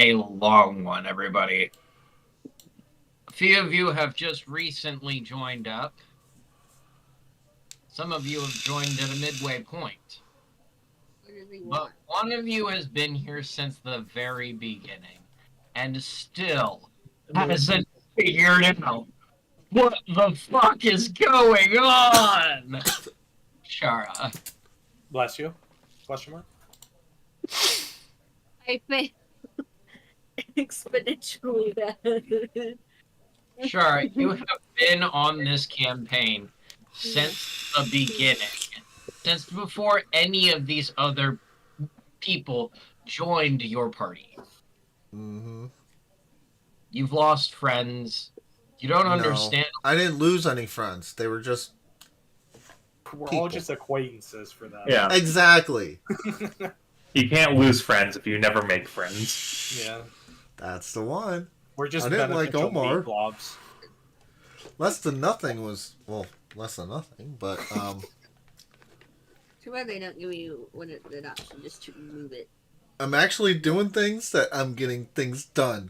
a long one, everybody. A few of you have just recently joined up. Some of you have joined at a midway point. What does he But want? one of you has been here since the very beginning and still hasn't figured out what the fuck is going on. Shara. Bless you. Question mark? I fail exponentially bad. Shara, you have been on this campaign since the beginning. Since before any of these other people joined your party. Mm-hmm. You've lost friends. You don't understand. I didn't lose any friends. They were just We're people. all just acquaintances for that. Yeah. Exactly. You can't lose friends if you never make friends. Yeah. That's the one. We're just I didn't like beneficial Omar. meat globs. Less than nothing was less than nothing, but Too bad they don't give you an option just to remove it. I'm actually doing things that I'm getting things done.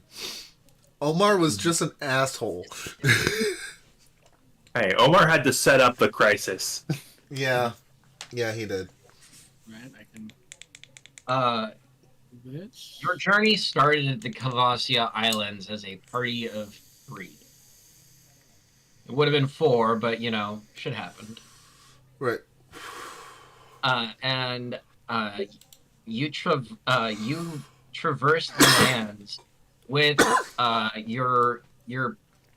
Omar was just an asshole. Hey, Omar had to set up the crisis. Yeah, he did. Right, I can. Bitch. Your journey started at the Cavasia Islands as a party of 3. It would have been 4, but shit happened. Right. And you traversed the lands with your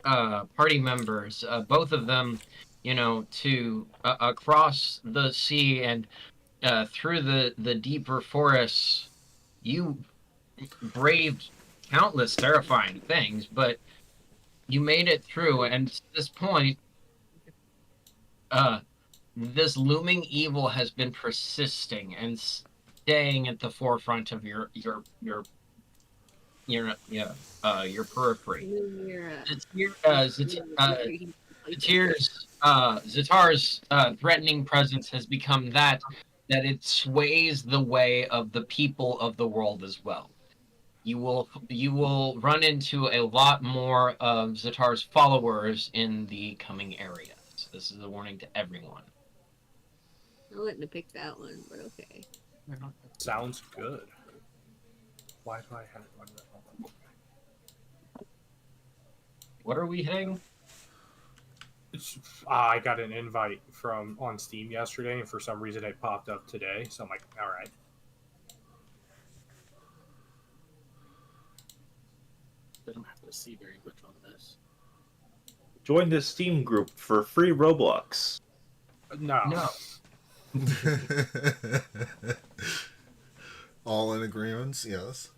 party members, both of them, to across the sea and through the deeper forests. You braved countless terrifying things, but you made it through, and at this point, this looming evil has been persisting and staying at the forefront of your periphery. Zatar's threatening presence has become that it sways the way of the people of the world as well. You will run into a lot more of Zatar's followers in the coming area. So this is a warning to everyone. I wouldn't have picked that one, but okay. Sounds good. Why do I have one? What are we hitting? I got an invite on Steam yesterday, and for some reason it popped up today. So I'm like, all right. I don't have to see very much on this. Join the Steam group for free Roblox. No. All in agreements, yes.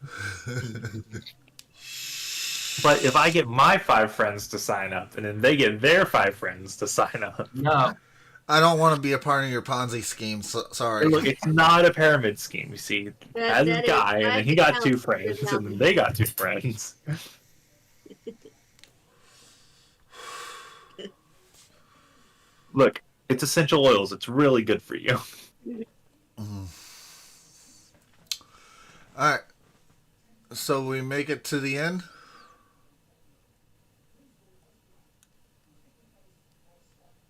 But if I get my 5 friends to sign up, and then they get their 5 friends to sign up. No. I don't want to be a part of your Ponzi scheme. Sorry. Look, it's not a pyramid scheme. You see, as a guy, and then he got 2 friends, and then they got 2 friends. Look, it's essential oils. It's really good for you. Alright. So we make it to the end?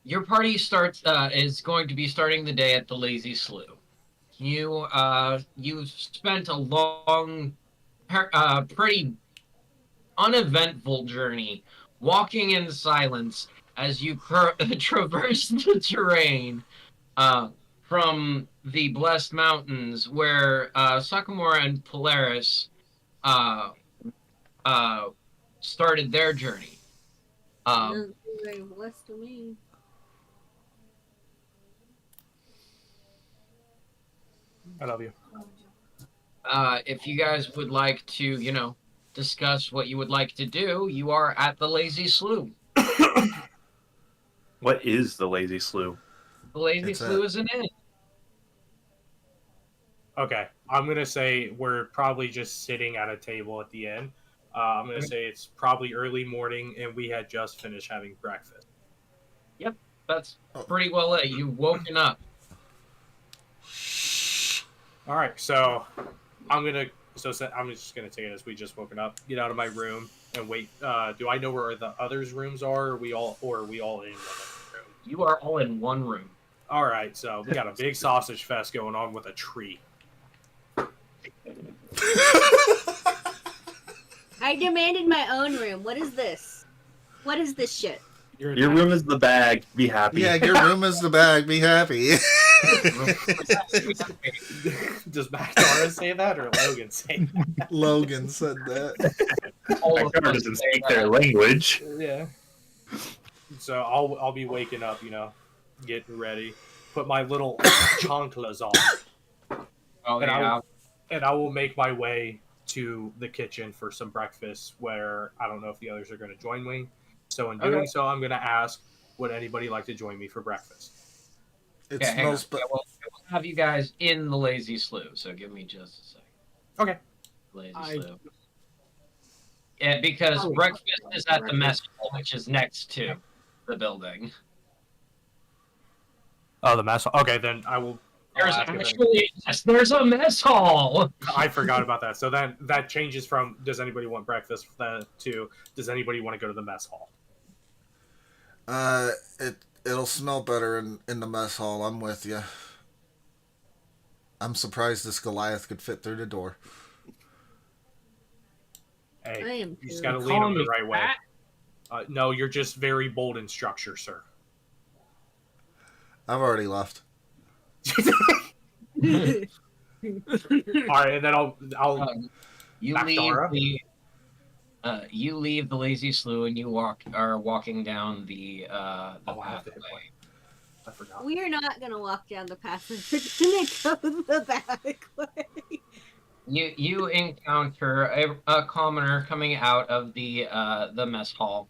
Your party is going to be starting the day at the Lazy Slough. You've spent a long, pretty uneventful journey, walking in silence as you traverse the terrain from the Blessed Mountains, where Sakamura and Polaris started their journey. Doesn't seem very blessed to me. I love you. If you guys would like to, discuss what you would like to do, you are at the Lazy Slough. What is the Lazy Slough? The Lazy Slough is an inn. Okay, I'm gonna say we're probably just sitting at a table at the end. I'm gonna say it's probably early morning, and we had just finished having breakfast. Yep, that's pretty well it. You've woken up. All right, so I'm gonna So I'm just gonna take it as we just woken up. Get out of my room and wait. Do I know where the others' rooms are? Are we all in one room? You are all in one room. All right, so we got a big sausage fest going on with a tree. I demanded my own room. What is this? What is this shit? Your room is the bag. Be happy. Yeah, your room is the bag. Be happy. Does Macdara say that or Logan say that? Logan said that. All of Macdara us doesn't say speak that. their language. Yeah. So I'll be waking up, getting ready. Put my little chanclas on. Oh, And yeah. I will make my way to the kitchen for some breakfast where I don't know if the others are going to join me. So in doing so, I'm going to ask, would anybody like to join me for breakfast? It Okay, hang on. smells. I will have you guys in the Lazy Slough, so give me just a second. Okay. Lazy Slough. Yeah, because breakfast is at the mess hall, which is next to the building. Oh, the mess hall. Okay, then I'll There's ask if actually there's a mess hall. I forgot about that. So then that changes from does anybody want breakfast to does anybody want to go to the mess hall? It'll smell better in the mess hall. I'm with you. I'm surprised this Goliath could fit through the door. Hey, I am you just too. got to lean them the right way. No, you're just very bold in structure, sir. I've already left. All right, and then I'll You Macdara? you leave the Lazy Slough and you are walking down the I have to hit pathway. I forgot. We are not gonna walk down the path. We're gonna go the back way. You encounter a commoner coming out of the mess hall,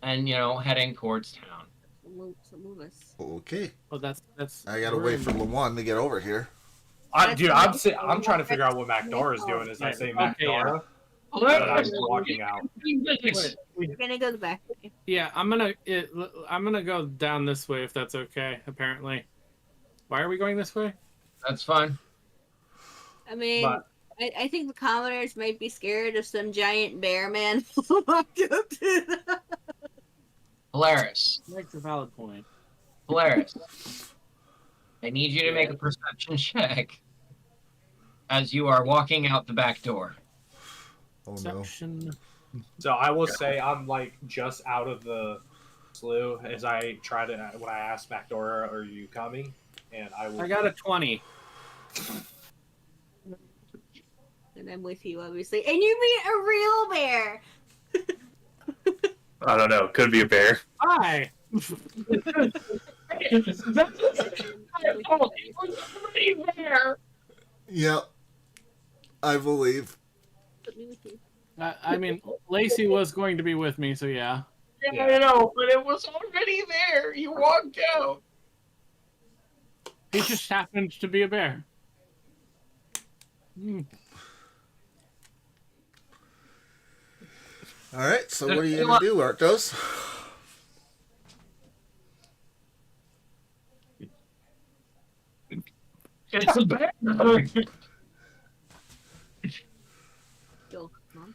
and heading towards town. So move us. Okay. Well, that's. I gotta wait for Lawan to get over here. I'm trying to figure out what Macdara is doing. As I say Macdara, but I'm walking out. We're gonna go the back way. Yeah, I'm gonna go down this way if that's okay. Apparently, why are we going this way? That's fine. I mean, But- I think the commoners might be scared of some giant bear man walked up to them. Polaris, That's a valid point. Polaris, I need you to make a perception check as you are walking out the back door. Oh no. Perception. So I will say I'm like just out of the slough as I try to when I ask Macdara, "Are you coming?" And I got a 20. And I'm with you, obviously. And you meet a real bear. I don't know. Could be a bear. Hi. Yep. I believe. Put me with you. I mean, Lacey was going to be with me, so yeah. Yeah, I know, but it was already there. You walked out. He just happened to be a bear. All right. So what are you gonna do, Arctos? It's a bear. Go, Mom.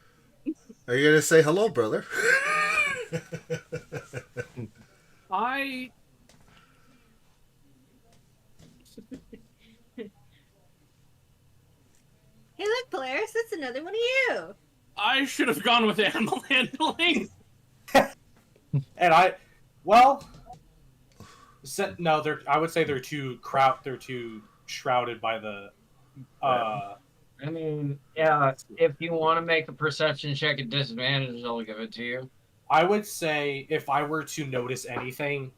Are you gonna say hello, brother? I Hey, look, Polaris, that's another one of you. should have gone with animal handling. And no, I would say they're too shrouded by the. I mean, yeah, if you want to make a perception check at disadvantage, I'll give it to you. I would say if I were to notice anything,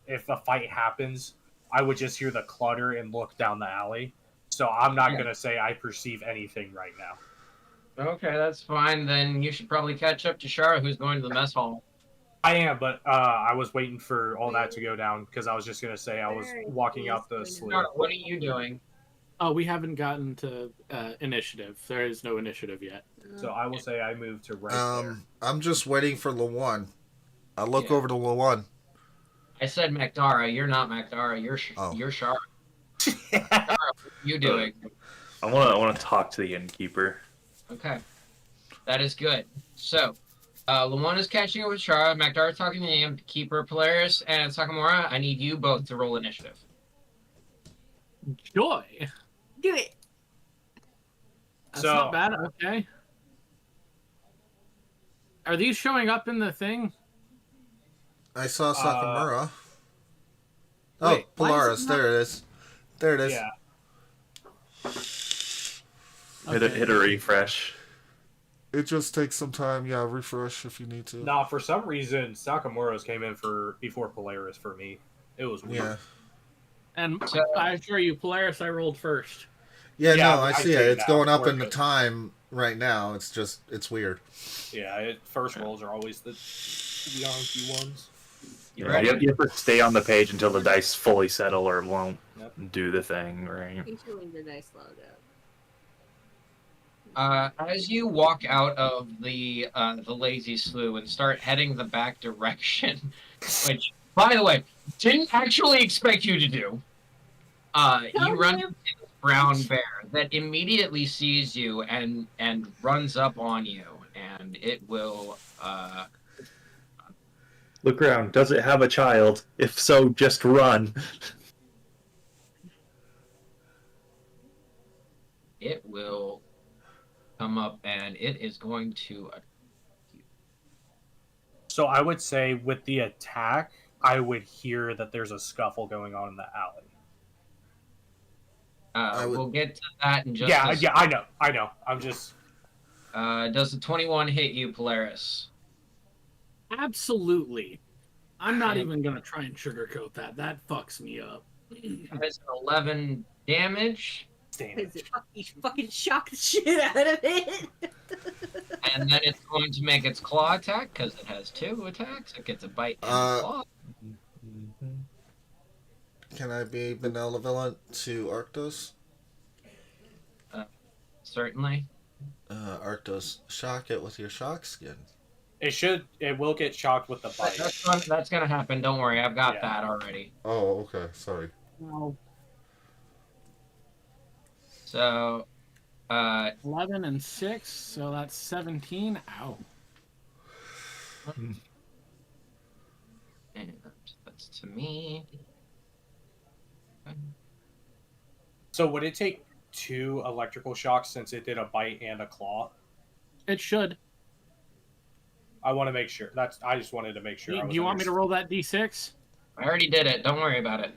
if a fight happens, I would just hear the clutter and look down the alley. So I'm not gonna say I perceive anything right now. Okay, that's fine. Then you should probably catch up to Shara, who's going to the mess hall. I am, but I was waiting for all that to go down because I was just gonna say I was walking out the slough. Shara, what are you doing? Oh, we haven't gotten to initiative. There is no initiative yet. So I will say I moved to right there. I'm just waiting for Lawan. I look Yeah. over to Lawan. I said Macdara. You're not Macdara. You're Shara. Shara, what are you doing? I want to talk to the innkeeper. Okay. That is good. So, Lamont is catching up with Shara. Magdar is talking to him. Keeper, Polaris, and Sakamura, I need you both to roll initiative. Joy. Do it. That's So- not bad. Okay. Are these showing up in the thing? I saw Sakamura. wait, why is it Polaris. not- There it is. There it is. Yeah. Hit a refresh. It just takes some time. Yeah, refresh if you need to. Nah, for some reason, Sakamura's came in before Polaris for me. It was weird. Yeah. And So- I assure you, Polaris, I rolled first. Yeah, Yeah, no, I I see see it. it It's now. going up We're in the good. time right now. It's weird. Yeah, first rolls are always the wonky ones. You Yeah, ready? you have to stay on the page until the dice fully settle or it won't Yep. do the thing, right? You should leave the dice log out. As you walk out of the lazy slough and start heading the back direction, which, by the way, didn't actually expect you to do, you run into this brown bear that immediately sees you and runs up on you, and it will. Look around. Does it have a child? If so, just run. It will come up and it is going to. So I would say with the attack, I would hear that there's a scuffle going on in the alley. We'll get to that in just. Yeah, I know. I'm just. Does the 21 hit you, Polaris? Absolutely. I'm not even going to try and sugarcoat that. That fucks me up. That is 11 damage, Damn Because it. you fucking shock the shit out of it. and then it's going to make its claw attack because it has 2 attacks. It gets a bite and a claw. Can I be benevolent to Arctos? Certainly. Arctos, shock it with your shock skin. It will get shocked with the bite. That's going to happen. Don't worry. I've got Yeah. that already. Oh, okay. Sorry. Well, So, 11 and 6, so that's 17. Ow. and that's to me. So would it take 2 electrical shocks since it did a bite and a claw? It should. I want to make sure. I just wanted to make sure. Do you want me to roll that d6? I already did it. Don't worry about it.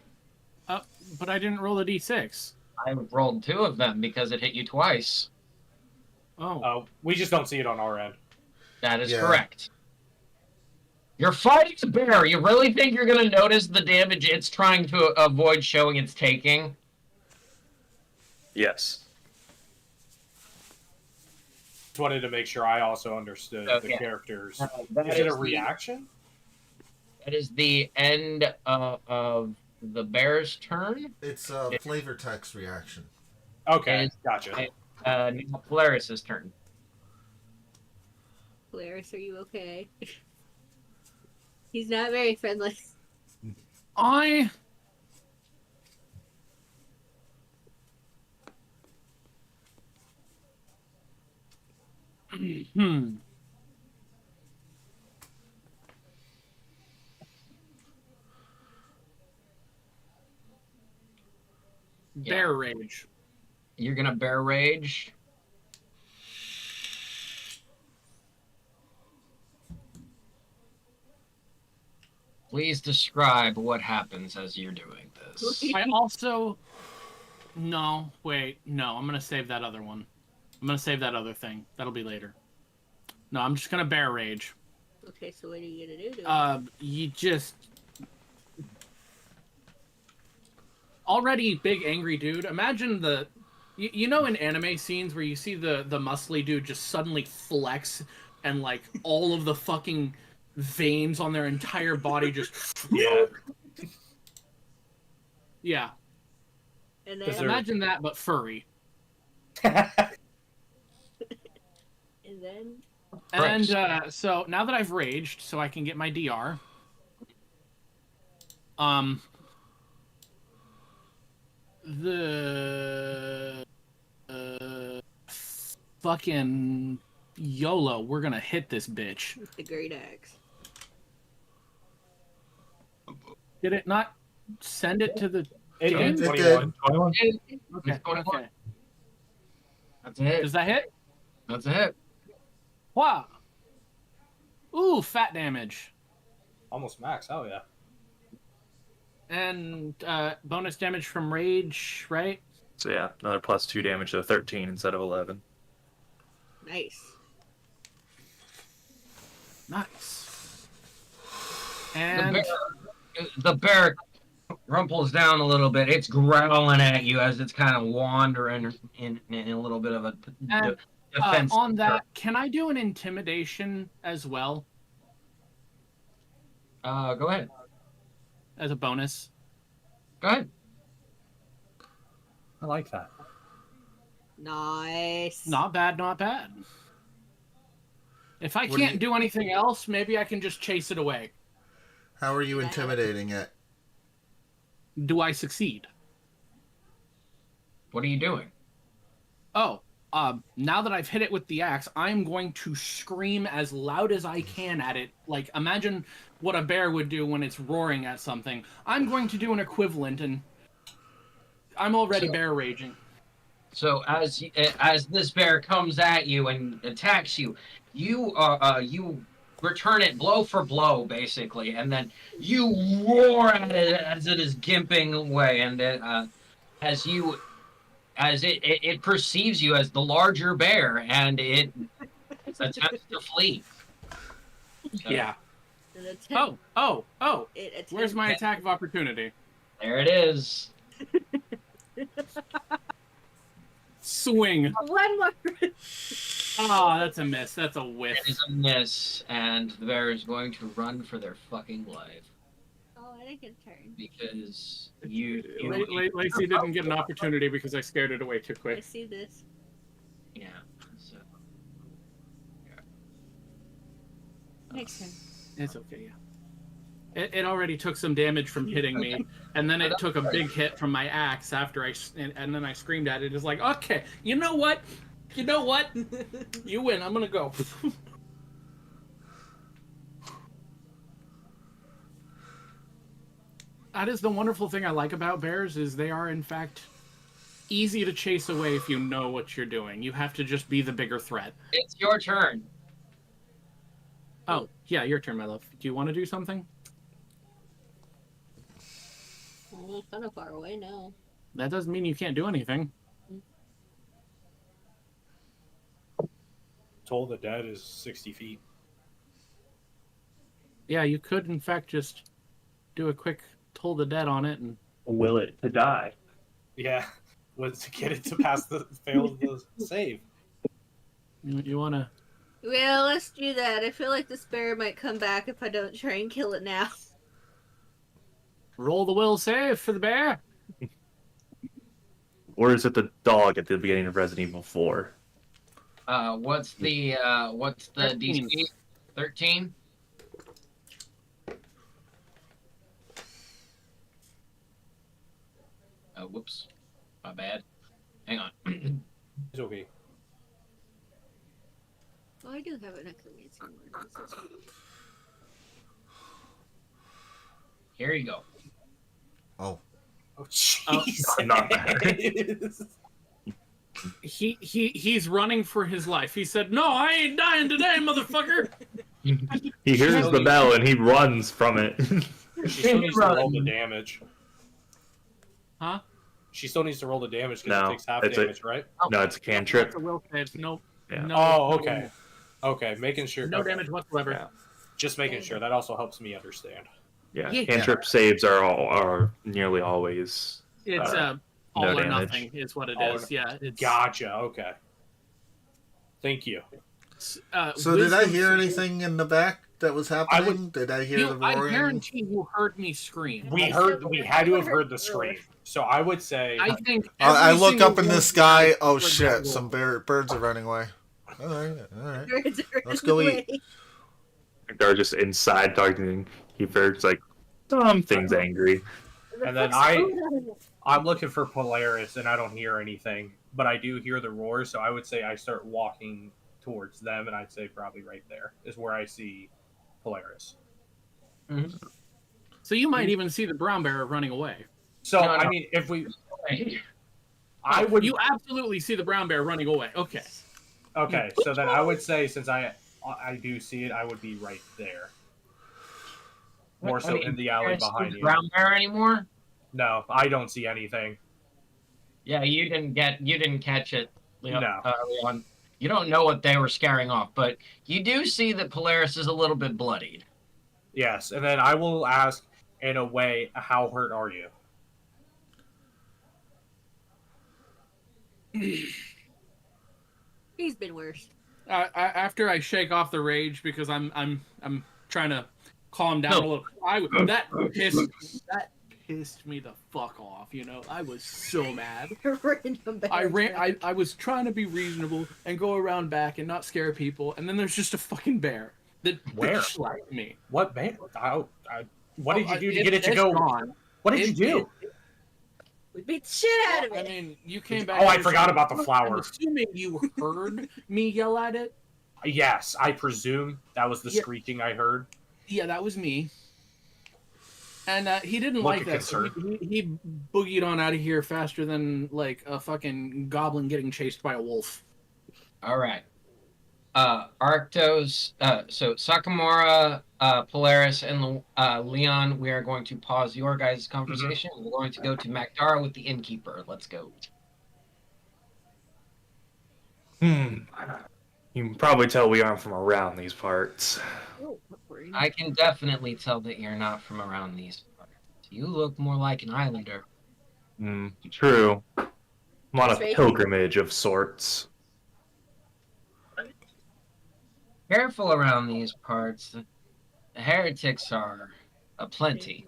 But I didn't roll the d6. I rolled 2 of them because it hit you twice. Oh. We just don't see it on our end. That is Yeah. correct. You're fighting a bear. You really think you're going to notice the damage it's trying to avoid showing it's taking? Yes. Just wanted to make sure I also understood Okay. the characters. That Is it a the- reaction? That is the end of the bear's turn. It's a flavor text reaction. Okay, Is- gotcha. Now Polaris' turn. Polaris, are you okay? He's not very friendly. I... Hmm. Bear rage. You're going to bear rage. Please describe what happens as you're doing this. I also... No, wait. No, I'm going to save that other one. I'm going to save that other thing. That'll be later. No, I'm just going to bear rage. Okay, so what are you gonna do to it? You just... Already big angry dude. Imagine the... You know in anime scenes where you see the muscly dude just suddenly flex and like all of the fucking veins on their entire body just... Yeah. Yeah. And Is then, there- Imagine that, but furry. and then, And so now that I've raged, so I can get my DR. The fucking YOLO. We're gonna hit this bitch. With the great axe. Did it not send it to the It game? did. It 21. 21. Okay. Okay. That's a hit. Does that hit? That's a hit. Wow. Ooh, fat damage. Almost max. Hell yeah. And bonus damage from rage, right? So yeah, another +2 damage, so 13 instead of 11. Nice. Nice. The And bear, the bear rumples down a little bit. It's growling at you as it's kind of wandering in a little bit of a And, defense. on that, can I do an intimidation as well Go ahead. as a bonus? Go ahead. I like that. Nice. Not bad, not bad. If I What do can't you- do anything else, maybe I can just chase it away. How are you intimidating it? Do I succeed? What are you doing? Oh, now that I've hit it with the axe, I'm going to scream as loud as I can at it. Like, imagine what a bear would do when it's roaring at something. I'm going to do an equivalent, and I'm already bear raging. So as this bear comes at you and attacks you, you return it blow for blow, basically, and then you roar at it as it is gimping away, and it perceives you as the larger bear, and it attempts to flee. So, Yeah. An attempt- Oh. it attempts- Where's my attack of opportunity? there it is. Swing. One more. Oh, that's a miss. That's a It whiff. is a miss, and the bear is going to run for their fucking life Oh, I didn't get a turn. because you Lacey didn't get an opportunity because I scared it away too I quick. see this. yeah. So Next turn. It's okay, yeah. It already took some damage from hitting me, and then it took a big hit from my axe after and then I screamed at it. It's like, okay, you know what? You win. I'm gonna go. That is the wonderful thing I like about bears is they are in fact easy to chase away if you know what you're doing. You have to just be the bigger threat. it's your turn. Oh, yeah, your turn, my love. Do you want to do something? Oh, kind of far away now. That doesn't mean you can't do anything. Toll the Dead is 60 feet. Yeah, you could in fact just do a quick Toll the Dead on it and Will it to die? Yeah, was to get it to pass the fail the save. you want to. Well, let's do that. I feel like this bear might come back if I don't try and kill it now. Roll the will save for the bear. Or is it the dog at the beginning of Resident Evil 4? What's the 13. DC? 13? Whoops. My bad. Hang on. It's okay. Oh, I do have an necromancy one. This is- Here you go. Oh, Oh, jeez. Not bad. He's running for his life. He said, "No, I ain't dying today, motherfucker." He hears the bell and he runs from it. She still needs to roll the damage. Huh? She still needs to roll the damage because No, it takes half it's a- damage, right? No, it's a cantrip. That's a will save. Nope. Yeah. No, Oh, okay. Okay, making sure. No okay. damage whatsoever. Yeah. Just making sure. That also helps me understand. Yeah, Yeah. cantrip saves are nearly always. It's no all or damage. nothing is what it All is. Yeah. It's, Gotcha. Okay. Thank you. so did I wisdom hear save- anything in the back that was happening? Did I hear the I roaring? guarantee you heard me scream. We had to have heard the scream. So I would say I think. I every look single up in the one sky. heard Oh that shit! roar. Some birds are running away. All right. Birds are Let's in go the eat. way. They're just inside talking. He hears like something's angry. And then I'm looking for Polaris and I don't hear anything. but I do hear the roar, so I would say I start walking towards them, and I'd say probably right there is where I see Polaris. Mhm. So you might even see the brown bear running away. So, No, I no. mean, if we... Hey, I would... You absolutely see the brown bear running away. Okay. Okay, so then I would say, since I do see it, I would be right there. More so in the alley you guys see behind the you. brown bear anymore? No, I don't see anything. Yeah, you didn't catch it, Leon. No. Leon. You don't know what they were scaring off, but you do see that Polaris is a little bit bloodied. Yes, and then I will ask, in a way, how hurt are you? He's been worse. After I shake off the rage because I'm trying to calm down a little. That pissed me the fuck off. You know, I was so mad. I was trying to be reasonable and go around back and not scare people, and then there's just a fucking bear that slapped me. What bear? What did you do to get it to it's go? Gone. What did you do? We beat the shit out of I it. mean, you came back. Oh, I forgot about the flower. I'm assuming you heard me yell at it. Yes, I presume that was the screeching I heard. Yeah, that was me. And he didn't Look like at that. So he boogied on out of here faster than like a fucking goblin getting chased by a wolf. All right. Arctos, so Sakamura, Polaris, and Leon, we are going to pause your guys' conversation. We're going to go to Magdara with the innkeeper. Let's go. You can probably tell we aren't from around these parts. I can definitely tell that you're not from around these parts. You look more like an islander. True. I'm on a Straight. pilgrimage of sorts. Careful around these parts. The heretics are aplenty.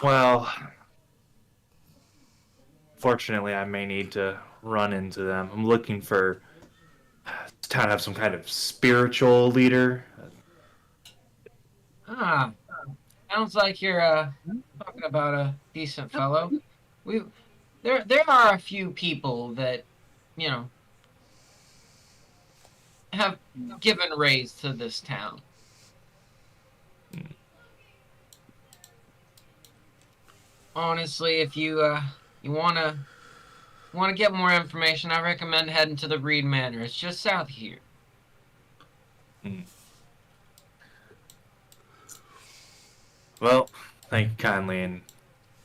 Well, fortunately, I may need to run into them. I'm looking for to have some kind of spiritual leader. Sounds like you're talking about a decent fellow. There are a few people that, you know, have given raise to this town. Honestly, if you wanna get more information, I recommend heading to the Reed Manor. It's just south of here. Well, thank you kindly and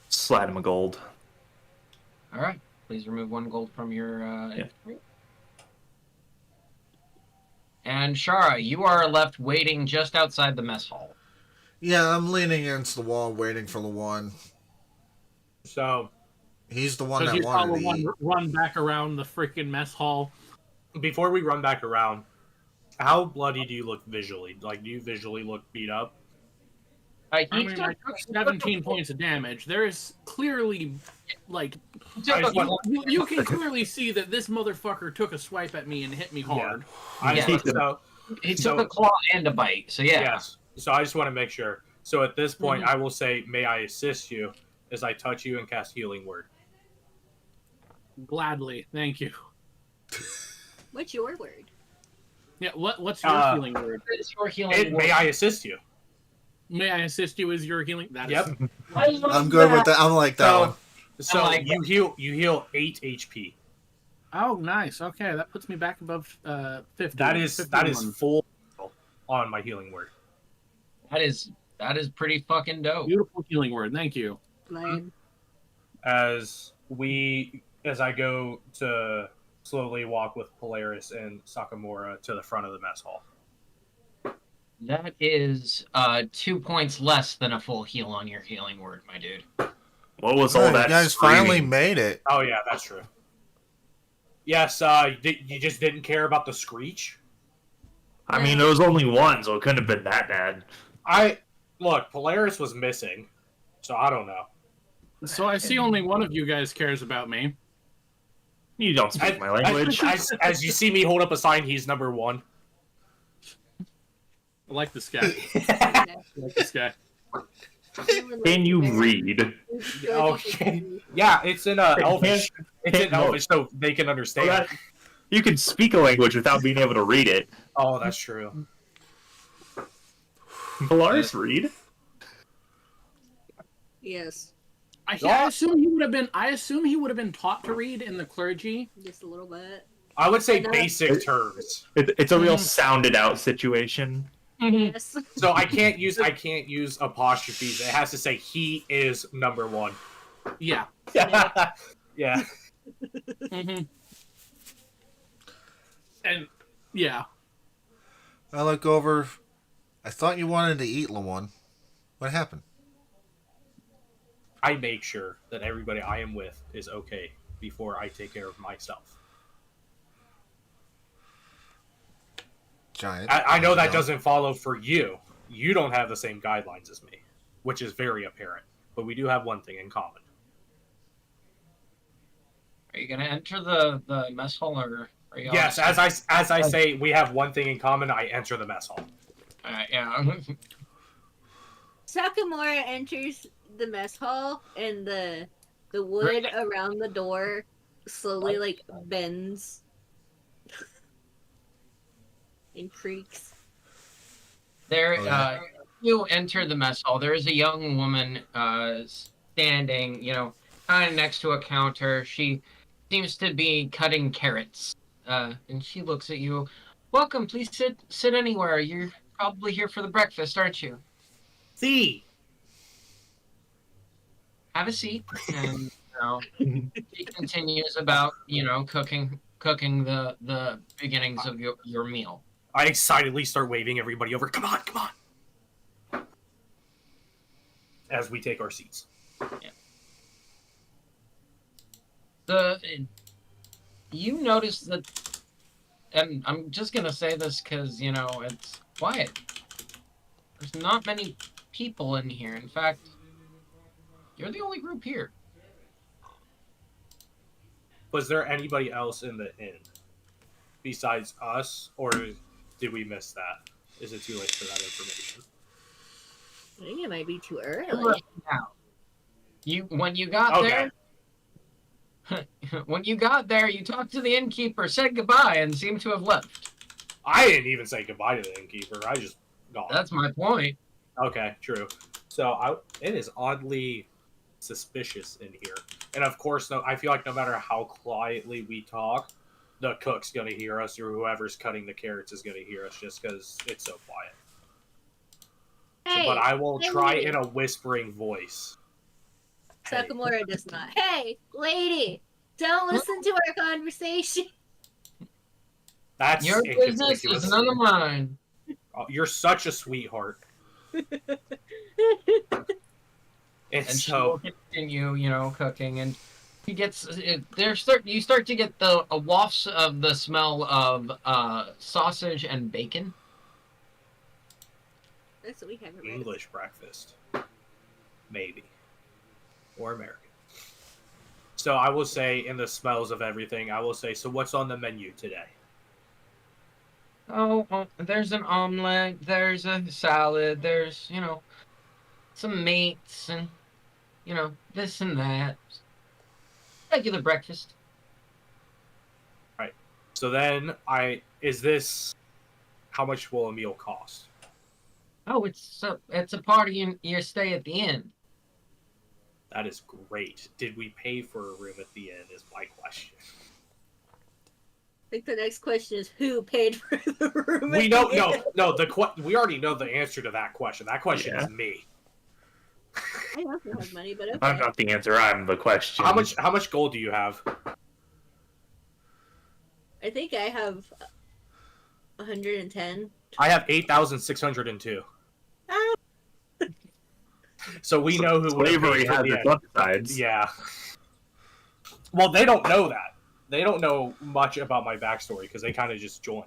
slide him a gold. All right. Please remove 1 gold from your. And Shara, you are left waiting just outside the mess hall. Yeah, I'm leaning against the wall waiting for Lawan. So, He's the one Because that you wanted probably to eat. run back around the freaking mess hall. before we run back around, how bloody do you look visually? Like, do you visually look beat up? I mean, I took 17 points of damage. There is clearly, like, you can clearly see that this motherfucker took a swipe at me and hit me hard. He took a claw and a bite, so yeah. Yes. So I just want to make sure. So at this point, I will say, may I assist you as I touch you and cast Healing Word. Gladly, thank you. What's your word? Yeah, what's your healing word? It's your healing word. May I assist you? May I assist you as your healing? That is... Yep. I'm good with that. I'm like that one. So like you heal 8 HP. Oh, nice. Okay, that puts me back above 50. That is 51. full on my Healing Word. That is pretty fucking dope. Beautiful healing word. Thank you. Lame. As I go to slowly walk with Polaris and Sakamura to the front of the mess hall. That is 2 points less than a full heal on your healing word, my dude. What was all You that guys screaming? finally made it. Oh yeah, that's true. Yes, you just didn't care about the screech? I mean, there was only one, so it couldn't have been that bad. Look, Polaris was missing, so I don't know. So I see only one of you guys cares about me. You don't speak my language. As you see me hold up a sign, he's number 1. I like this guy. I like this guy. Can you read? Okay. Yeah, it's in Elvish. It's in no. Elvish, so they can understand. Well, you can speak a language without being able to read it. Oh, that's true. Valaris read? Yes, I assume he would have been. I assume he would have been taught to read in the clergy. just a little bit. I would say I know. basic terms. It's a real sounded out situation. Yes. So I can't use apostrophes. It has to say he is number one. Yeah. Yeah. Mm-hmm. And yeah. I look over. I thought you wanted to eat, Lawan. What happened? I make sure that everybody I am with is okay before I take care of myself. Giant. I know that doesn't follow for you. You don't have the same guidelines as me, which is very apparent. But we do have one thing in common. Are you gonna enter the mess hall, or are you? Yes, as I say, we have one thing in common. I enter the mess hall. Yeah. Sakamura enters the mess hall, and the wood around the door slowly like bends and creaks. There, Okay. you enter the mess hall. There is a young woman standing, kind of next to a counter. She seems to be cutting carrots, and she looks at you. Welcome, please sit anywhere. You're probably here for the breakfast, aren't you? See, Have a seat. And she continues about cooking the beginnings of your meal. I excitedly start waving everybody over. Come on. As we take our seats. You notice that, and I'm just gonna say this because it's quiet. There's not many people in here. In fact, you're the only group here. Was there anybody else in the inn besides us, or did we miss that? Is it too late for that information? I think it might be too early. When you got Okay. there. When you got there, you talked to the innkeeper, said goodbye, and seemed to have left. I didn't even say goodbye to the innkeeper. I just gone. That's my point. Okay, true. So it is oddly suspicious in here. And of course, I feel like no matter how quietly we talk, the cook's going to hear us, or whoever's cutting the carrots is going to hear us just because it's so quiet. Hey, But I will try lady. in a whispering voice. Hey. Sakamura does not. Hey, lady, don't listen to our conversation. That's Your business inconspicuous. is none of mine. Oh, you're such a sweetheart. And And she will so, continue, cooking, and he gets you start to get the wafts of the smell of sausage and bacon. That's what we have. English breakfast. Maybe. Or American. So I will say, in the smells of everything, I will say, so what's on the menu today? Oh, well, there's an omelet, there's a salad, there's some meats, and this and that. Regular breakfast. Right. So then, how much will a meal cost? Oh, it's a party in your stay at the inn. That is great. Did we pay for a room at the inn is my question. I think the next question is who paid for the room. We at don't the know. inn? No, we already know the answer to that question. That question Yeah. is me. I also have money, but okay. I'm not the answer. I'm the question. How much gold do you have? I think I have 110. I have 8,602. Ah, So we know who would have Slavery paid for has the its inn. upsides. Yeah. Well, they don't know that. They don't know much about my backstory because they kind of just joined.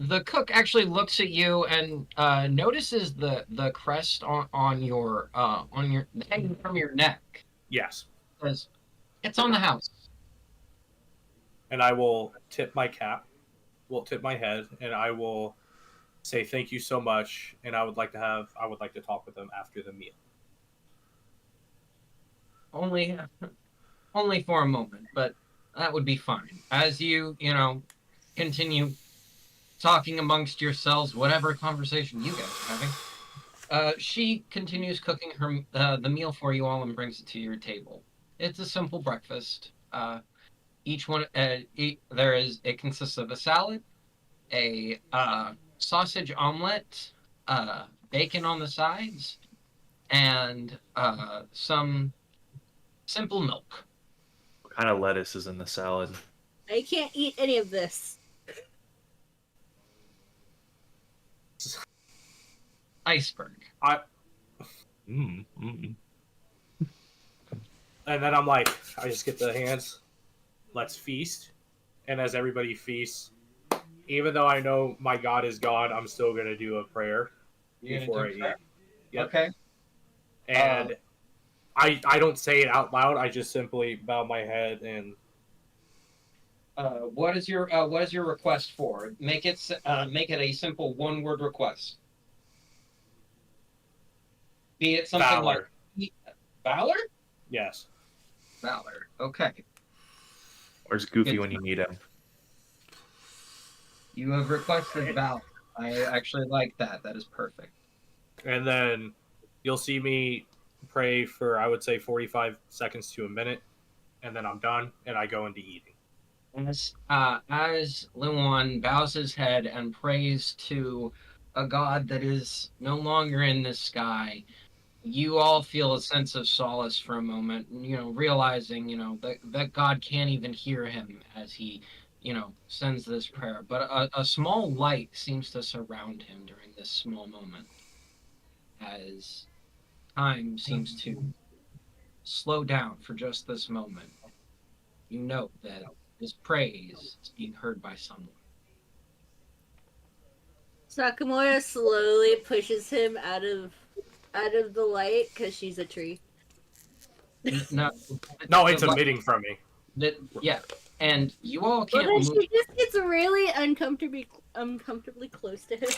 The cook actually looks at you and notices the crest on your hanging from your neck. Yes. Says, it's on the house. And I will tip my cap, tip my head, and I will say thank you so much, and I would like to talk with them after the meal. Only for a moment, but that would be fine. As continue talking amongst yourselves, whatever conversation you guys are having. She continues cooking the meal for you all and brings it to your table. It's a simple breakfast. Each one, it consists of a salad, a sausage omelet, bacon on the sides, and some simple milk. What kind of lettuce is in the salad? I can't eat any of this. Iceberg. Mm, mm. And then I'm like, I just get the hands. Let's feast. And as everybody feasts, even though I know my God is gone, I'm still gonna do a prayer before I eat. Yep. Okay. And I don't say it out loud. I just simply bow my head and. What is your request for? Make it a simple one-word request. Be it something Valor. like Valor. Yes. Valor. Okay. Where's Goofy when you need him? You have requested Valor. I actually like that. That is perfect. And then you'll see me pray for, I would say, 45 seconds to a minute, and then I'm done, and I go into eating. As Luan bows his head and prays to a god that is no longer in the sky, you all feel a sense of solace for a moment, realizing, that God can't even hear him as he, sends this prayer. But a small light seems to surround him during this small moment as time seems to slow down for just this moment. You note that his praise is being heard by someone. Sakamura slowly pushes him out of the light because she's a tree. No, it's emitting from me. Yeah, and you all can't Well, then move. she just gets really uncomfortably close to him.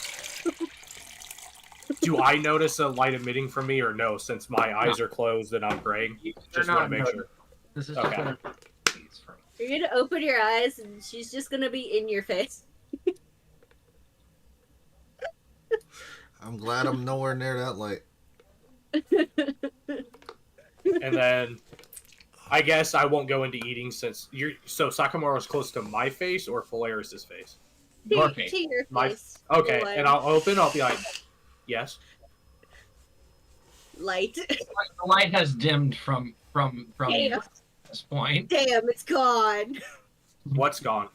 Do I notice a light emitting from me or no, since my eyes are closed and I'm praying? Just want to make sure. This is Okay. just from. You're gonna open your eyes and she's just gonna be in your face. I'm glad I'm nowhere near that light. And then I guess I won't go into eating since so Sakamura's close to my face or Polaris's face? Your face. To your My- face. Okay, One. and I'll be like, yes. Light. The light has dimmed from Damn. this point. Damn, it's gone. What's gone?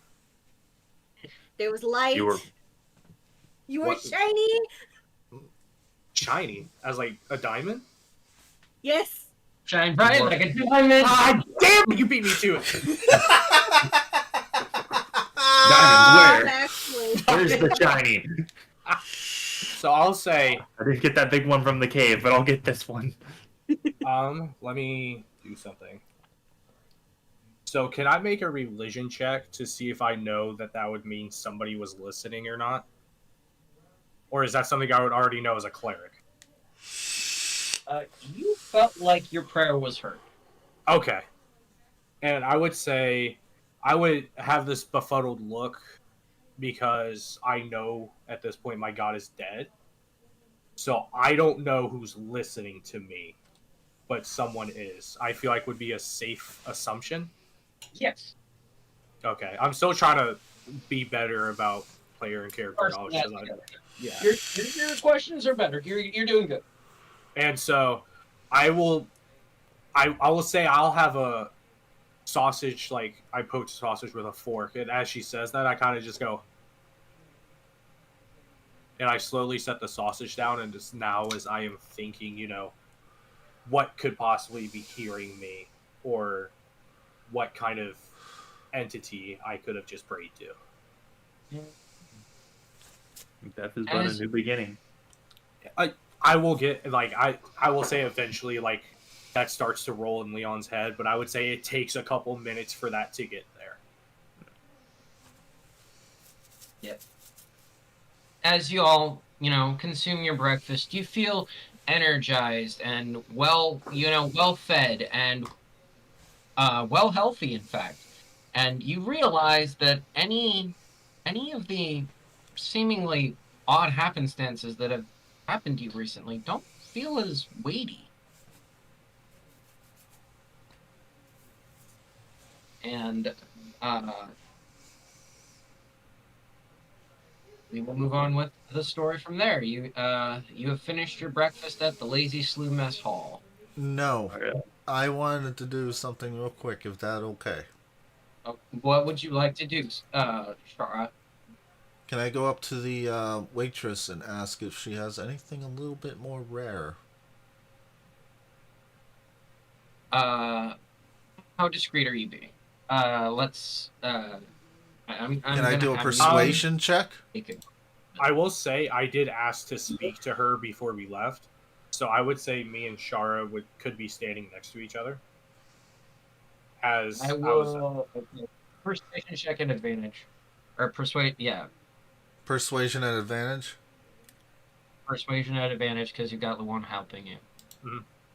There was light. You were What? shiny. Shiny as like a diamond? Yes. Shine bright like a diamond. Ah, damn! You beat me to it. diamonds. Actually. Where's the shiny? So I'll say, I didn't get that big one from the cave, but I'll get this one. let me do something. So can I make a religion check to see if I know that would mean somebody was listening or not? Or is that something I would already know as a cleric? You felt like your prayer was heard. Okay. And I would say I would have this befuddled look because I know at this point my god is dead. So I don't know who's listening to me, but someone is. I feel like would be a safe assumption. Yes. Okay. I'm still trying to be better about player and character knowledge. Yeah. Your questions are better. You're doing good. And so I will say I'll have a sausage, like I poach sausage with a fork, and as she says that I kind of just go and I slowly set the sausage down, and just now as I am thinking, what could possibly be hearing me or what kind of entity I could have just prayed to. Death is but a new beginning. I will get I will say eventually that starts to roll in Leon's head, but I would say it takes a couple minutes for that to get there. Yep. as you all, consume your breakfast, you feel energized and well fed and well healthy, in fact. And you realize that any of the seemingly odd happenstances that have happened to you recently don't feel as weighty. And uh, we will move on with the story from there. You have finished your breakfast at the Lazy Slew Mess Hall. No, Okay. I wanted to do something real quick. If that okay? What would you like to do, Shara? Can I go up to the waitress and ask if she has anything a little bit more rare? How discreet are you being? Let's. I'm Can I gonna do a have persuasion check? you make it. I will say I did ask to speak to her before we left, so I would say me and Shara could be standing next to each other. As I will. Persuasion check at advantage, or persuade. Yeah, Persuasion at advantage. persuasion at advantage because you got the one helping you.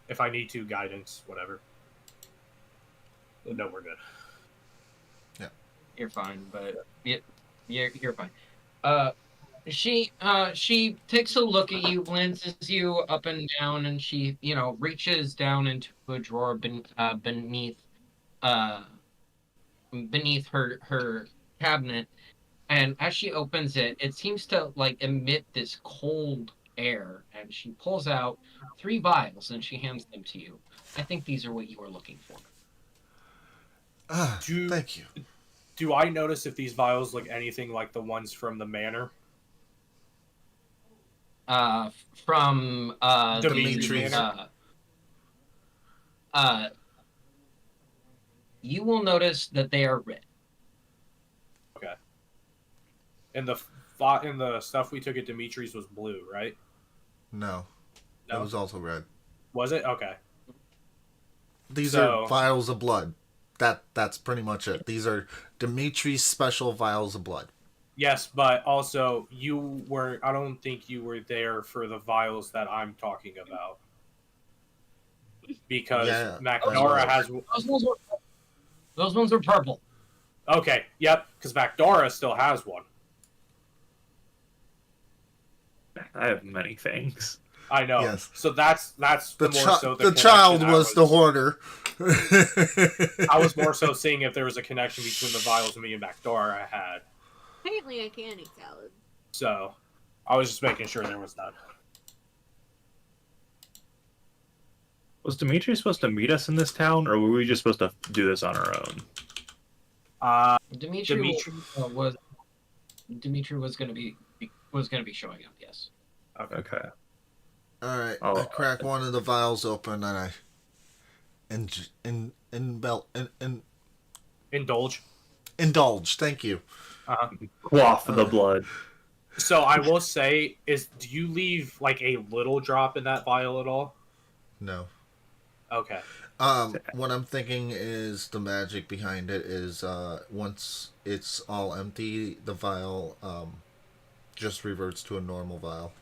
if I need to, guidance, whatever. No, we're good. You're fine, but you're fine. She takes a look at you, glances you up and down, and she reaches down into a drawer uh beneath her cabinet, and as she opens it, it seems to like emit this cold air, and she pulls out 3 vials and she hands them to you. I think these are what you are looking for. Thank you. Do I notice if these vials look anything like the ones from the manor? From Dimitri's the you will notice that they are red. Okay. And the stuff we took at Dimitri's was blue, right? No, No. it was also red. Was it? Okay. These So- are vials of blood. That's pretty much it. These are Dimitri's special vials of blood. Yes, but also I don't think you were there for the vials that I'm talking about. Because Yeah, Macdara has... Those ones were purple. Okay, yep, because Macdara still has one. I have many things. I know. Yes. So that's The, more so the child connection was the hoarder. I was more so seeing if there was a connection between the vials me and Macdara had. Apparently, I can eat salad. So I was just making sure there was none. Was Dimitri supposed to meet us in this town, or were we just supposed to do this on our own? Dimitri was going to be showing up. Yes. Okay. All right, Oh. I crack one of the vials open and I Indulge. indulge. Thank you. Quaff the blood. So I will say, do you leave like a little drop in that vial at all? No. Okay. What I'm thinking is the magic behind it is once it's all empty, the vial just reverts to a normal vial.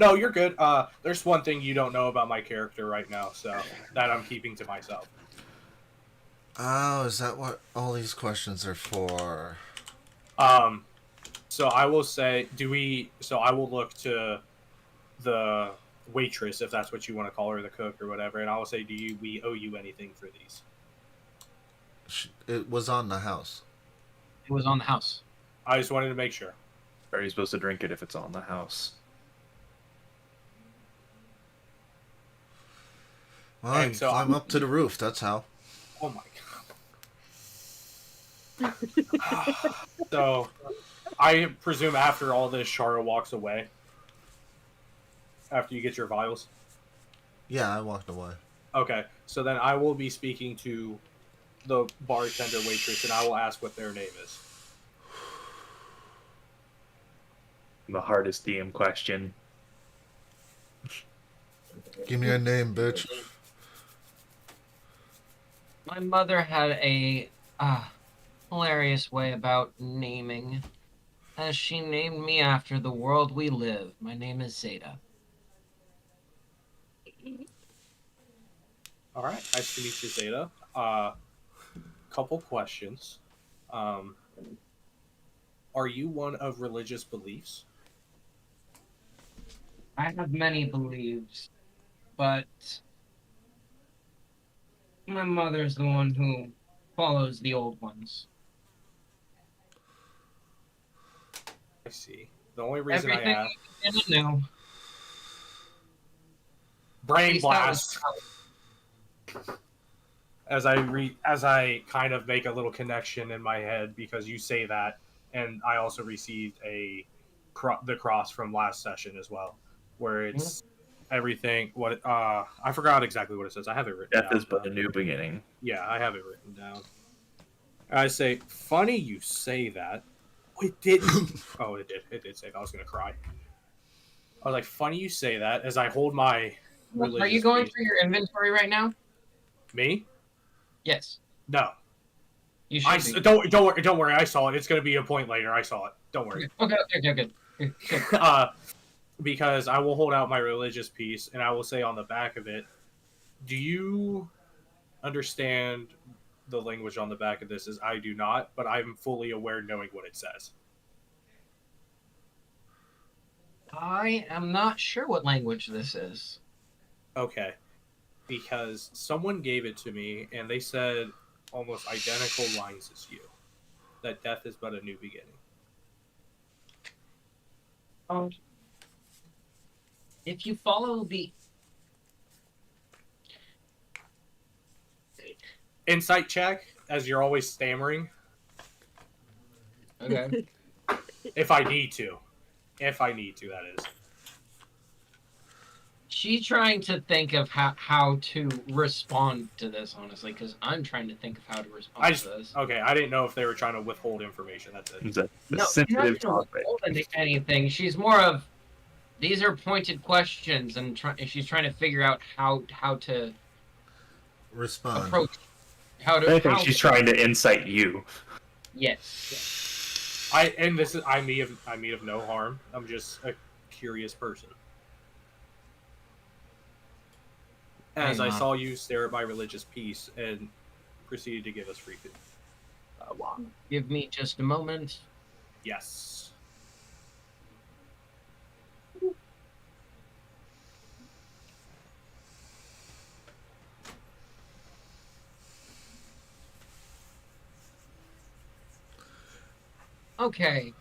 No, you're good. There's one thing you don't know about my character right now, so that I'm keeping to myself. Oh, is that what all these questions are for? So I will say, so I will look to the waitress, if that's what you want to call her, the cook or whatever, and I will say, we owe you anything for these? It was on the house. It was on the house. I just wanted to make sure. Are you supposed to drink it if it's on the house? Well, And you so climb up to the roof. That's how. Oh my god. So, I presume after all this, Shara walks away. After you get your vials. Yeah, I walked away. Okay, so then I will be speaking to the bartender waitress, and I will ask what their name is. The hardest DM question. Give me a name, bitch. My mother had a hilarious way about naming. as she named me after the world we live. My name is Zeta. All right, nice to meet you, Zeta. Couple questions. Um, are you one of religious beliefs? I have many beliefs, but my mother's the one who follows the old ones. I see. The only reason I Everything ask, you need to know. At brain least that was blast. As I kind of make a little connection in my head because you say that, and I also received the cross from last session as well, where it's everything. What I forgot exactly what it says. I have it written Death down. is but a new beginning. Yeah, I have it written down. I say, funny you say that. Oh, it didn't. Oh, it did. It did say that. I was gonna cry. I was like, funny you say that. As I hold my Are you religious going piece. through your inventory right now? Me? Yes. No. You I should be. don't worry. I saw it. It's gonna be a point later. I saw it. Don't worry. Okay. Because I will hold out my religious piece and I will say on the back of it, do you understand the language on the back of this? Is I do not, but I'm fully aware knowing what it says. I am not sure what language this is. Okay. Because someone gave it to me and they said almost identical lines as you. That death is but a new beginning. Oh. If you follow the Insight check, as you're always stammering. Okay. If I need to. If I need to, that is. She's trying to think of how to respond to this, honestly, because I'm trying to think of how to respond to this. Okay, I didn't know if they were trying to withhold information. That's it. It's a No, she's not sensitive trying to topic. withhold anything. She's more of, these are pointed questions, and she's trying to figure out how to Respond. approach. I think she's trying to incite you. Yes. I mean of no harm. I'm just a curious person. As I saw you stare at my religious piece and proceeded to give us free food. Give me just a moment. Yes. Okay.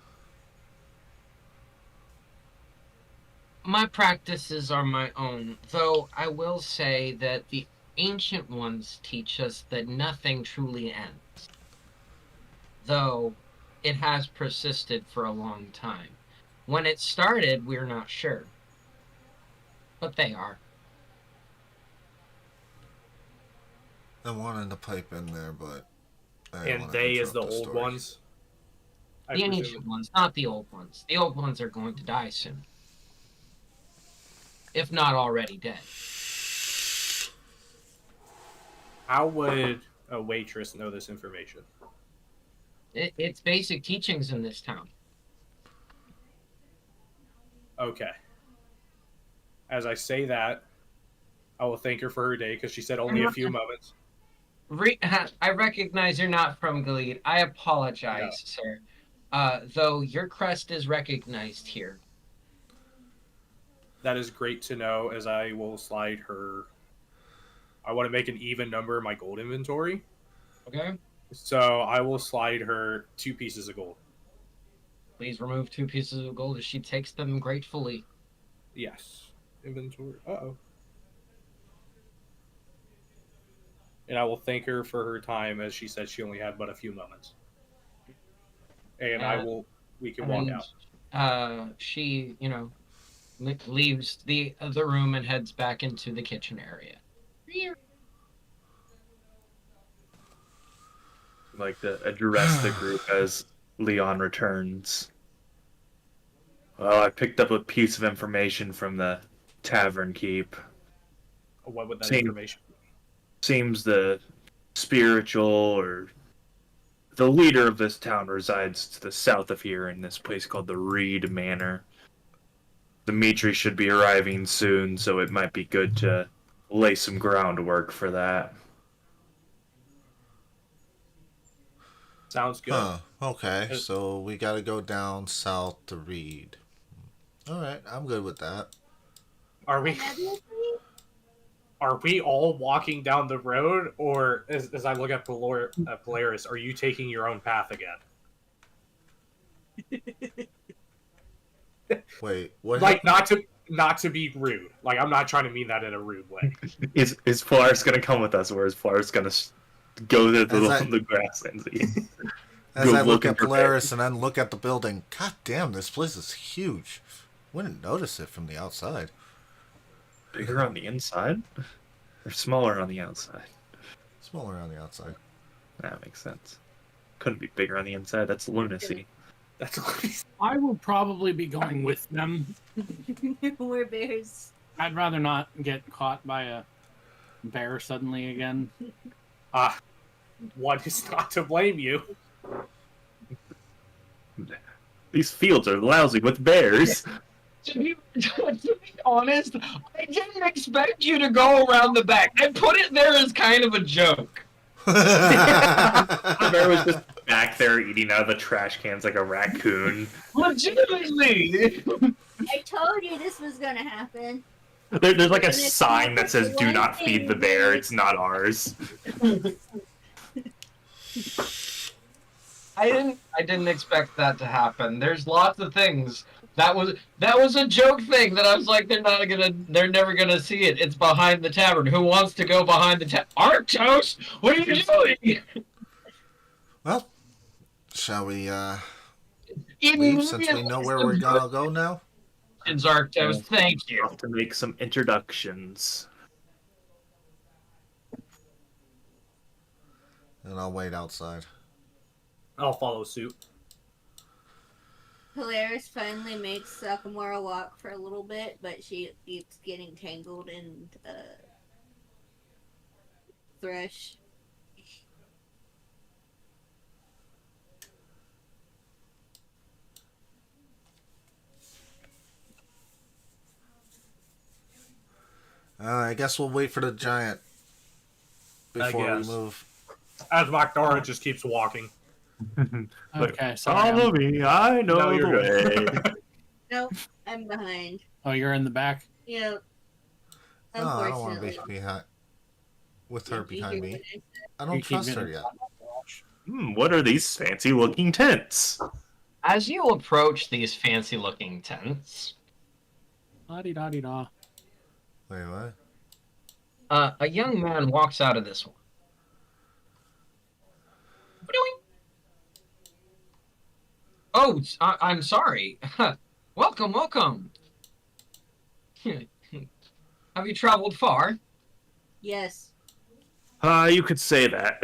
My practices are my own, though I will say that the ancient ones teach us that nothing truly ends, though it has persisted for a long time. When it started, we're not sure, but they are. I wanted to pipe in there, but And they is the old ones. The ancient ones, not the old ones. The old ones are going to die soon. If not already dead. How would a waitress know this information? It's basic teachings in this town. Okay. As I say that, I will thank her for her day because she said only a few moments. I recognize you're not from Gilead. I apologize, sir. Though your crest is recognized here. That is great to know, as I will slide her. I want to make an even number in my gold inventory. Okay. So I will slide her 2 pieces of gold. Please remove 2 pieces of gold as she takes them gratefully. Yes. Inventory. Uh-oh. And I will thank her for her time, as she said she only had but a few moments. And we can walk out. She, leaves the room and heads back into the kitchen area. Like to address the group as Leon returns. Well, I picked up a piece of information from the tavern keep. What would that information be? Seems the spiritual or the leader of this town resides to the south of here in this place called the Reed Manor. Dimitri should be arriving soon, so it might be good to lay some groundwork for that. Sounds good. Huh. Okay, so we gotta go down south to Reed. Alright, I'm good with that. Are we all walking down the road, or as I look at Polaris, are you taking your own path again? Wait, what? Like not to be rude. Like I'm not trying to mean that in a rude way. Is Polaris gonna come with us, or is Polaris gonna go to As the grasslands? As I look looking at for Polaris and then look at the building, god damn, this place is huge. Wouldn't notice it from the outside. Bigger on the inside, or smaller on the outside? Smaller on the outside. That makes sense. Couldn't be bigger on the inside. That's lunacy. That's I will probably be going with them. We're bears. I'd rather not get caught by a bear suddenly again. one is not to blame you. These fields are lousy with bears. To be honest, I didn't expect you to go around the back. I put it there as kind of a joke. The bear was just back there eating out of the trash cans like a raccoon. Legitimately. I told you this was gonna happen. There's like a sign that says "Do not feed the bear. It's not ours." I didn't expect that to happen. There's lots of things. That was a joke thing that I was like, they're never gonna see it. It's behind the tavern. Who wants to go behind the tavern? Arctos, what are you doing? Well, shall we leave since we know where we're gonna go now? Arctos, thank you. To make some introductions. And I'll wait outside. I'll follow suit. Polaris finally makes Sycamore walk for a little bit, but she keeps getting tangled in Thresh. I guess we'll wait for the giant before we guess. move. As Makdara just keeps walking. Okay, sorry. Follow me, I know No, you're the way. Nope, I'm behind. Oh, you're in the back? Yep. Oh, I don't want to Unfortunately. be behind with her Did you behind hear me. what I said? I You don't keep trust her getting- yet. What are these fancy-looking tents? As you approach these fancy-looking tents, La-di-da-di-da. Wait, what? a young man walks out of this one. Doing? Oh, I'm sorry. Welcome, welcome. Have you traveled far? Yes. You could say that.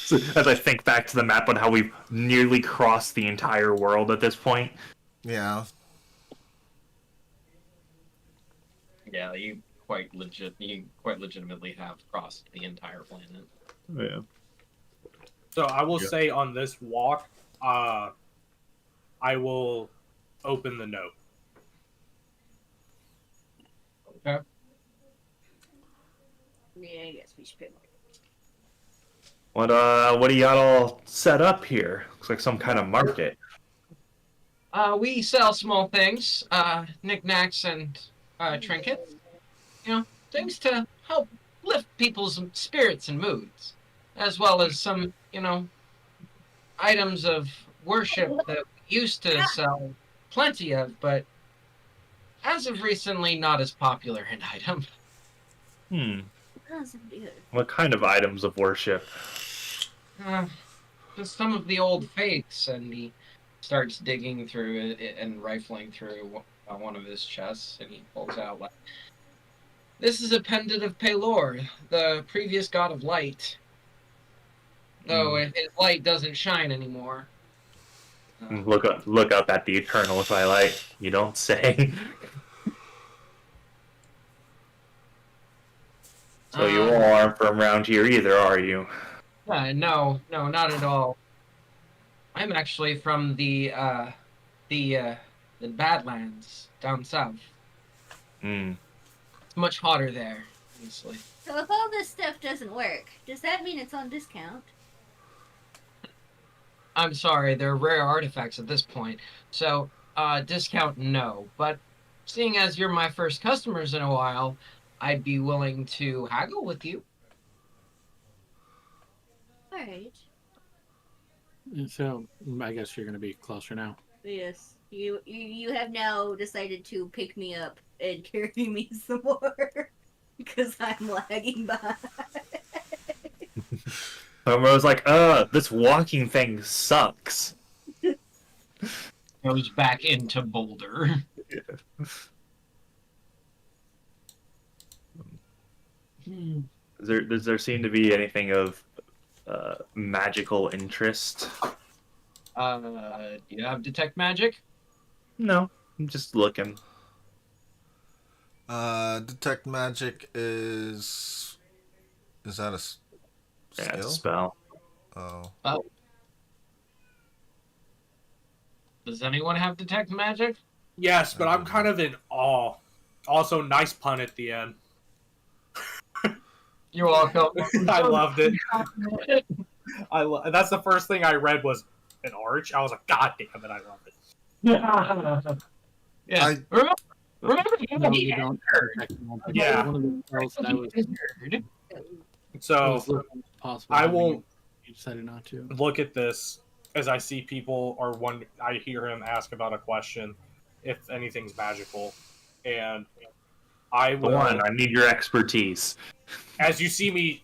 So, as I think back to the map on how we've nearly crossed the entire world at this point. Yeah. Yeah, you quite legitimately have crossed the entire planet. Yeah. So I will Yeah. say on this walk, I will open the note. Okay. Yeah, I guess we should pay more. What do you got all set up here? Looks like some kind of market. We sell small things, knickknacks and trinkets. You know, things to help lift people's spirits and moods, as well as some, items of worship that we used to sell plenty of, but as of recently, not as popular an item. That's good. What kind of items of worship? Just some of the old faiths, and he starts digging through it and rifling through one of his chests, and he pulls out like, this is a pendant of Pelor, the previous god of light. Though his light doesn't shine anymore. Look up at the eternal twilight. You don't say. So you all aren't from around here either, are you? No, no, not at all. I'm actually from the uh, the Badlands down south. Hmm. It's much hotter there, honestly. So if all this stuff doesn't work, does that mean it's on discount? I'm sorry, they're rare artifacts at this point. So, discount no. But seeing as you're my first customers in a while, I'd be willing to haggle with you. All right. So I guess you're gonna be closer now. Yes. You have now decided to pick me up and carry me some more because I'm lagging behind. Homer was like, this walking thing sucks. Goes back into Boulder. Does there seem to be anything of magical interest? Do you have detect magic? No, I'm just looking. Detect magic is that a Yeah, it's a skill? spell. Oh, Oh. Does anyone have detect magic? Yes, but I'm kind of in awe. Also, nice pun at the end. You're welcome. I loved it. That's the first thing I read was an arch. I was like, God damn it, I love it. Yeah. I- Remember No, the you don't. Yeah. One of the spells that I was So looking at possible I having won't it, you decided not to. look at this as I see people or one. I hear him ask about a question, if anything's magical, and I Go will. on, I need your expertise. As you see me,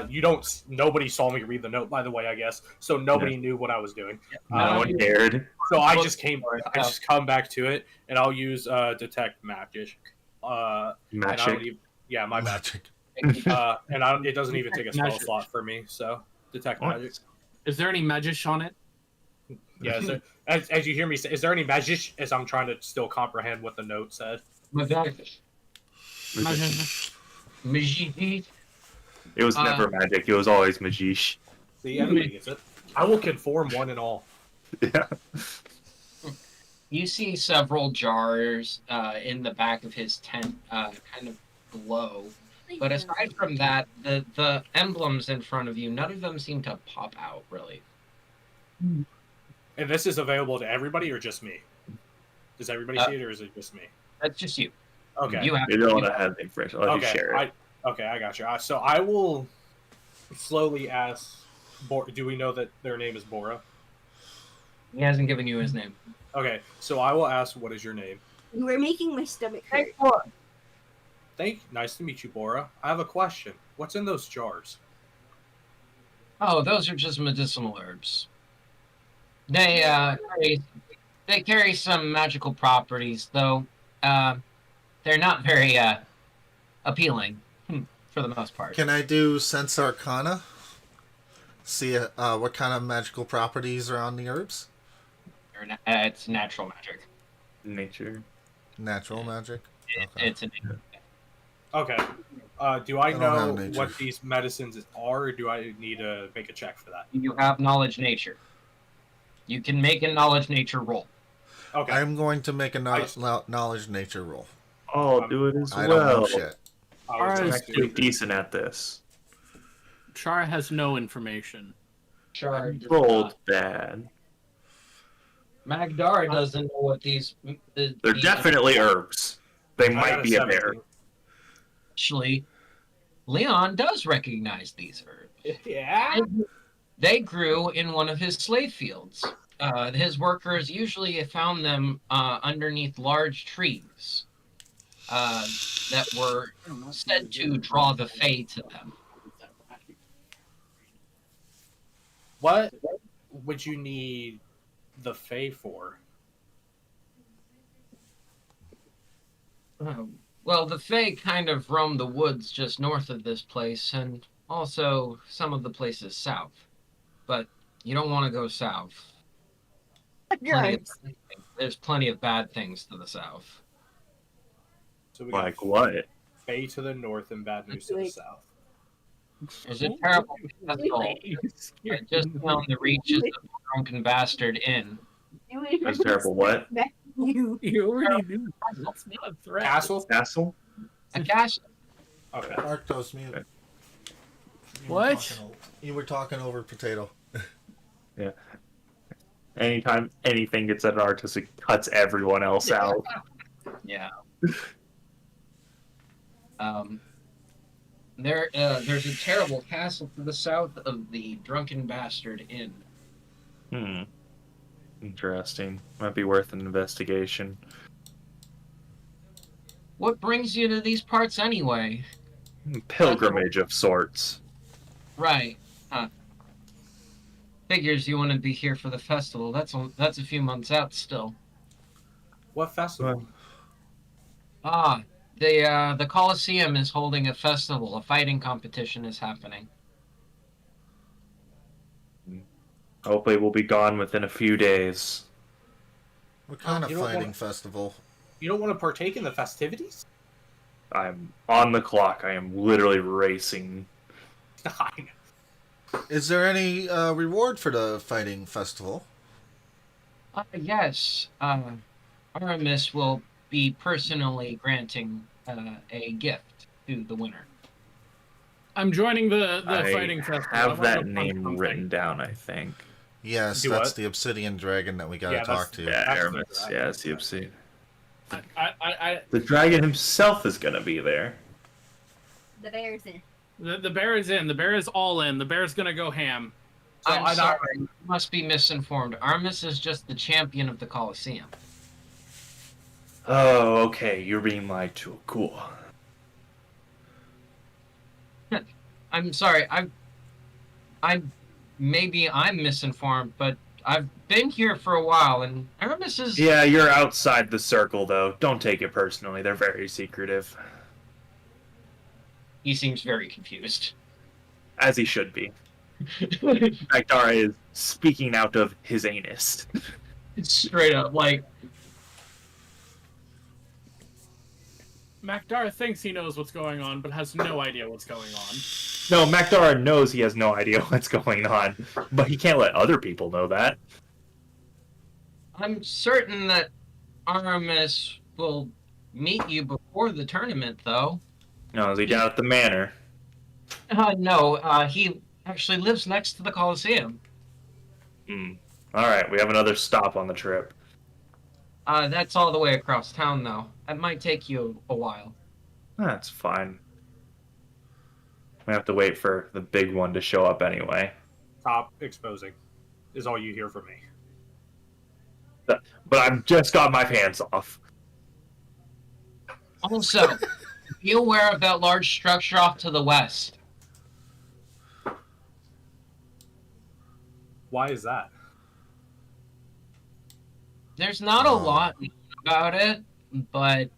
you don't. Nobody saw me read the note, by the way. I guess so. Nobody knew what I was doing. No one cared. So I just come back to it, and I'll use detect magic. And I don't Magic. even, yeah, my bad. magic. It doesn't even take a spell Magic. slot for me. So detect What? magic. Is there any magic on it? Yeah. As you hear me say, is there any magic? As I'm trying to still comprehend what the note said. Magic. It was never magic. It was always magish. The enemy gets it. I will conform one and all. Yeah. You see several jars in the back of his tent kind of glow. But aside from that, the emblems in front of you, none of them seem to pop out, really. And this is available to everybody or just me? Does everybody see it or is it just me? That's just you. Okay. You have You don't want to have the information. I'll let you share it. I got you. So I will slowly ask. Do we know that their name is Bora? He hasn't given you his name. Okay, so I will ask, what is your name? You were making my stomach hurt. Nice to meet you, Bora. I have a question. What's in those jars? Oh, those are just medicinal herbs. They carry some magical properties, though. They're not very appealing for the most part. Can I do Sense Arcana? See what kind of magical properties are on the herbs? It's natural magic. Nature. Natural magic. Okay. It's a Okay. Do I don't know have nature. what these medicines are, or do I need to make a check for that? You have knowledge nature. You can make a knowledge nature roll. Okay. I'm going to make a knowledge nature roll. I'll do it as I don't know well. shit. I was Alright. I'm just- actually decent at this. Char has no information. Sure. Rolled bad. Magdar doesn't know what these. They're definitely herbs. They I got might be a 17. bear. Actually, Leon does recognize these herbs. Yeah. They grew in one of his slave fields. His workers usually found them underneath large trees that were said to draw the Fae to them. What would you need the Fae for? Well, the Fae kind of roam the woods just north of this place, and also some of the places south. But you don't want to go south. There's plenty of bad things to the south. So we got Like what? Fae to the north and bad news to the south. There's a terrible pestle just beyond the reaches of the Drunken Bastard Inn. That's terrible. What? You. You already knew. That's not a threat. Castle? Castle? A castle. Okay. Arctos, mute. What? You were talking over potato. Yeah. Anytime anything gets at Arctos, it cuts everyone else out. Yeah. There's a terrible castle to the south of the Drunken Bastard Inn. Interesting. Might be worth an investigation. What brings you to these parts anyway? Pilgrimage of sorts. Right. Huh. Figures you want to be here for the festival. That's a few months out still. What festival? The Colosseum is holding a festival. A fighting competition is happening. Hopefully we'll be gone within a few days. What kind of you don't fighting wanna- festival? You don't want to partake in the festivities? I'm on the clock. I am literally racing. I know. Is there any reward for the fighting festival? Yes. Aramis will be personally granting a gift to the winner. I'm joining the I fighting festival. I have wanna that go punch name something. written down, I think. Yes, Do that's what? the obsidian dragon that we gotta Yeah, talk that's- to. Yeah, That's Aramis. the Yeah, dragon. CFC. I The dragon himself is gonna be there. The bear's in. the bear is in. The bear is all in. The bear's gonna go ham. So I'm I sorry, thought- you must be misinformed. Aramis is just the champion of the Colosseum. Oh, okay. You're being lied to. Cool. I'm sorry. Maybe I'm misinformed, but I've been here for a while, and Aramis is. Yeah, you're outside the circle, though. Don't take it personally. They're very secretive. He seems very confused. As he should be. Magdara is speaking out of his anus. Straight up, like, Makdar thinks he knows what's going on, but has no idea what's going on. No, Magdara knows he has no idea what's going on, but he can't let other people know that. I'm certain that Aramis will meet you before the tournament, though. No, is he down at the manor? No, he actually lives next to the Colosseum. Alright, we have another stop on the trip. That's all the way across town, though. That might take you a while. That's fine. We have to wait for the big one to show up anyway. Top exposing is all you hear from me. But I've just got my pants off. Also, be aware of that large structure off to the west. Why is that? There's not a lot about it, but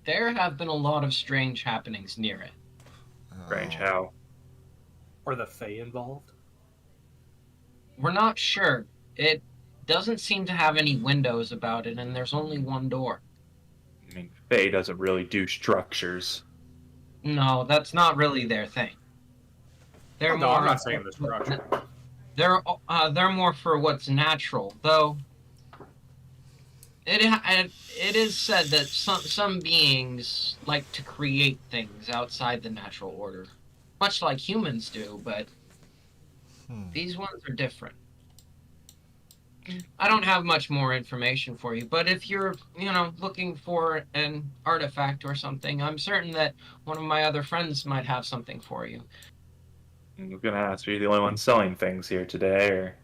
there have been a lot of strange happenings near it. Strange how. Are the Fae involved? We're not sure. It doesn't seem to have any windows about it, and there's only one door. I mean, Faye doesn't really do structures. No, that's not really their thing. They're No, more I'm not saying the structure. They're more for what's natural, though. It is said that some beings like to create things outside the natural order, much like humans do, but these ones are different. I don't have much more information for you, but if you're, looking for an artifact or something, I'm certain that one of my other friends might have something for you. I'm gonna ask, are you the only one selling things here today, or?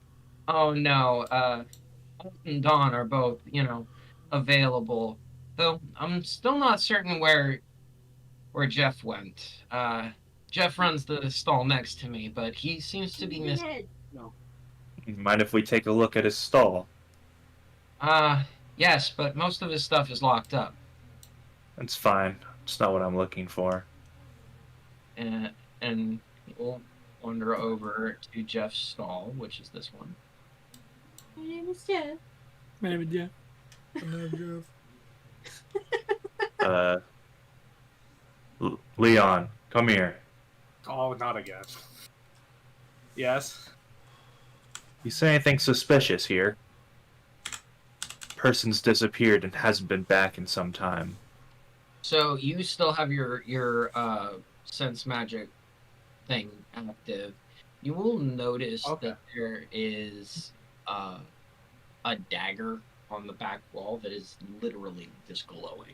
Oh no, Alt and Dawn are both, available. Though I'm still not certain where Jeff went. Jeff runs the stall next to me, but he seems to be missing. Mind if we take a look at his stall? Yes, but most of his stuff is locked up. That's fine. It's not what I'm looking for. And we'll wander over to Jeff's stall, which is this one. My name is Jeff. My name is Jeff. Leon, come here. Oh, not again. Yes. You say anything suspicious here? Person's disappeared and hasn't been back in some time. So you still have your sense magic thing active. You will notice Okay. that there is a dagger on the back wall that is literally just glowing.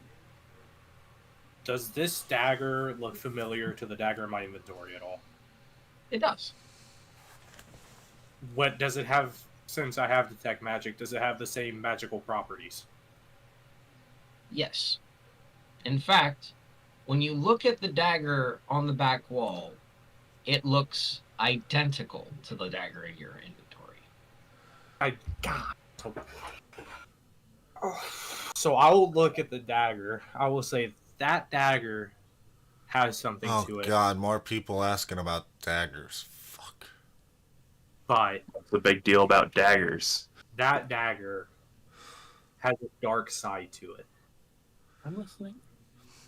Does this dagger look familiar to the dagger in my inventory at all? It does. What does it have? Since I have detect magic, does it have the same magical properties? Yes. In fact, when you look at the dagger on the back wall, it looks identical to the dagger in your inventory. God. So I will look at the dagger. I will say that dagger has something Oh to it. god, more people asking about daggers. Fuck. But What's the big deal about daggers? that dagger has a dark side to it. I'm listening.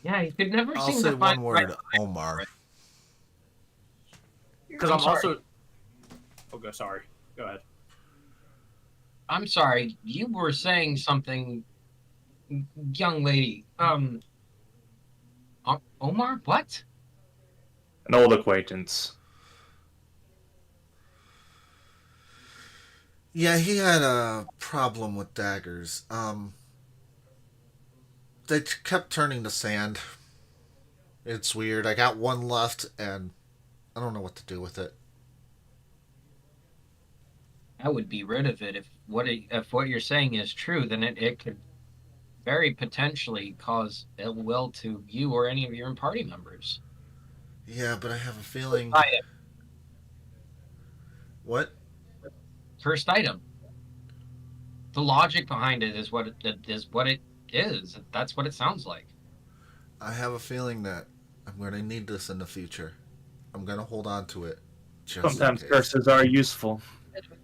Yeah, you could never I'll seem say to find one the right- word, Omar. Because I'm I'm sorry. also. Oh, go. Sorry. Go ahead. I'm sorry, you were saying something, young lady. Omar, what? An old acquaintance. Yeah, he had a problem with daggers. They kept turning to sand. It's weird. I got one left, and I don't know what to do with it. I would be rid of it if what you're saying is true. Then it could very potentially cause ill will to you or any of your party members. Yeah, but I have a feeling. What? First item. The logic behind it is what it is. That's what it sounds like. I have a feeling that I'm going to need this in the future. I'm going to hold on to it. Just in Sometimes case. curses are useful.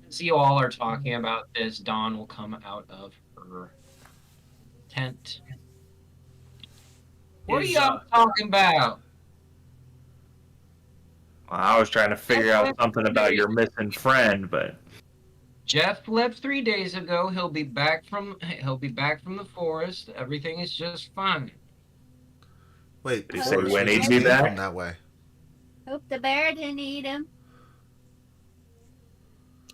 As you all are talking about this, Dawn will come out of her tent. What are Is, y'all talking about? Well, I was trying to figure out something about your missing friend, but Jeff left 3 days ago. He'll be back from the forest. Everything is just fine. Wait, Did he say forest when we he'd just be came back? from that way. Hope the bear didn't eat him.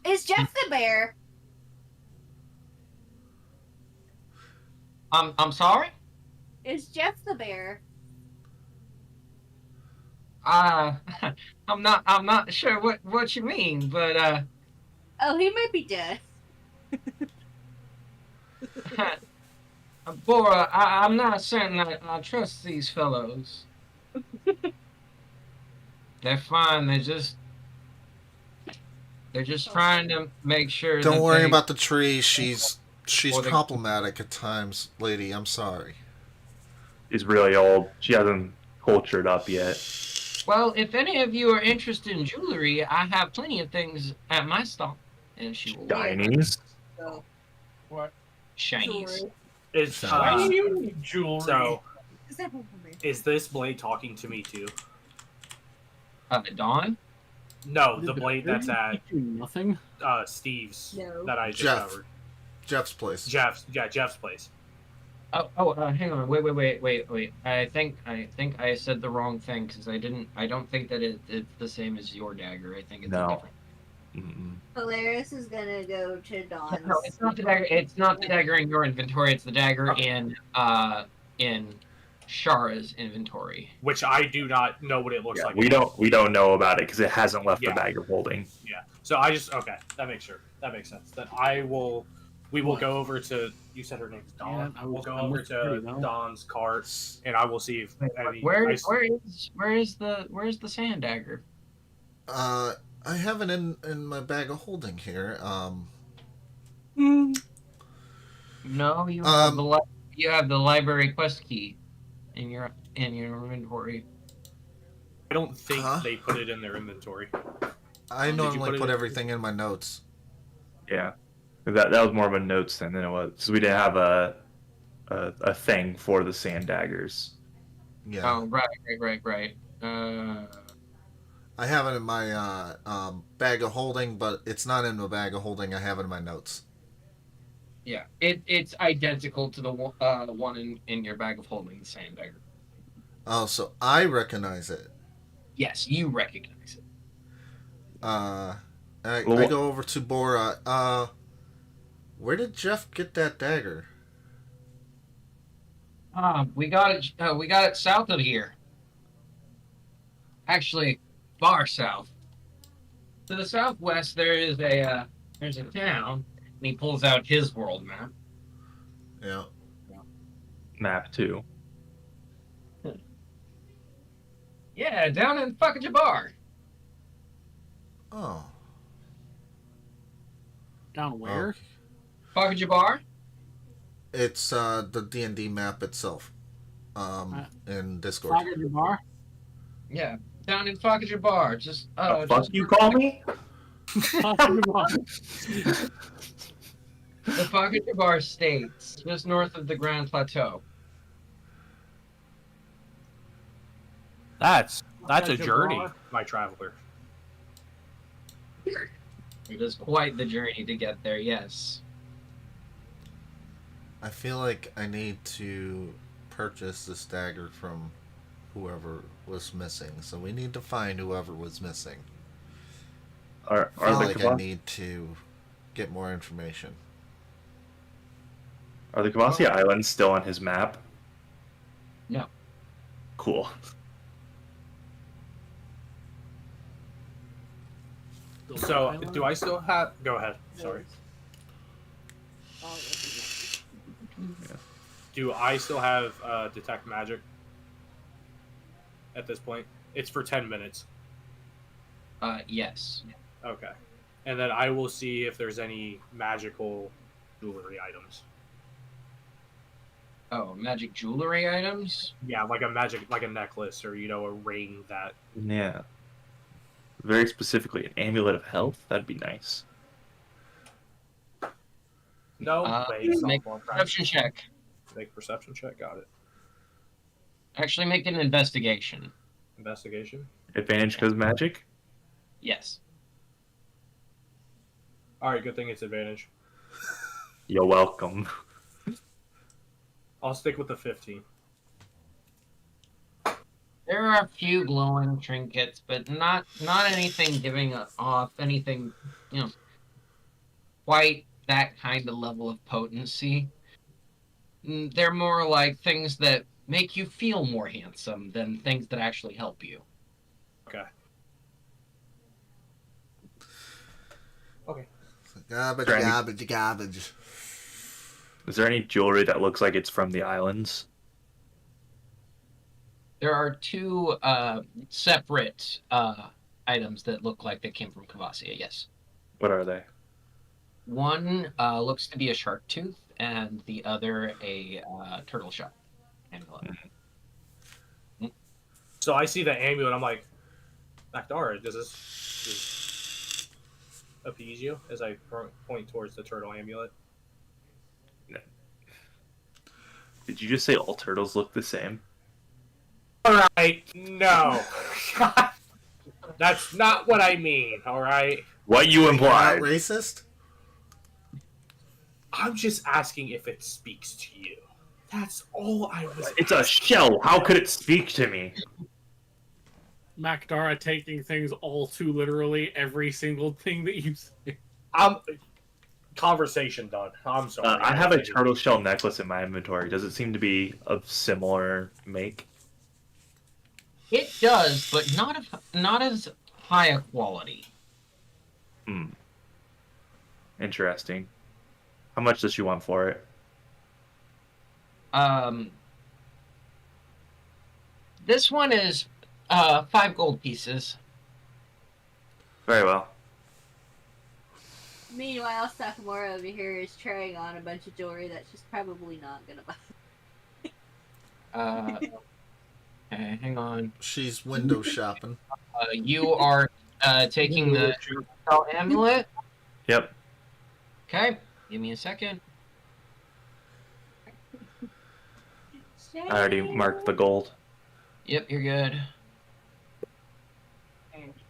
Is Jeff the bear? I'm sorry. Is Jeff the bear? I'm not sure what you mean, but Oh, he might be dead. Bora, I'm not certain I trust these fellows. They're fine. They're just trying to make sure. Don't that worry they, about the tree. She's Or they- problematic at times, lady. I'm sorry. she's really old. She hasn't cultured up yet. Well, if any of you are interested in jewelry, I have plenty of things at my stall. And she will Shinies? So, What? shinies. Is Why do uh, you need jewelry? so is that one for me? is this blade talking to me too? Dawn. No, the blade that's at nothing. Steve's No. that I Jeff. discovered. Jeff's place. Jeff's place. Hang on. Wait. I think I said the wrong thing because I don't think that it's the same as your dagger. I think it's No. a different. Mm-mm. Polaris is gonna go to Dawn's. No, it's not the dagger. It's not the dagger in your inventory. It's the dagger in Shara's inventory. Which I do not know what it looks Yeah, like. we don't know about it because it hasn't left Yeah. the bag of holding. Yeah. So that makes sense. Then we will go over to, you said her name's Dawn. Yeah, We'll go I'm over with you, to no? Dawn's cart and I will see if any Where is the sand dagger? I have it in my bag of holding here. No, you have you have the library quest key in your inventory. I don't think Huh? they put it in their inventory. I Did you normally put it put in- everything in my notes. Yeah, that was more of a notes thing than it was. So we didn't have a thing for the sand daggers. Yeah. Oh, right. I have it in my bag of holding, but it's not in the bag of holding. I have it in my notes. Yeah, it's identical to the one in your bag of holding, the same dagger. Oh, so I recognize it. Yes, you recognize it. I go over to Bora. Where did Jeff get that dagger? We got it. We got it south of here. Actually, far south. To the southwest, there's a town, and he pulls out his world map. Yeah. Map 2. Yeah, down in fucking Jabbar. Oh. Down where? Fucking Jabbar? It's the D&D map itself. In Discord. Saga Jabbar? Yeah, down in fucking Jabbar. Just The fuck you call me? Saga Jabbar. the fucking Jabbar states, just north of the Grand Plateau. That's Saga a journey, Jabbar. my traveler. It is quite the journey to get there. Yes. I feel like I need to purchase this dagger from whoever was missing. So we need to find whoever was missing. Are I feel the like I need to get more information. Are the Kavasi Islands still on his map? No. Cool. So, do I still have... Go ahead. Sorry. Do I still have Detect Magic at this point? It's for 10 minutes. Yes. Okay. And then I will see if there's any magical jewelry items. Oh, magic jewelry items? Yeah, like a necklace or, a ring that... Yeah. Very specifically, an amulet of health. That'd be nice. No, wait, it's not Make more a perception check. Make perception check, got it. Actually, make an investigation. Investigation. Advantage because magic? Yes. Alright, good thing it's advantage. You're welcome. I'll stick with the 15. There are a few glowing trinkets, but not anything giving off anything, quite that kind of level of potency. They're more like things that make you feel more handsome than things that actually help you. Okay. Okay. Garbage, Right. garbage. Is there any jewelry that looks like it's from the islands? There are two separate items that look like they came from Kavasia, yes. What are they? One looks to be a shark tooth, and the other a turtle shell amulet. So I see the amulet, I'm like, Akdara, does this appease you? As I point towards the turtle amulet. Did you just say all turtles look the same? Alright, no. That's not what I mean, alright? What you Not implied. racist? I'm just asking if it speaks to you. That's all I was It's a shell. How could it speak to me? Makdara taking things all too literally, every single thing that you say. Conversation done. I'm sorry. I have a turtle shell necklace in my inventory. Does it seem to be of similar make? It does, but not as high a quality. Hmm. Interesting. How much does she want for it? This one is 5 gold pieces. Very well. Meanwhile, Sakamura over here is trying on a bunch of jewelry that she's probably not gonna buy. Okay, hang on. She's window shopping. You are taking the shell amulet. Yep. Okay, give me a second. I already marked the gold. Yep, you're good.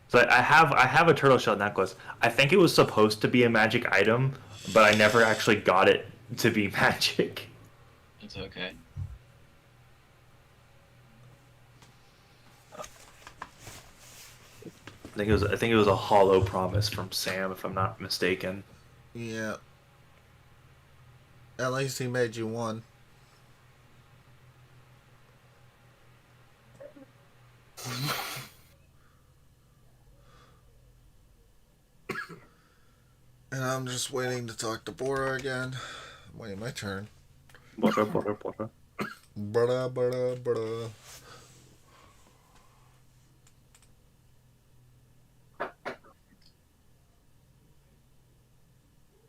So I have a turtle shell necklace. I think it was supposed to be a magic item, but I never actually got it to be magic. It's okay. I think it was a hollow promise from Sam, if I'm not mistaken. Yeah. At least he made you one. And I'm just waiting to talk to Bora again. I'm waiting my turn. Bora. Bada.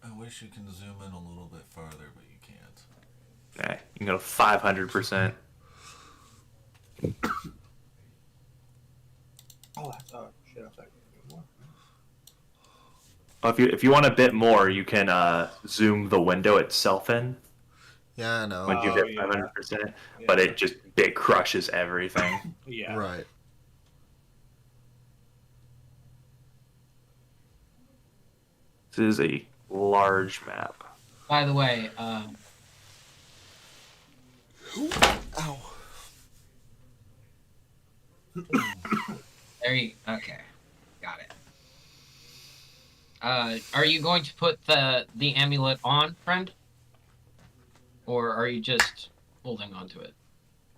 I wish you can zoom in a little bit farther, but you can't. Yeah, you can go to 500%. Oh, that's shit. I was like, what? Oh, if you want a bit more, you can zoom the window itself in Yeah, I know. when you hit 500%, but it crushes everything. Yeah. Right. This is a large map. By the way, Ow. there you. Okay, got it. Are you going to put the amulet on, friend, or are you just holding on to it?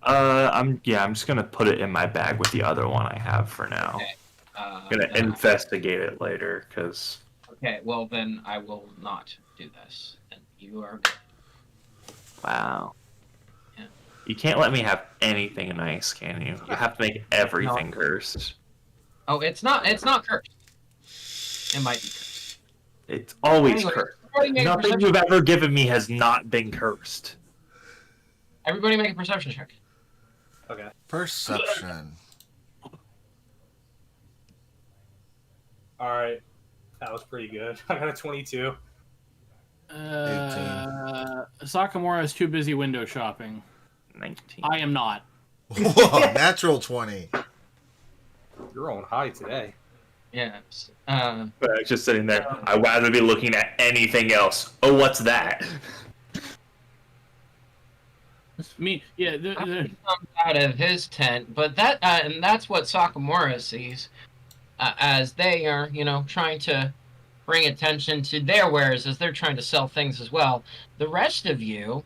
I'm just gonna put it in my bag with the other one I have for now. Okay. I'm gonna investigate it later, because... Okay, well then I will not do this. And you are good. Wow. Yeah. You can't let me have anything nice, can you? You have to make everything cursed. Oh, it's not cursed. It might be cursed. It's always Anyway, cursed. everybody make a Nothing perception- you've ever given me has not been cursed. Everybody make a perception check. Okay. Perception. All right. That was pretty good. I got a 22. Sakamura is too busy window shopping. 19. I am not. Whoa, natural 20. You're on high today. Yeah. But I was just sitting there. I'd rather be looking at anything else. Oh, what's that? Me, yeah. Comes out of his tent, but that and that's what Sakamura sees as they are, trying to bring attention to their wares as they're trying to sell things as well. The rest of you,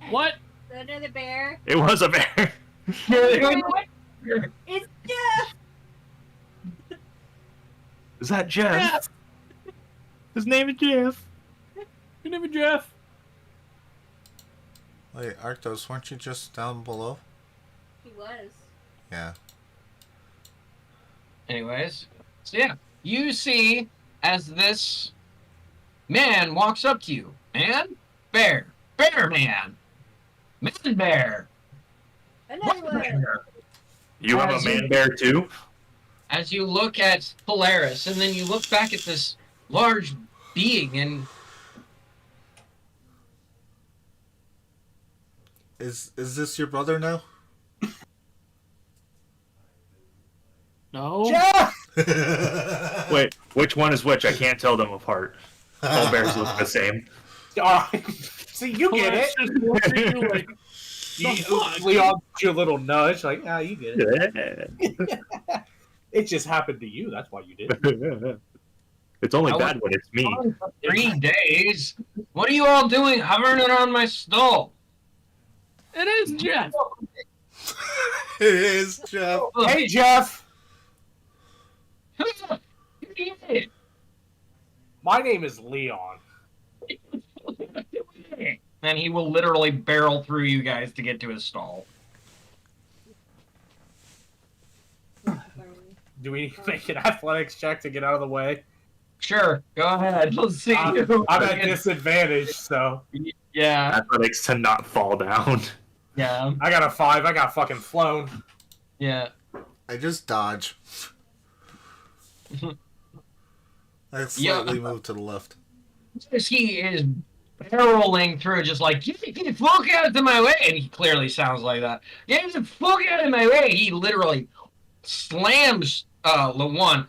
What? Another bear. It was a bear. It's Jeff. Is that Jeff? His name is Jeff. Your name is Jeff. Wait, Arctos, weren't you just down below? He was. Yeah. anyways, so yeah, you see as this man walks up to you, man, bear man, bear. Another one. Bear. You have a man bear too? As you look at Polaris, and then you look back at this large being, and Is this your brother now? No. Jeff! Wait, which one is which? I can't tell them apart. All bears look the same. All right. See, you get it. Leon, you a little nudge, like, you get it. It just happened to you. That's why you did it. It's only I bad when it's me. for 3 days. What are you all doing hovering around my stall? It is Jeff. It is Jeff. Hey, Jeff. My name is Leon. And he will literally barrel through you guys to get to his stall. Do we need to make an athletics check to get out of the way? Sure, go ahead. Let's see. I'm at disadvantage, so. Yeah, Athletics to not fall down. yeah, I got a 5. I got fucking flown. yeah. I just dodge. I slightly move to the left. As he is barreling through, just like, get the fuck out of my way. And he clearly sounds like that. Get the fuck out of my way. He literally slams Lawan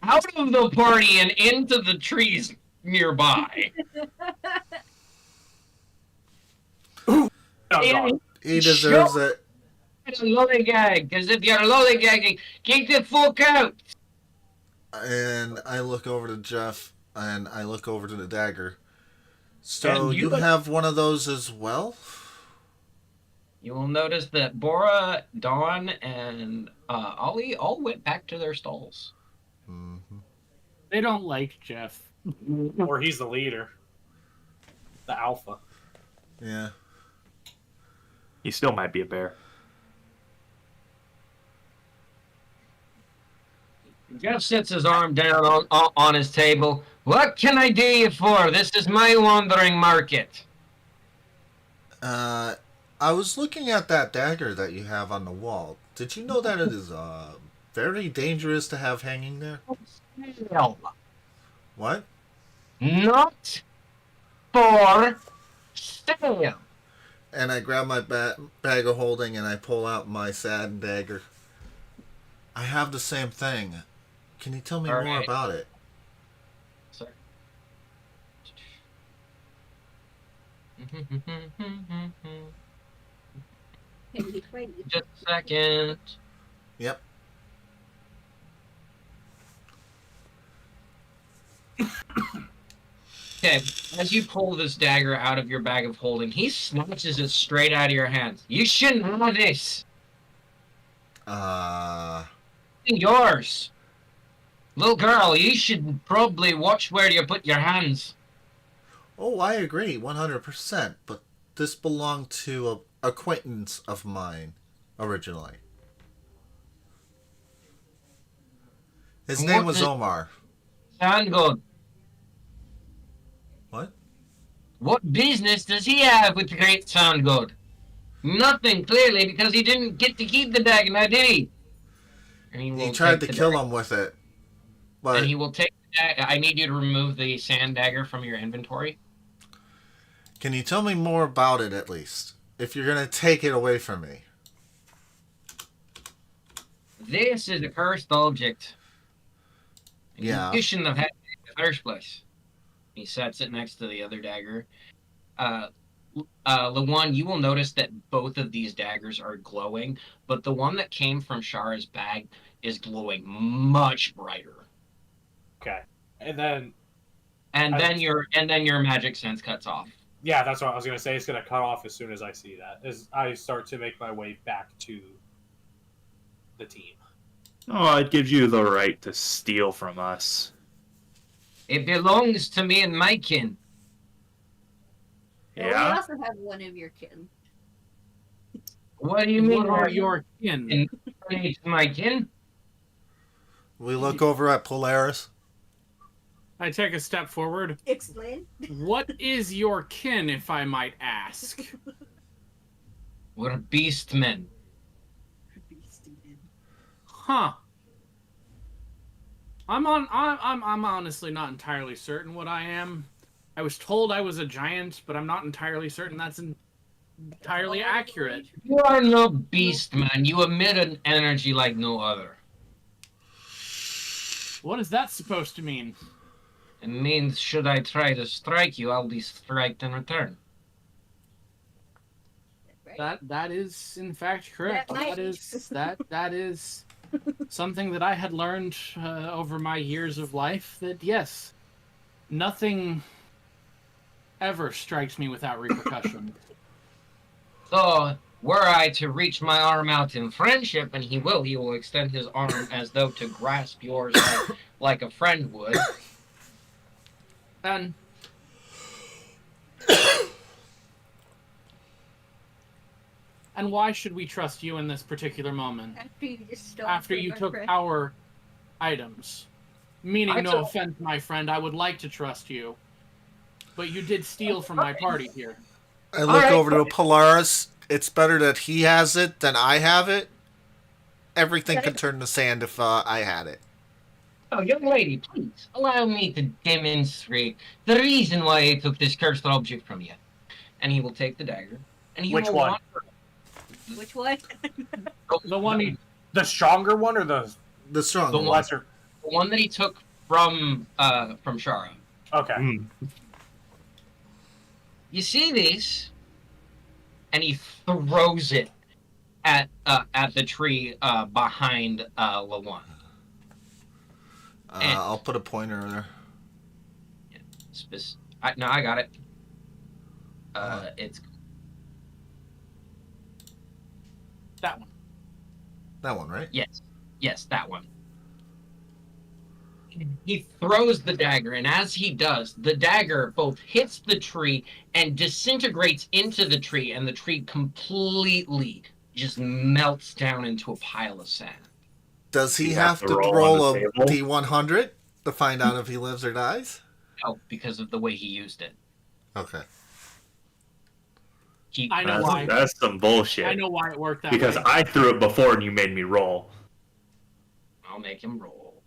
out of the party and into the trees nearby. Oh, And God. He deserves it. a lollygag, because if you're lollygagging, get the fuck out. And I look over to Jeff, and I look over to the dagger. So And you have one of those as well? You will notice that Bora, Dawn, and Ollie all went back to their stalls. Mm-hmm. They don't like Jeff. Or he's the leader. The alpha. Yeah. He still might be a bear. Jeff sets his arm down on his table. What can I do you for? This is my wandering market. I was looking at that dagger that you have on the wall. Did you know that it is very dangerous to have hanging there? Hell, What? not for sale. And I grab my bag of holding and I pull out my sad dagger. I have the same thing. Can you tell me All more right. about it? Sorry. Just a second. Yep. Okay, as you pull this dagger out of your bag of holding, he snatches it straight out of your hands. You shouldn't have this. It's yours. Little girl, you should probably watch where you put your hands. Oh, I agree, 100%. But this belonged to an acquaintance of mine, originally. His And name what was did- Omar. Sound good. What? What business does he have with the great Sound God? Nothing, clearly, because he didn't get to keep the dagger, now did he? And He will tried take to the kill dagger. him with it. And But he will take the dagger. I need you to remove the sand dagger from your inventory. can you tell me more about it, at least? If you're going to take it away from me. This is a cursed object. Yeah. You shouldn't have had it in the first place. He sets it next to the other dagger. Lawan, you will notice that both of these daggers are glowing, but the one that came from Shara's bag is glowing much brighter. Okay. And then, And then your magic sense cuts off. yeah, that's what I was going to say. It's going to cut off as soon as I see that. As I start to make my way back to the team. Oh, it gives you the right to steal from us. It belongs to me and my kin. Well, we Yeah? also have one of your kin. What do you mean? What are your kin? It's my kin? We look over at Polaris. I take a step forward. Explain. What is your kin, if I might ask? We're beastmen. Huh. I'm honestly not entirely certain what I am. I was told I was a giant, but I'm not entirely certain that's entirely accurate. You are no beastman. You emit an energy like no other. What is that supposed to mean? It means should I try to strike you, I'll be striked in return. Right? That is in fact correct. That might That is something that I had learned over my years of life. That yes, nothing ever strikes me without repercussion. So, were I to reach my arm out in friendship, and he will extend his arm as though to grasp yours like a friend would. Then and why should we trust you in this particular moment? After you just stole After from you our took friend. our items. Meaning, I no took- offense, my friend, I would like to trust you. But you did steal from my party here. I look Alright. over to Polaris. It's better that he has it than I have it. Everything could turn to sand if I had it. Oh, young lady, please allow me to demonstrate the reason why I took this cursed object from you. And he will take the dagger. And he Which will one? want- Which one? Oh, The one The stronger one or the strong The one. lesser? The one that he took from Shara. Okay. Mm. You see these, and he throws it at the tree behind Lawan. I'll put a pointer there. No, I got it. Uh-huh. It's That one. That one, right? yes, that one. He throws the dagger, and as he does, the dagger both hits the tree and disintegrates into the tree, and the tree completely just melts down into a pile of sand. Does he You have to roll on a the table? D100 to find out if he lives or dies? No, because of the way he used it. Okay. I know That's, why. that's some bullshit. I know why it worked that Because way. I threw it before and you made me roll. I'll make him roll.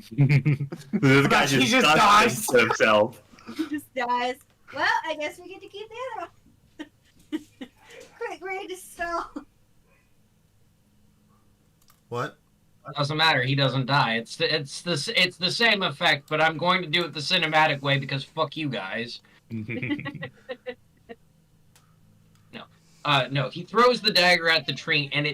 This guy He just just does dies. things to himself. He just dies. Well, I guess we get to keep the other one. Greatest spell. What? Doesn't matter. He doesn't die. It's the same effect, but I'm going to do it the cinematic way because fuck you guys. No. He throws the dagger at the tree, and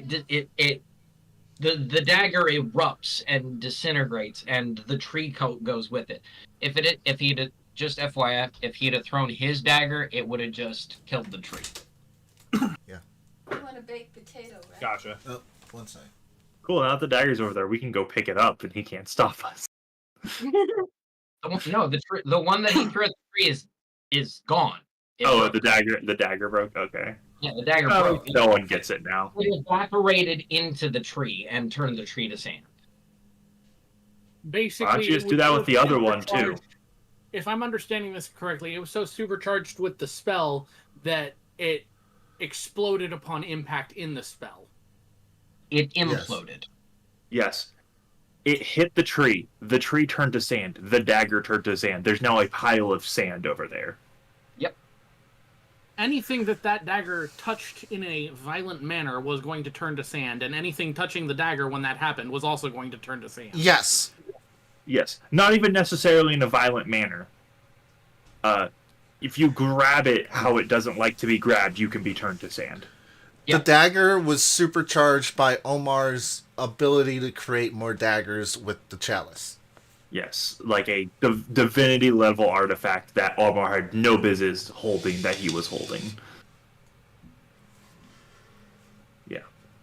the dagger erupts and disintegrates, and the tree coat goes with it. If he'd just FYI, if he'd have thrown his dagger, it would have just killed the tree. You want a baked potato, right? Gotcha. Oh, one second. Cool, now that the dagger's over there, we can go pick it up and he can't stop us. The one that he threw at the tree is gone. It Oh, broke. the dagger broke? Okay. Yeah, the dagger Oh, broke. no one gets it now. It evaporated into the tree and turned the tree to sand. Basically, Why don't you it just do was that so with the other one, too? supercharged- If I'm understanding this correctly, it was so supercharged with the spell that it exploded upon impact in the spell. It imploded. Yes. It hit the tree. The tree turned to sand. The dagger turned to sand. There's now a pile of sand over there. Anything that dagger touched in a violent manner was going to turn to sand, and anything touching the dagger when that happened was also going to turn to sand. Yes. Yes. Not even necessarily in a violent manner. If you grab it how it doesn't like to be grabbed, you can be turned to sand. Yeah. The dagger was supercharged by Omar's ability to create more daggers with the chalice. Yes, like a divinity level artifact that Omar had no business holding that he was holding. Yeah.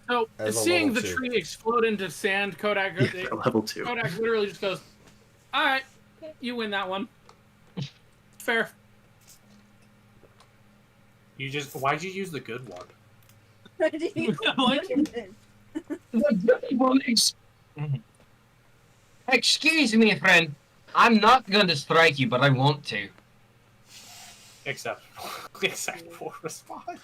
So, As a seeing level the 2. tree explode into sand, Kodak Level 2. Kodak literally just goes, "All right, you win that one. Fair." Why'd you use the good one? Excuse me, friend. I'm not going to strike you, but I want to. Acceptable response.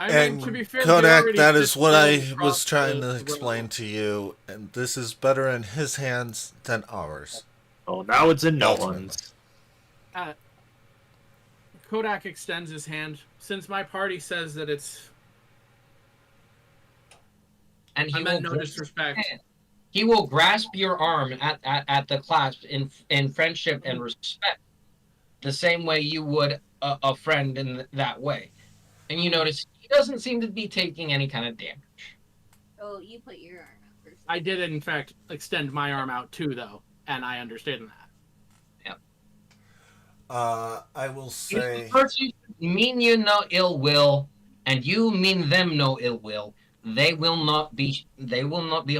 I mean, And to be fair, they Kodak, already that is what I dispelled was trying the to explain road. to you, and this is better in his hands than ours. Oh, now it's in no Ultimately. one's. Kodak extends his hand. Since my party says that it's... And I meant no disrespect. He will grasp your arm at the clasp in friendship and respect, the same way you would a friend in that way. And you notice he doesn't seem to be taking any kind of damage. Oh, you put your arm out first. I did, in fact, extend my arm out too, though, and I understand that. I will say... If the person mean you no ill will, and you mean them no ill will, they will not be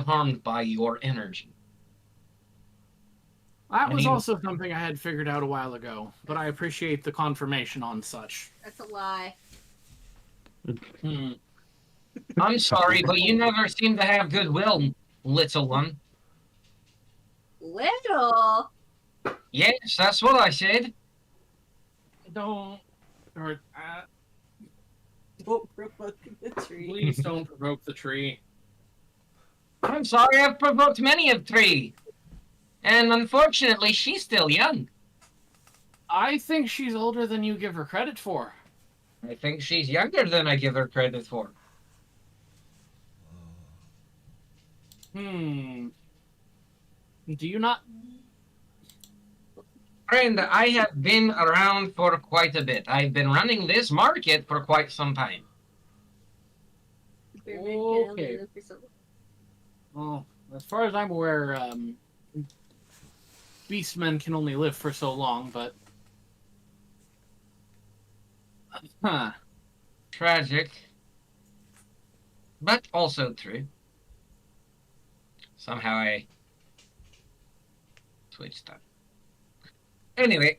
harmed by your energy. That was he- also something I had figured out a while ago, but I appreciate the confirmation on such. That's a lie. I'm sorry, but you never seem to have goodwill, little one. Little. Yes, that's what I said. Don't... Or, Don't provoke the tree. please don't provoke the tree. I'm sorry, I've provoked many of three. And unfortunately, she's still young. I think she's older than you give her credit for. I think she's younger than I give her credit for. Do you not? Friend, I have been around for quite a bit. I've been running this market for quite some time. Okay. Well, as far as I'm aware, beastmen can only live for so long, but... Huh. Tragic, but also true. Somehow I switched that. Anyway,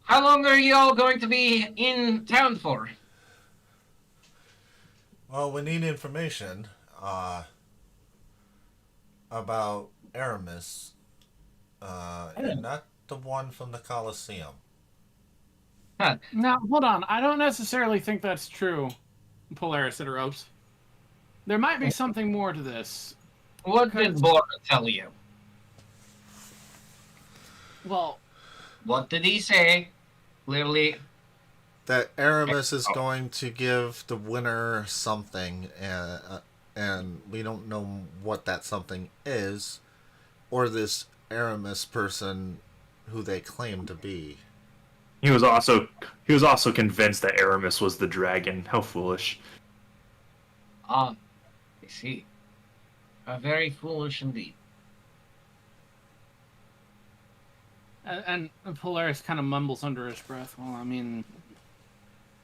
how long are you all going to be in town for? Well, we need information about Aramis, and not the one from the Colosseum. Huh. Now, hold on. I don't necessarily think that's true, Polaris interrupts. There might be something more to this. What did Bora tell you? Well, What did he say? Clearly, That Aramis is going to give the winner something, and we don't know what that something is, or this Aramis person who they claim to be. He was also convinced that Aramis was the dragon. How foolish. I see. Very foolish indeed. and Polaris kind of mumbles under his breath. Well, I mean,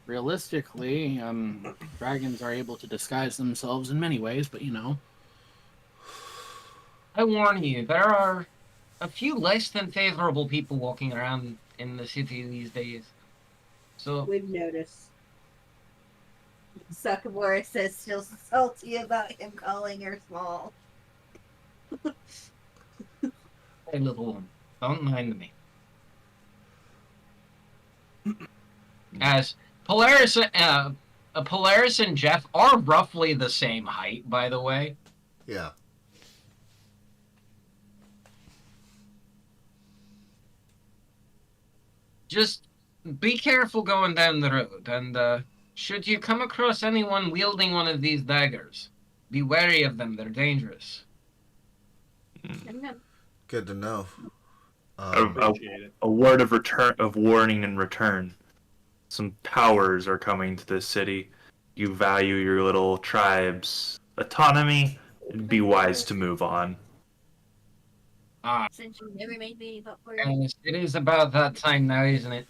realistically, dragons are able to disguise themselves in many ways, but you know. I warn you, there are a few less than favorable people walking around in the city these days. So We've noticed. Sakamura says still salty about him calling her small. hey, little one, don't mind me. As Polaris and Jeff are roughly the same height, by the way. Yeah. Just be careful going down the road, and should you come across anyone wielding one of these daggers, be wary of them. They're dangerous. Good to know. Appreciate it. A word of warning in return. Some powers are coming to this city. You value your little tribe's autonomy. It'd be wise to move on. Since you never made me vote for you. And it is about that time now, isn't it?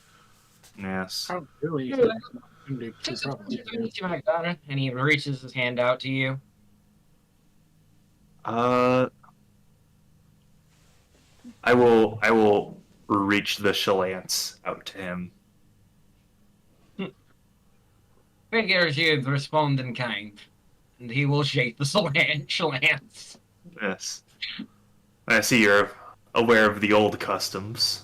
Yes. Oh, really? Yeah. Just probably do. Meet you, my daughter. And he reaches his hand out to you. I will reach the Shalance out to him. Figures you'd respond in kind, and he will shake the Shalance. Yes. I see you're aware of the old customs.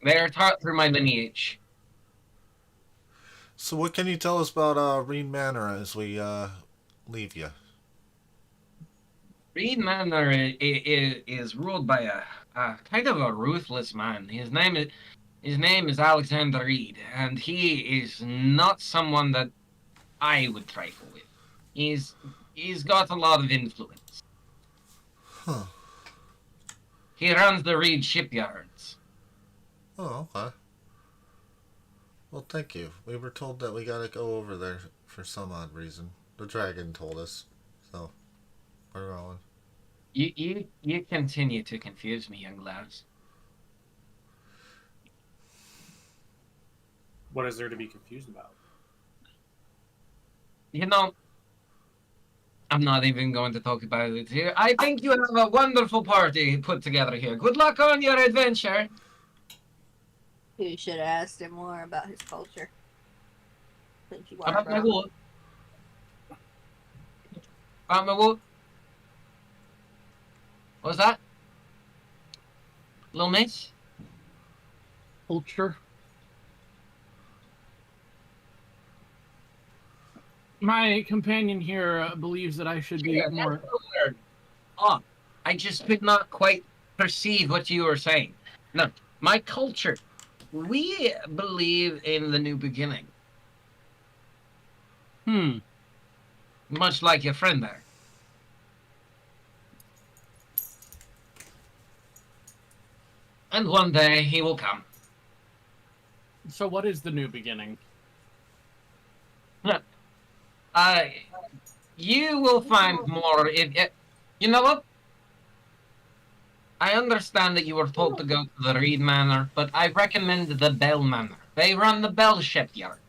They are taught through my lineage. So what can you tell us about Reed Manor as we leave you? Reed Manor is ruled by a kind of a ruthless man. His name is Alexander Reed, and he is not someone that I would trifle with. He's got a lot of influence. Huh. He runs the Reed shipyards. Oh, okay. Well, thank you. We were told that we gotta go over there for some odd reason. The dragon told us, so we're going. You continue to confuse me, young lads. What is there to be confused about? You know, I'm not even going to talk about it here. I think you have a wonderful party put together here. Good luck on your adventure. You should have asked him more about his culture. Since you are About my from. wood. About my wood. What was that? Little miss? Culture. My companion here believes that I should be Yeah, more. that's the word. Oh, I just could not quite perceive what you were saying. No, my culture. We believe in the new beginning. much like your friend there. And one day he will come. So what is the new beginning? Uh, you will find more. You know what? I understand that you were told to go to the Reed Manor, but I recommend the Bell Manor. They run the Bell shipyard,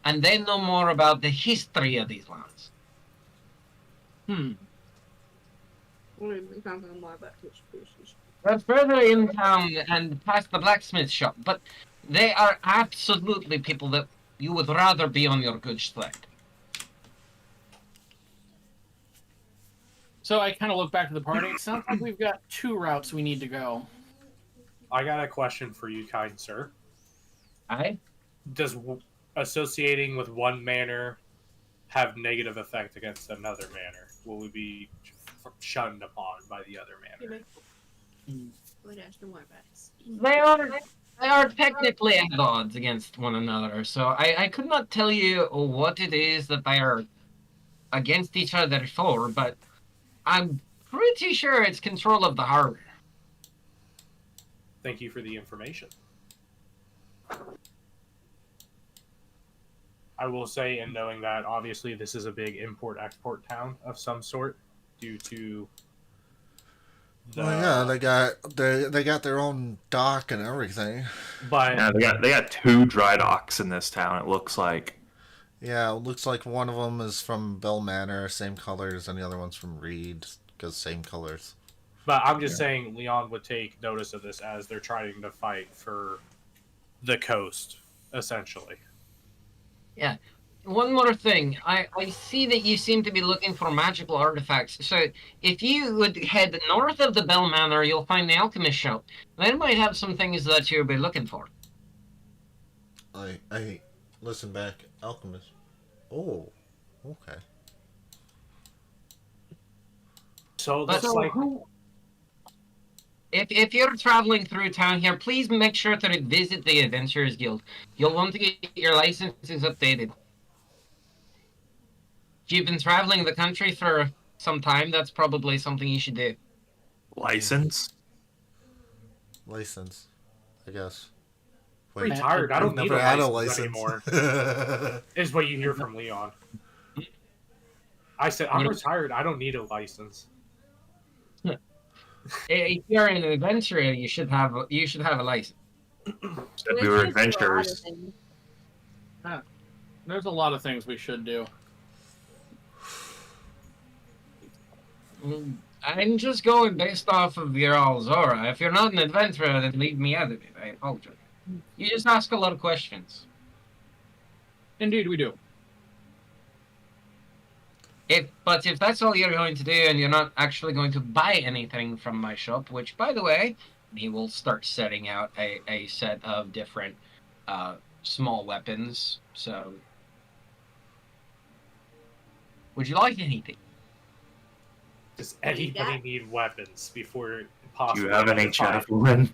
and they know more about the history of these lands. They're further in town and past the blacksmith shop, but they are absolutely people that you would rather be on your good side. So I kind of look back to the party. It sounds like we've got 2 routes we need to go. I got a question for you, kind sir. Aye? Does associating with one manor have negative effect against another manor? Will we be shunned upon by the other manor? They are technically at odds against one another, so I could not tell you what it is that they are against each other for, but I'm pretty sure it's control of the harbor. Thank you for the information. I will say, in knowing that, obviously this is a big import-export town of some sort, due to the... Well, yeah, they got their own dock and everything. But Yeah, they got 2 dry docks in this town. It looks like. Yeah, it looks like one of them is from Bell Manor, same colors, and the other one's from Reed, because same colors. But I'm just saying Leon would take notice of this as they're trying to fight for the coast, essentially. Yeah. One more thing. I see that you seem to be looking for magical artifacts. So if you would head north of the Bell Manor, you'll find the alchemist shop. They might have some things that you'll be looking for. I listen back, alchemist. Oh, okay. So it looks So like if you're traveling through town here, please make sure to visit the Adventurers Guild. You'll want to get your licenses updated. If you've been traveling the country for some time, that's probably something you should do. License? License, I guess. retired. I don't need Never a had a license license anymore. Is what you hear from Leon. I said, I'm retired. I don't need a license. If you're an adventurer, you should have a license. Said we were adventurers. There's a lot of things we should do. I'm just going based off of your all's aura. If you're not an adventurer, then leave me out of it. I apologize. You just ask a lot of questions. Indeed, we do. But if that's all you're going to do and you're not actually going to buy anything from my shop, which, by the way, he will start setting out a set of different small weapons. So, would you like anything? Does anybody need weapons before possible? Do you have any javelin?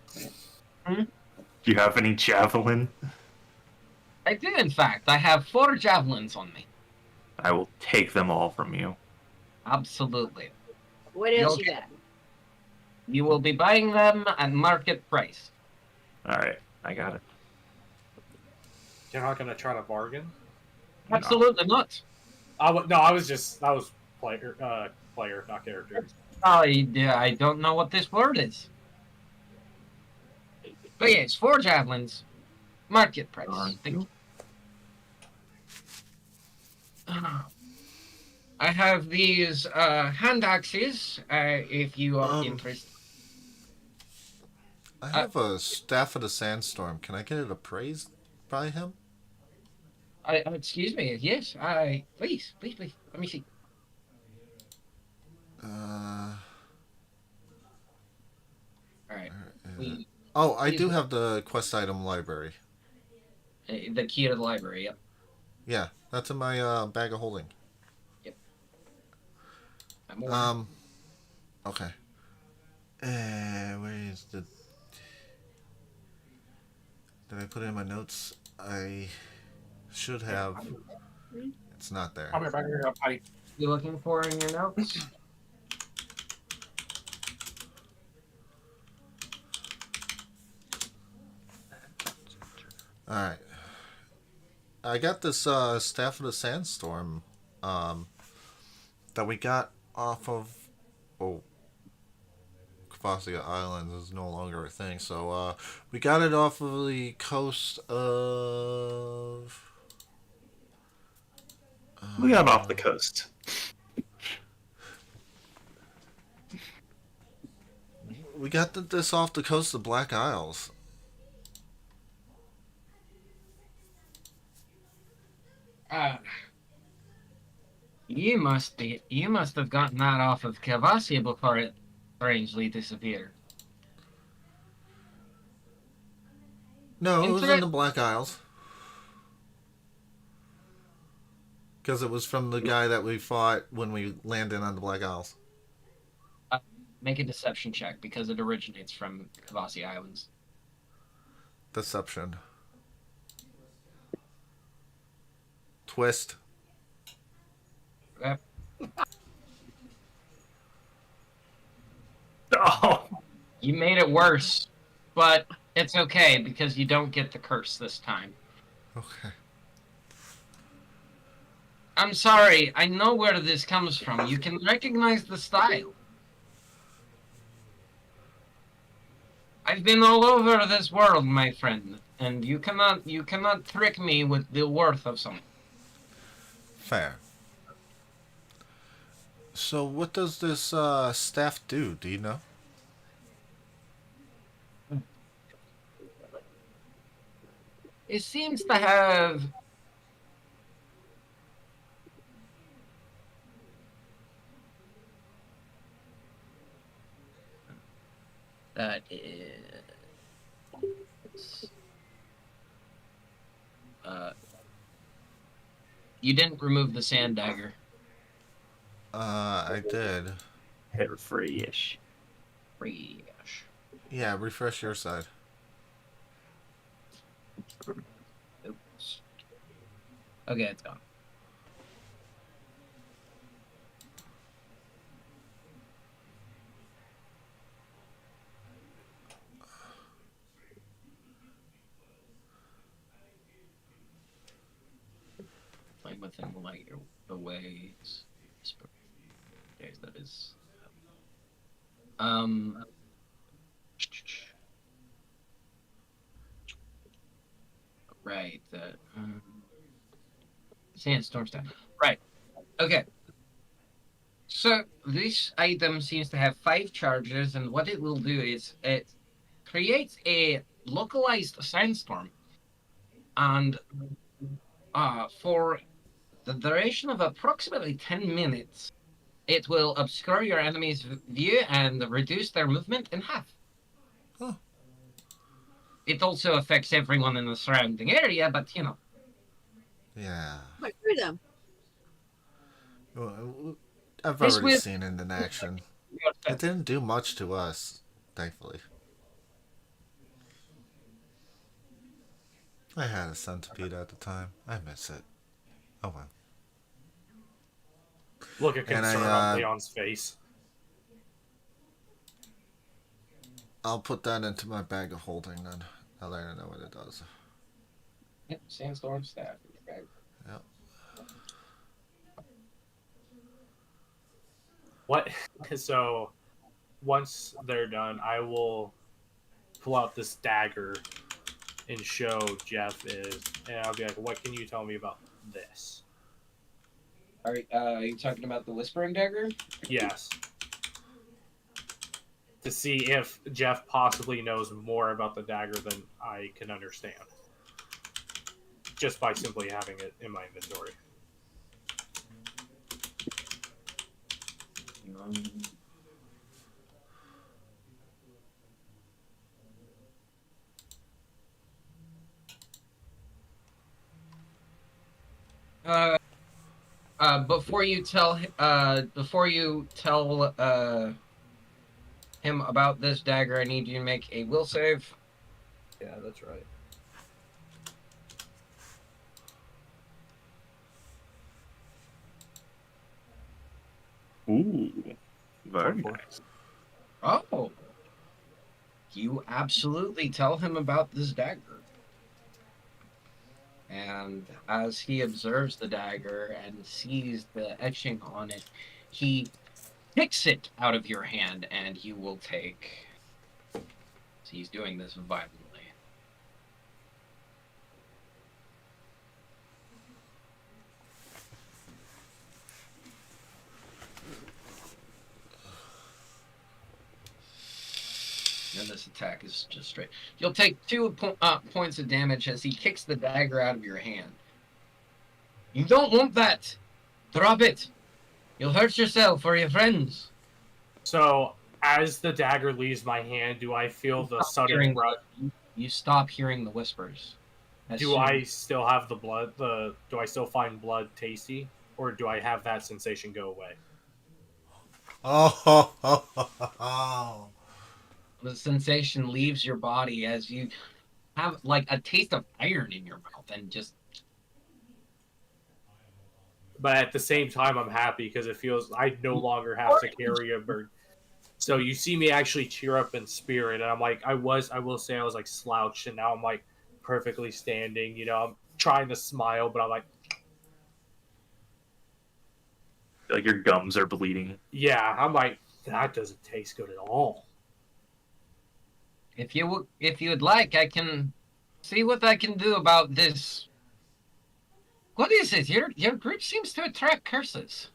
Do you have any javelin? I do, in fact. I have 4 javelins on me. I will take them all from you. Absolutely. What else you got? You will be buying them at market price. Alright, I got it. You're not going to try to bargain? Absolutely not. That was player, not character. I don't know what this word is. But yes, 4 javelins. Market price. Thank you. I have these hand axes, if you are interested. I have a Staff of the Sandstorm. Can I get it appraised by him? Excuse me, yes, please, let me see. Alright. I do have the quest item library. The key to the library, yep. Yeah, that's in my bag of holding. Yep. Okay. Where is the... Did I put it in my notes? I should have. It's not there. I'll be back here. you looking for in your notes? All right. I got this Staff of the Sandstorm that we got off of. Oh, Kvasia Islands is no longer a thing. So we got it off of the coast of. We got off the coast. We got this off the coast of Black Isles. Uh, you must have gotten that off of Kvasia before it strangely disappeared. No, it was in the Black Isles. Because it was from the guy that we fought when we landed on the Black Isles. Make a deception check because it originates from Kvasia Islands. Deception. Twist. Okay. Oh, You made it worse, but it's okay because you don't get the curse this time. Okay. I'm sorry, I know where this comes from. You can recognize the style. I've been all over this world, my friend, and you cannot trick me with the worth of something. Fair. So what does this staff do? Do you know? It seems to have that is you didn't remove the sand dagger. I did. hair free-ish. Fresh. Yeah, refresh your side. Oops. Okay, it's gone. Playing with him like the ways. Okay, that is. Right. That. Sandstorm stuff. Right. Okay. So this item seems to have 5 charges, and what it will do is it creates a localized sandstorm, and for the duration of approximately 10 minutes, it will obscure your enemy's view and reduce their movement in half. Huh. It also affects everyone in the surrounding area, but you know. Yeah. But screw them. Well, I've This already will- seen it in action. It didn't do much to us, thankfully. I had a centipede at the time. I miss it. Oh well. Look at And concern I, on Leon's face. I'll put that into my bag of holding then. I'll let her know what it does. Yep, sandstorm staff. Okay. Yep. What? So, once they're done, I will pull out this dagger and show Jeff and I'll be like, "What can you tell me about this?" Are you talking about the whispering dagger? Yes. To see if Jeff possibly knows more about the dagger than I can understand. Just by simply having it in my inventory. Before you tell him about this dagger, I need you to make a will save. Yeah, that's right. Ooh, very 24. nice. Oh, you absolutely tell him about this dagger. And as he observes the dagger and sees the etching on it, he picks it out of your hand, and you will take. So he's doing this violently. And this attack is just straight. You'll take 2 points of damage as he kicks the dagger out of your hand. You don't want that. Drop it. You'll hurt yourself or your friends. So, as the dagger leaves my hand, do I feel the sudden rush? You stop hearing the whispers. Do I still have the blood? Do I still find blood tasty, or do I have that sensation go away? Oh, The sensation leaves your body as you have like a taste of iron in your mouth and just. But at the same time, I'm happy because it feels I no longer have to carry a burden. So you see me actually cheer up in spirit, and I'm like, I will say I was like slouched, and now I'm like perfectly standing. You know, I'm trying to smile, but I'm like, Like your gums are bleeding. yeah, I'm like, that doesn't taste good at all. If you'd like, I can see what I can do about this. What is it? Your group seems to attract curses.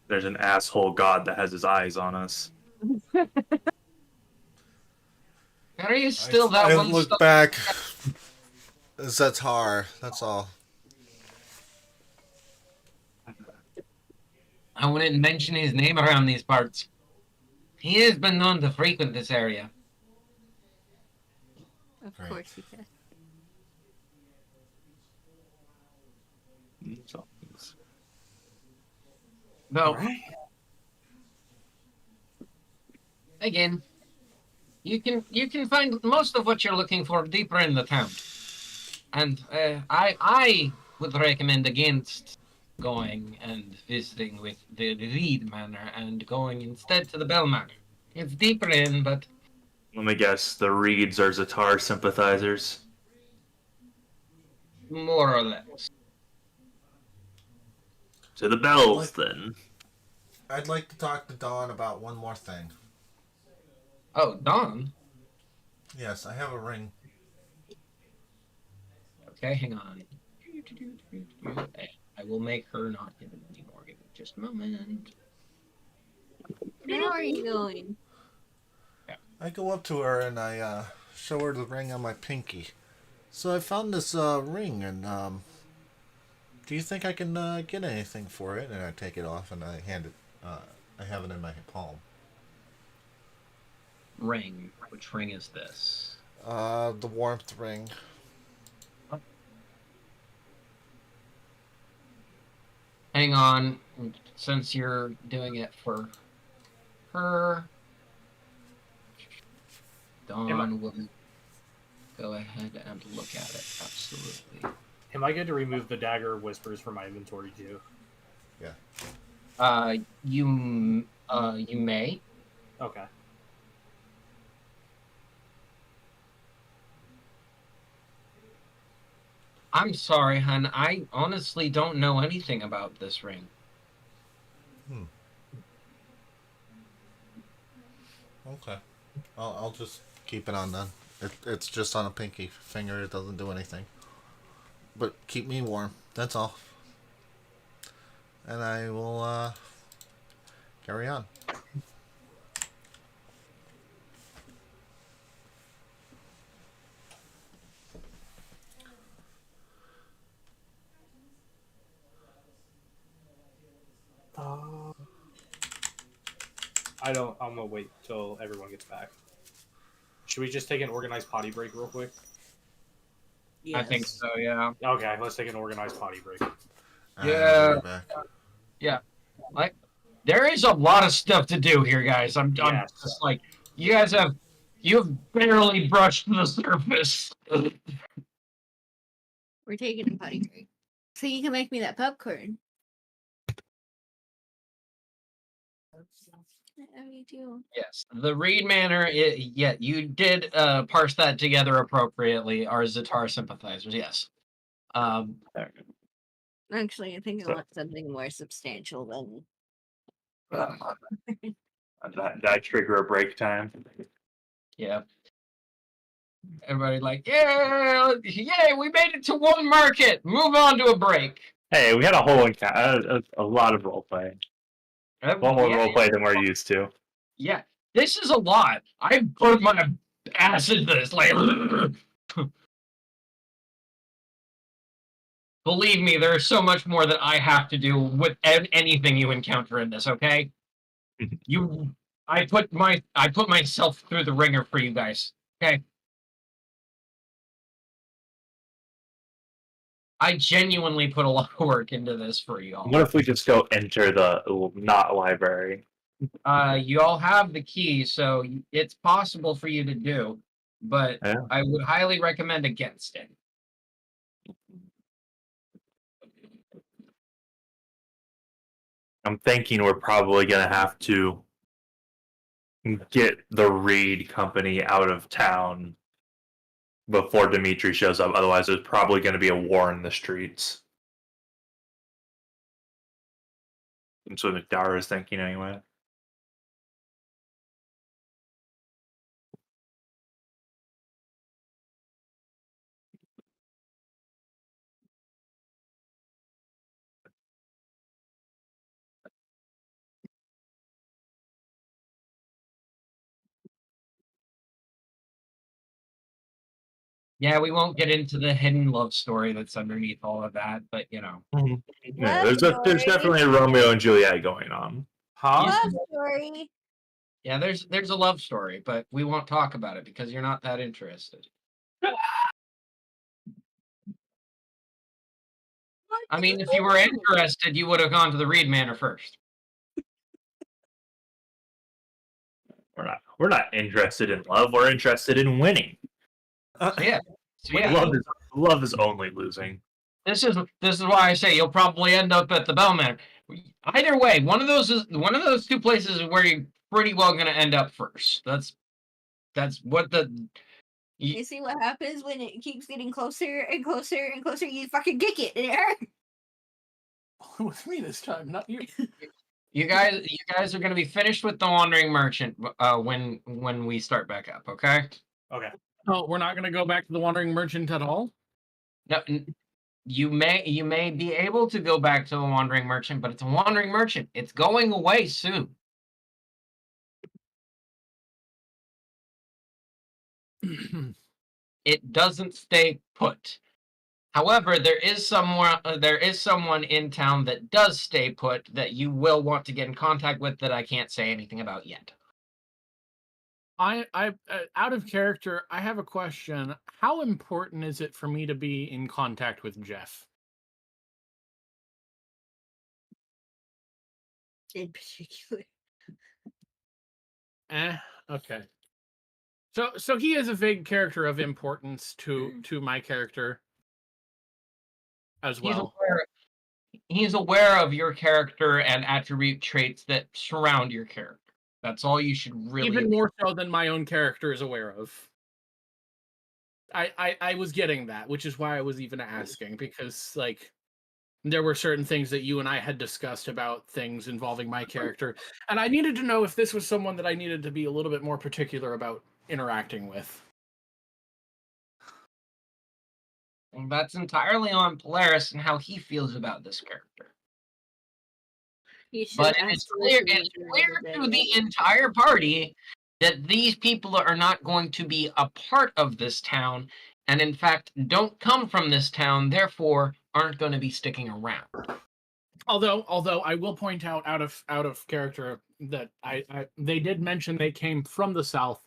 There's an asshole god that has his eyes on us. Are you still I that one? look back. Zatar, that's all. I wouldn't mention his name around these parts. He has been known to frequent this area. Of Right. course you can. Though, Right. again, you can find most of what you're looking for deeper in the town. And I would recommend against going and visiting with the Reed Manor and going instead to the Bell Manor. It's deeper in, but Let me guess, the Reeds are Zatar sympathizers. more or less. To the bells, then. I'd like to talk to Dawn about one more thing. Oh, Dawn. Yes, I have a ring. Okay, hang on. I will make her not get it anymore. Give me just a moment. How are you going? I go up to her and I show her the ring on my pinky. So I found this ring, and do you think I can get anything for it? And I take it off and I hand it. I have it in my palm. Ring. Which ring is this? The warmth ring. Hang on, since you're doing it for her, Dawn will go ahead and look at it. Absolutely. Am I good to remove the dagger whispers from my inventory too? You may. Okay. I'm sorry, hun. I honestly don't know anything about this ring. Okay. I'll just keep it on then. It's just on a pinky finger. It doesn't do anything. But keep me warm. That's all. And I will carry on. I'm gonna wait till everyone gets back. Should we just take an organized potty break real quick? I think so, yeah. Okay, let's take an organized potty break. Yeah. I'll be back. Like, there is a lot of stuff to do here, guys. I'm Yes. just like, you have barely brushed the surface. We're taking a potty break. So you can make me that popcorn. Me too. Yes, the Reed Manor. Yeah, you did parse that together appropriately. Our Zatar sympathizers. Yes. Um, Actually, I think I So- want something more substantial than. Did I trigger a break time? yeah. Everybody like, yeah, yay, we made it to one market. Move on to a break. Hey, we had a whole a lot of role play. One more Yeah, role play than we're used to. yeah. This is a lot. I put my ass into this. Like, believe me, there's so much more that I have to do with anything you encounter in this. Okay, I put myself through the ringer for you guys. Okay, I genuinely put a lot of work into this for you all. What if we just go enter the not library? You all have the key, so it's possible for you to do, but Yeah. I would highly recommend against it. I'm thinking we're probably gonna have to get the Reed company out of town before Dimitri shows up. Otherwise, there's probably going to be a war in the streets. That's what McDowell is thinking, anyway. Yeah, we won't get into the hidden love story that's underneath all of that, but you know. Yeah, Love there's story. definitely a Romeo and Juliet going on. Huh? Love story. Yeah, there's a love story, but we won't talk about it because you're not that interested. I mean, if you were interested, you would have gone to the Reed Manor first. We're not interested in love. We're interested in winning. So yeah. Love is only losing. This is why I say you'll probably end up at the Bell Manor. Either way, one of those two places is where you're pretty well going to end up first. That's what the. You see what happens when it keeps getting closer and closer and closer? You fucking kick it in there. With me this time, not you. You guys are going to be finished with the Wandering Merchant when we start back up. Okay. Okay. Oh, we're not going to go back to the Wandering Merchant at all? No, you may be able to go back to the Wandering Merchant, but it's a Wandering Merchant. It's going away soon. It doesn't stay put. However, there is someone in town that does stay put that you will want to get in contact with that I can't say anything about yet. I out of character, I have a question. How important is it for me to be in contact with Jeff? In particular. Okay. So he is a vague character of importance to my character as well. He's aware of your character and attribute traits that surround your character. That's all you should really. Even more so than my own character is aware of. I was getting that, which is why I was even asking, because like there were certain things that you and I had discussed about things involving my character, and I needed to know if this was someone that I needed to be a little bit more particular about interacting with. And that's entirely on Polaris and how he feels about this character. But it's clear to the entire party that these people are not going to be a part of this town, and in fact don't come from this town, therefore aren't going to be sticking around. Although I will point out of character that they did mention they came from the south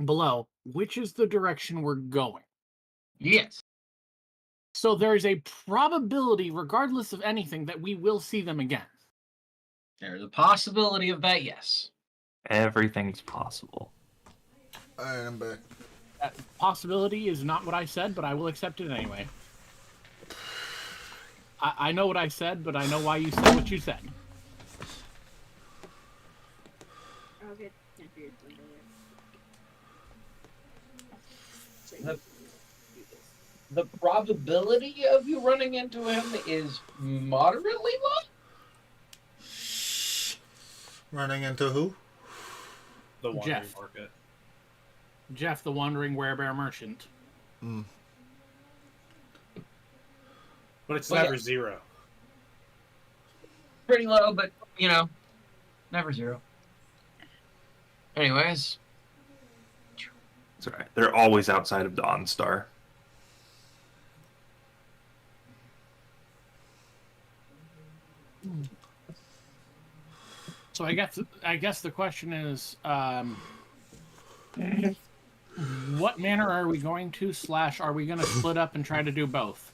below, which is the direction we're going. Yes. So there's a probability, regardless of anything, that we will see them again. There's a possibility of that, yes. Everything's possible. I am back. That possibility is not what I said, but I will accept it anyway. I know what I said, but I know why you said what you said. The probability of you running into him is moderately low. Running into who? The wandering Jeff. market. Jeff, the wandering werebear merchant. Mm. But it's Well, never yeah. 0. Pretty low, but never 0. Anyways, It's all right. They're always outside of Dawnstar. So I guess the question is, what manner are we going to? / are we going to split up and try to do both?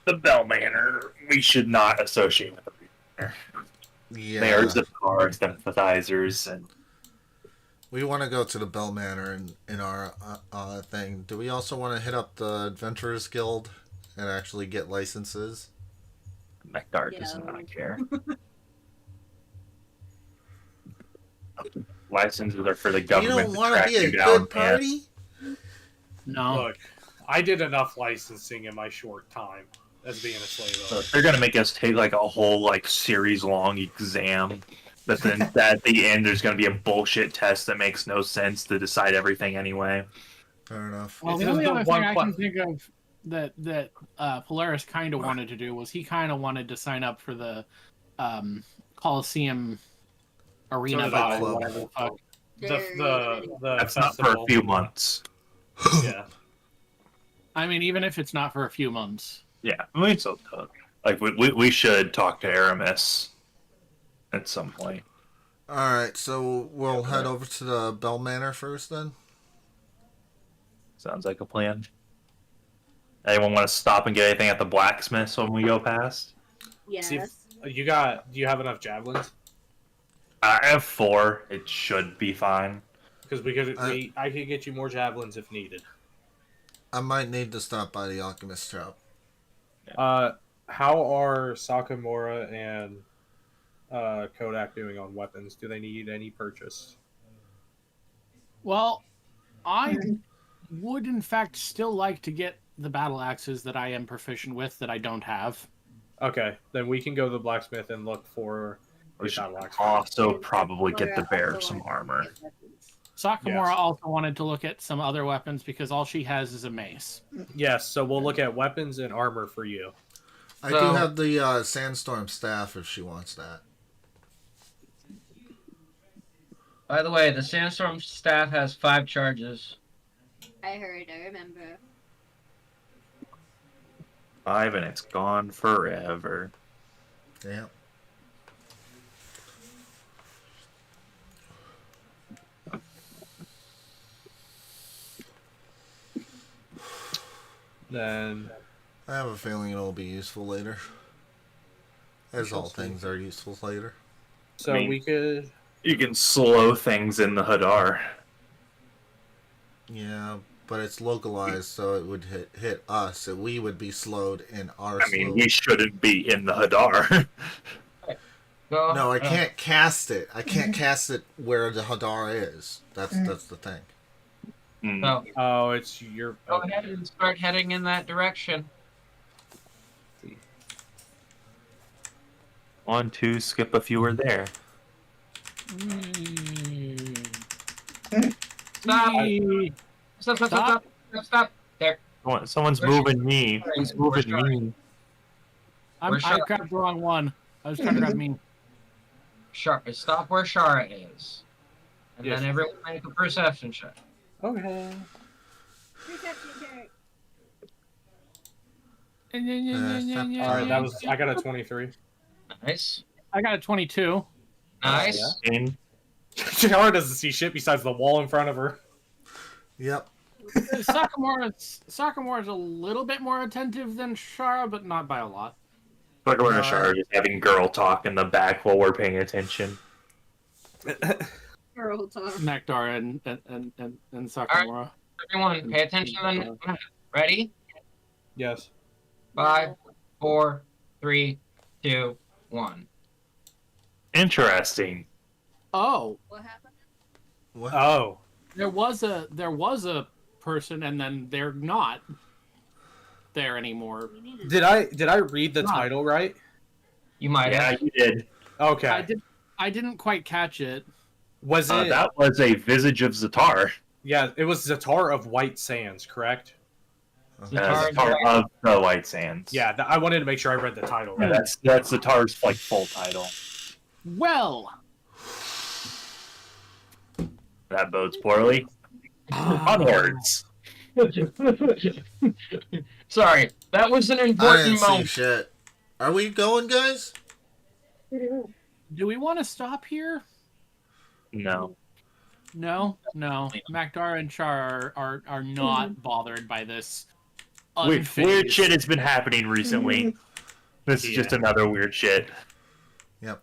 The Bell Manor, we should not associate with the Manor. Yeah. They are Zipcar sympathizers, and We want to go to the Bell Manor in our thing. Do we also want to hit up the Adventurers Guild and actually get licenses? Nectar Yeah. does not care. Licenses are for the You government don't to want to track be a you down. good and- party? No. Look, I did enough licensing in my short time as being a slave So owner. they're gonna make us take like a whole series long exam, but then at the end there's gonna be a bullshit test that makes no sense to decide everything anyway. Fair enough. Well, This the is only the other one thing I que- can think of that Polaris kind of wanted to do was he kind of wanted to sign up for the Coliseum Arena did battle, I. or whatever the fuck. The That's not for a festival. few months. Yeah. I mean, even if it's not for a few months. Yeah, we still talk. We should talk to Aramis at some point. Alright, so we'll head over to the Bell Manor first then? Sounds like a plan. Anyone want to stop and get anything at the blacksmiths when we go past? Yes. See if- do you have enough javelins? I have 4. It should be fine. Because I could get you more javelins if needed. I might need to stop by the Alchemist shop. How are Sakamura and Kodak doing on weapons? Do they need any purchase? Well, I would in fact still like to get the battle axes that I am proficient with that I don't have. Okay, then we can go to the blacksmith and look for We the should battle axe. also probably get the bear some armor. Sakamura Yes. also wanted to look at some other weapons because all she has is a mace. Yes, so we'll look at weapons and armor for you. I do So- have the Sandstorm staff if she wants that. by the way, the Sandstorm staff has 5 charges. I heard. I remember. 5 and it's gone forever. Yeah. Then I have a feeling it'll be useful later. As all shall see. things are useful later. so I mean- we could You can slow things in the Hadar. Yeah, but it's localized, so it would hit us, and we would be slowed in our I mean, slow. we shouldn't be in the Hadar. Go. No, I can't cast it. I can't cast it where the Hadar is. That's the thing. Mm. So oh, it's your go ahead and start heading in that direction. 1, 2, skip a few are there. Stop. There. Someone's moving me. Who's moving me? Where's I Shara? grabbed the wrong one. I was trying to grab me. Stop where Shara is. And Yes. then everyone make a perception check. Okay. Uh, All right, that was I got a 23. Nice. I got a 22. Nice. In. Shara doesn't see shit besides the wall in front of her. Yep. Sakamura's a little bit more attentive than Shara, but not by a lot. Like we're just having girl talk in the back while we're paying attention. Girl talk. Nectar and Sakamura. Everyone, pay attention to the Ready? Yes. 5, 4, 3, 2, 1. Interesting. Oh, What happened? What? Oh. there was a person, and then they're not there anymore. Did I read the title right? You might Yeah, have. you did. Okay. I didn't quite catch it. Was it? That was a Visage of Zatar. Yeah, it was Zatar of White Sands, correct? Zatar of the White Sands. Yeah, I wanted to make sure I read the title. Yeah, Right. that's Zatar's like full title. Well, That bodes poorly. Onwards. Sorry, that was an I important didn't see moment. shit. Are we going, guys? do we want to stop here? No. No. Makdar and Char are not bothered by this. Weird unfazed. shit has been happening recently. This is just another weird shit. Yep.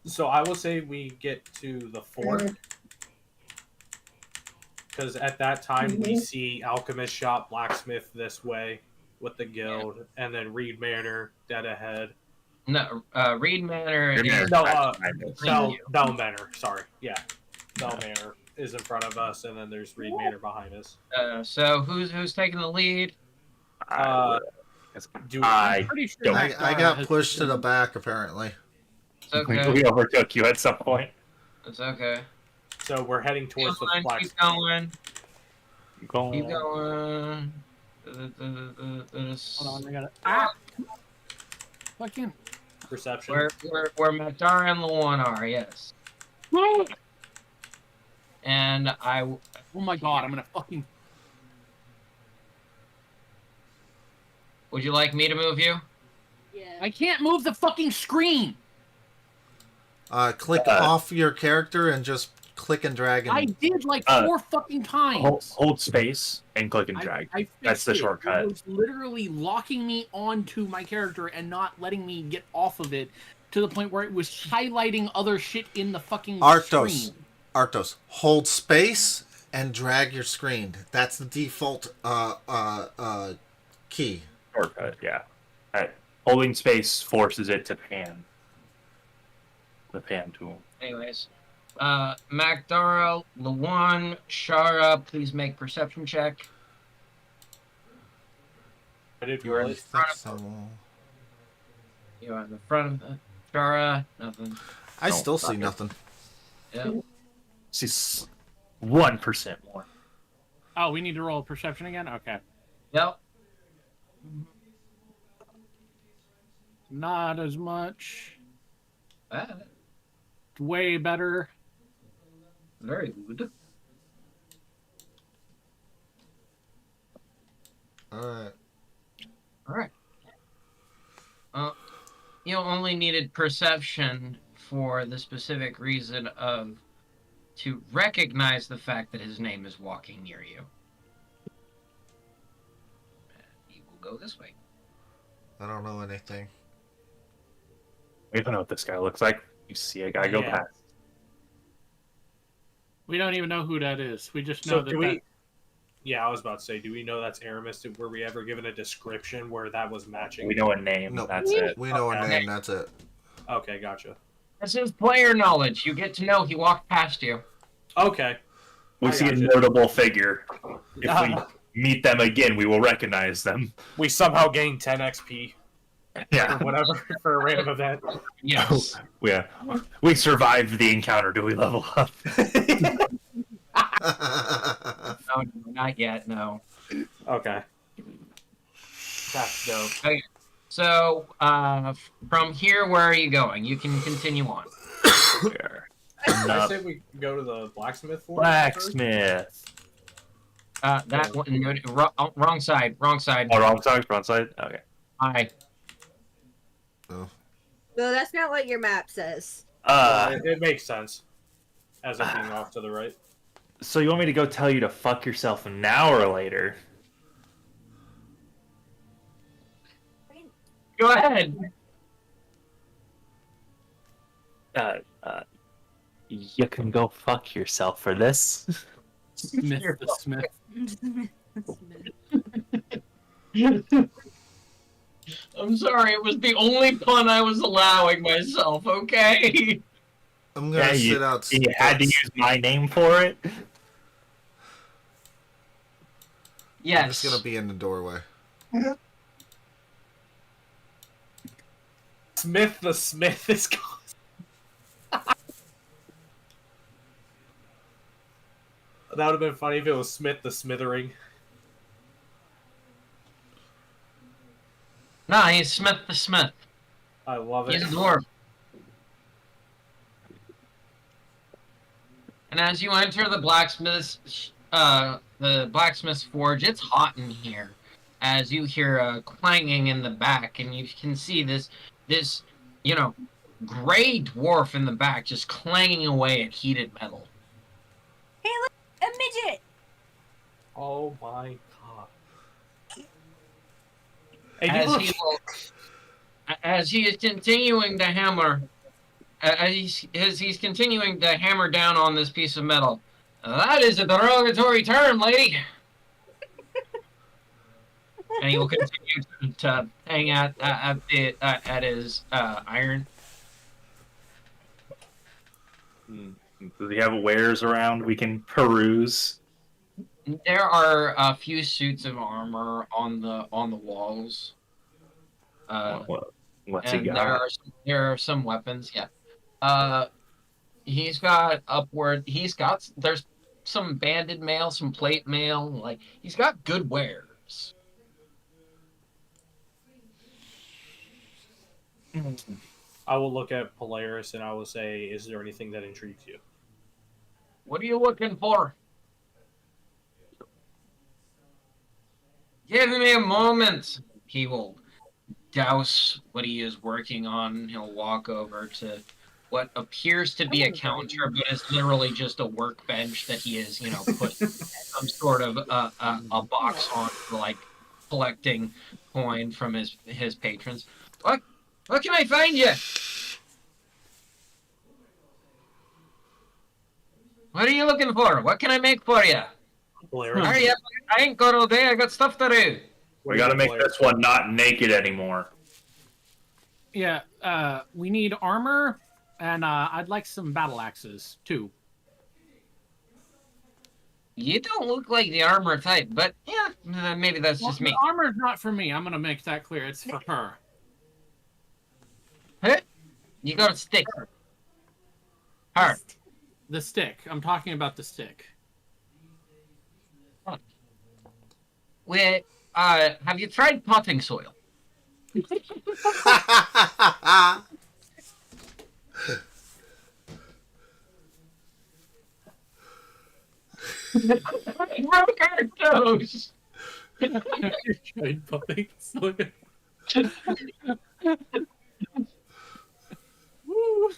So I will say we get to the fort. Because at that time we see Alchemist Shop, Blacksmith this way with the guild, and then Reed Manor dead ahead. No, Reed Manor. Reed Manor. is- No, you. Bell Manor. Sorry, yeah, Bell Manor is in front of us, and then there's Reed Manor behind us. So who's taking the lead? Do I Pretty sure I Makdar got has pushed to been- the back, apparently. It's okay. We overtook you at some point. It's okay. so we're heading towards the Keep Blacksmith. going. Keep going. Keep going. Hold on, I gotta. Fucking. Perception. Where Makdar and Lawan are, yes. And Oh my god, I'm gonna fucking. would you like me to move you? Yeah. I can't move the fucking screen. Click off your character and just click and drag. I And did like 4 fucking times. Hold space and click and drag. I That's the fixed it. shortcut. It was literally locking me onto my character and not letting me get off of it to the point where it was highlighting other shit in the fucking Arctos. screen. Arctos, hold space and drag your screen. That's the default key. Shortcut, yeah. Alright. Holding space forces it to pan. The pan tool. Anyways. Makdara, Lawan, Shara, please make perception check. I did You're in roll it. front of You're in the front of the Shara, nothing. I No, still see fuck it. nothing. Yeah. See 1% more. Oh, we need to roll perception again? Okay. Yep. Not as much. Ah, Way better. very good. Alright. Alright. You only needed perception for the specific reason of to recognize the fact that his name is walking near you. He will go this way. I don't know anything. We don't know what this guy looks like. You see a guy go Yeah. past. We don't even know who that is. We just So know that, do we? that Yeah, I was about to say, do we know that's Aramis? Were we ever given a description where that was matching? We know a name. No. That's it. We know a Okay. name, that's it. Okay, gotcha. This is player knowledge. You get to know he walked past you. Okay. We I see a gotcha. notable figure. If we meet them again, we will recognize them. We somehow gained 10 XP Yeah. or whatever for a random event. Yes. Yeah. We survived the encounter. Do we level up? No, not yet. No. Okay. That's dope. So, from here, where are you going? You can continue on. Where? I say we go to the blacksmith fort. Blacksmith. That one, no, wrong side. Wrong side. Oh, wrong side. Wrong side. Okay. Hi. No, that's not what your map says. It makes sense. As it being off to the right. So you want me to go tell you to fuck yourself now or later? Go ahead. You can go fuck yourself for this. Smith the Smith. I'm sorry. It was the only pun I was allowing myself. Okay. I'm gonna Yeah, sit out. You had to use my name for it. Yes. I'm just gonna be in the doorway. Smith the Smith is gone. That would have been funny if it was Smith the Smithering. No, he's Smith the Smith. I love it. He's a dwarf. And as you enter the blacksmith's forge, it's hot in here. As you hear a clanging in the back, and you can see this, gray dwarf in the back just clanging away at heated metal. Hey, look, a midget. Oh my god. And As he is continuing to hammer, as he's continuing to hammer down on this piece of metal. That is a derogatory term, lady. And he will continue to hang at his iron. Does he have wares around we can peruse? There are a few suits of armor on the walls. What's he And got? there are some weapons. Yeah. He's got there's some banded mail, some plate mail. Like he's got good wares. I will look at Polaris and I will say, is there anything that intrigues you? What are you looking for? Give me a moment. He will douse what he is working on. He'll walk over to what appears to be a counter, but is literally just a workbench that he has, put some sort of a box on for like collecting coin from his patrons. What can I find you? What are you looking for? What can I make for you? Polaris. Hurry up! I ain't got all day. I got stuff to do. We gotta make this one not naked anymore. Yeah, we need armor, and I'd like some battle axes, too. You don't look like the armor type, but yeah, maybe that's just me. The armor's not for me. I'm gonna make that clear. It's for her. Huh? You got a stick. Her. The stick. I'm talking about the stick. Wait, have you tried potting soil? Broke our toes. Tried potting soil. Woo.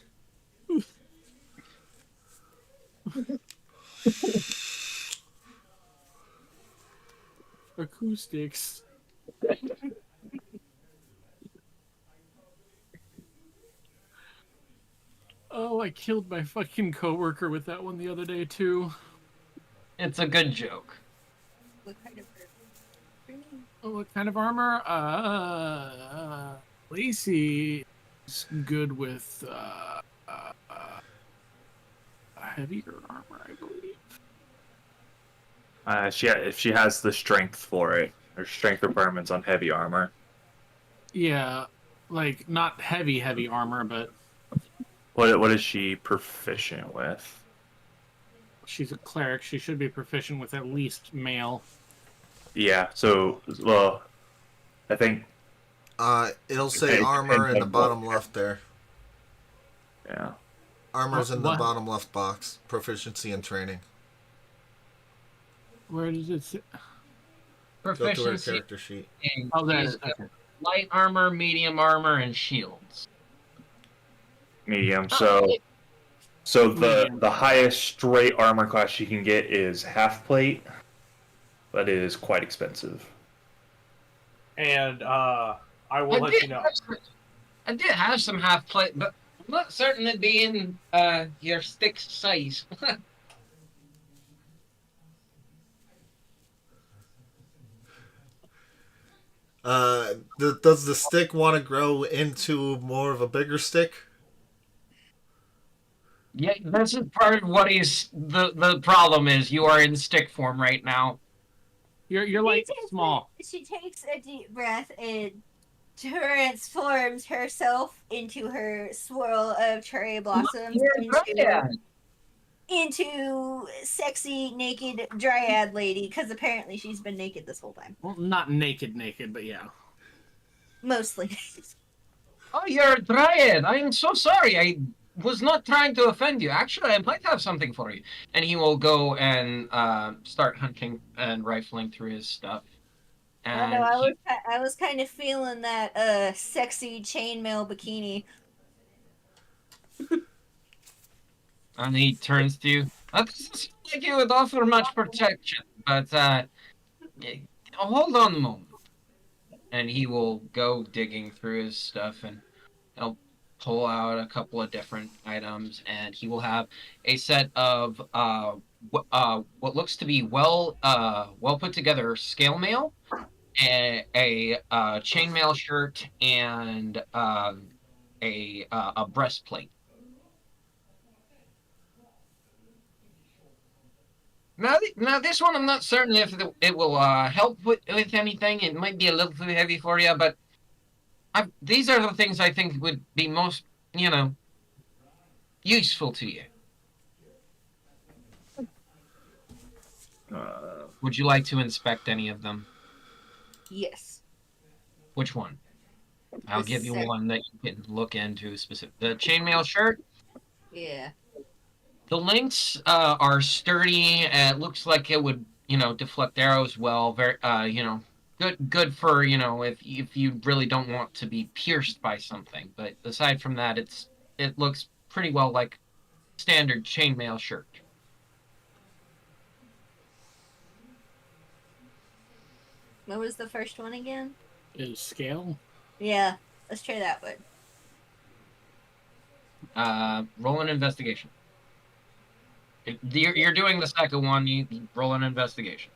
Acoustics. Oh, I killed my fucking coworker with that one the other day too. It's a good joke. What kind of Oh, what kind of armor? Lacey is good with heavier armor, I believe. If she has the strength for it, or strength requirements on heavy armor. Yeah, like not heavy armor, but What is she proficient with? she's a cleric. She should be proficient with at least mail. Yeah. So, well, I think. It'll say armor in the bottom left there. Yeah. Armor's in the What? bottom left box. Proficiency and training. Where does it say? Go to her Proficiency character sheet. in Oh, there it is, is. Okay. light armor, medium armor, and shields. Medium. Oh, So the highest straight armor class she can get is half plate, but it is quite expensive. And I will let you know. I did have some half plate, but I'm not certain it'd be in your stick size. Does the stick want to grow into more of a bigger stick? Yeah, this is part of what the problem is. You are in stick form right now. You're like small. She takes a deep breath and transforms herself into her swirl of cherry blossoms into sexy naked dryad lady, because apparently she's been naked this whole time. Well, not naked, but yeah. Mostly. Oh, you're a dryad. I am so sorry. I was not trying to offend you. Actually, I might have something for you. And he will go and start hunting and rifling through his stuff. I know, And I was kind of feeling that sexy chainmail bikini. he turns to you. That doesn't seem like you would offer much protection, but hold on a moment. And he will go digging through his stuff and he'll pull out a couple of different items, and he will have a set of what looks to be well put together scale mail, a chainmail shirt, and a breastplate. Now this one I'm not certain if it will help with anything. It might be a little too heavy for you, but these are the things I think would be most, useful to you. Would you like to inspect any of them? Yes. Which one? I'll The give you sec- one that you can look into specific. The chainmail shirt. Yeah. The links are sturdy. It looks like it would, deflect arrows well. Very, good for if you really don't want to be pierced by something. But aside from that, it looks pretty well like standard chainmail shirt. What was the first one again? Is scale? Yeah, let's try that one. Roll an investigation. If you're doing the second one. You roll an investigation.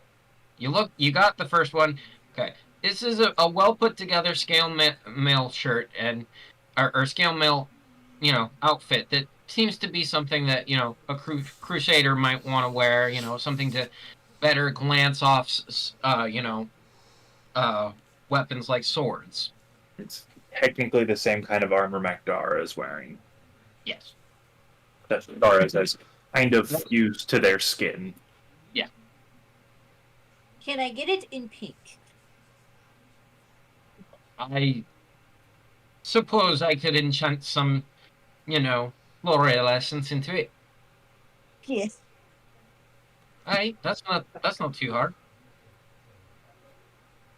You got the first one. Okay, this is a well put together scale mail shirt and or scale mail, outfit that seems to be something that a crusader might want to wear. Something to better glance off, weapons like swords. It's technically the same kind of armor Magdara is wearing. Yes. That's Magdara is kind of fused to their skin. Yeah. Can I get it in pink? I suppose I could enchant some, L'Oreal essence into it. Yes. Alright, that's not too hard.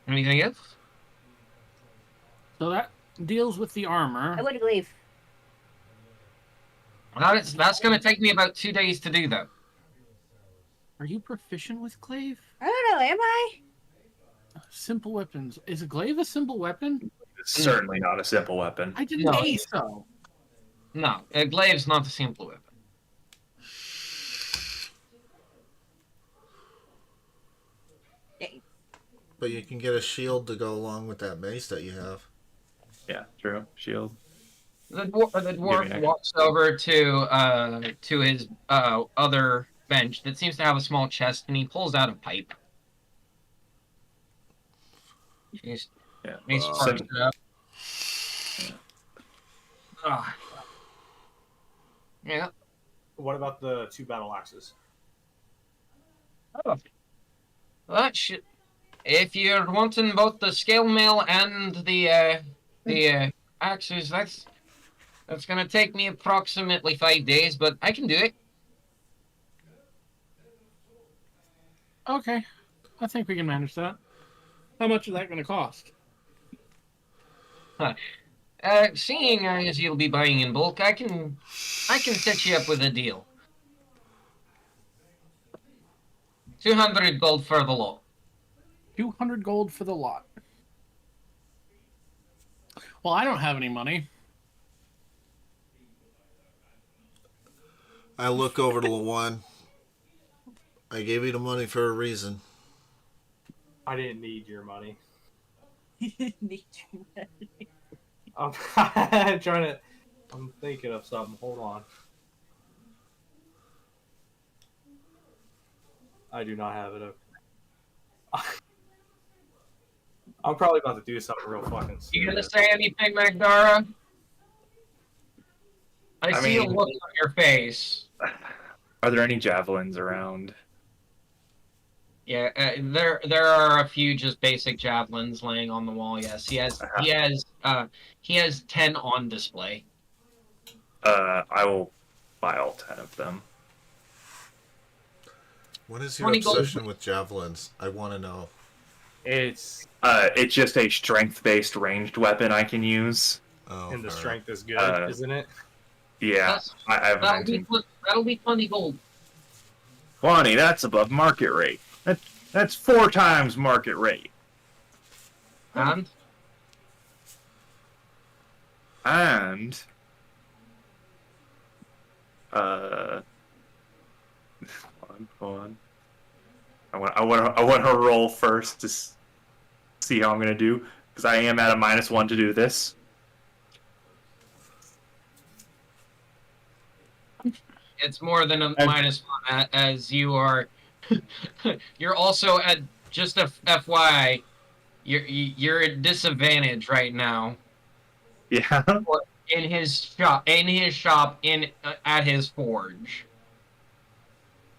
Anything else? So that deals with the armor. I would glaive. That's going to take me about 2 days to do, though. Are you proficient with glaive? I don't know, am I? Simple weapons. Is a glaive a simple weapon? It's certainly not a simple weapon. I didn't say so. No, a glaive's not a simple weapon. But you can get a shield to go along with that mace that you have. Yeah, true. Shield. The dwarf walks over to his other bench that seems to have a small chest, and he pulls out a pipe. He's sparks it up. Yeah. What about the 2 battle axes? Oh. That should. If you're wanting both the scale mail and the axes, that's gonna take me approximately 5 days, but I can do it. Okay. I think we can manage that. How much is that going to cost? Seeing as you'll be buying in bulk, I can set you up with a deal. 200 gold for the lot. 200 gold for the lot. Well, I don't have any money. I look over to Lawan. I gave you the money for a reason. I didn't need your money. Need your money. I'm I'm thinking of something. Hold on. I do not have it. I'm probably about to do something real fucking You gonna stupid. say anything, Magdara? I see a mean- look on your face. Are there any javelins around? Yeah, there are a few just basic javelins laying on the wall. Yes, he has 10 on display. I will buy all 10 of them. What is your 20 gold. obsession with javelins? I want to know. It's It's just a strength-based ranged weapon I can use. Oh, and the alright. strength is good, Uh, isn't it? Yeah, That's- I have That'll be 20 gold. 20. That's above market rate. That's 4 times market rate. And And hold on. I want her roll first to see how I'm gonna do, because I am at a -1 to do this. it's more than a And- -1 as you are. You're also at just a FYI. You're at disadvantage right now Yeah. in his shop. At his forge,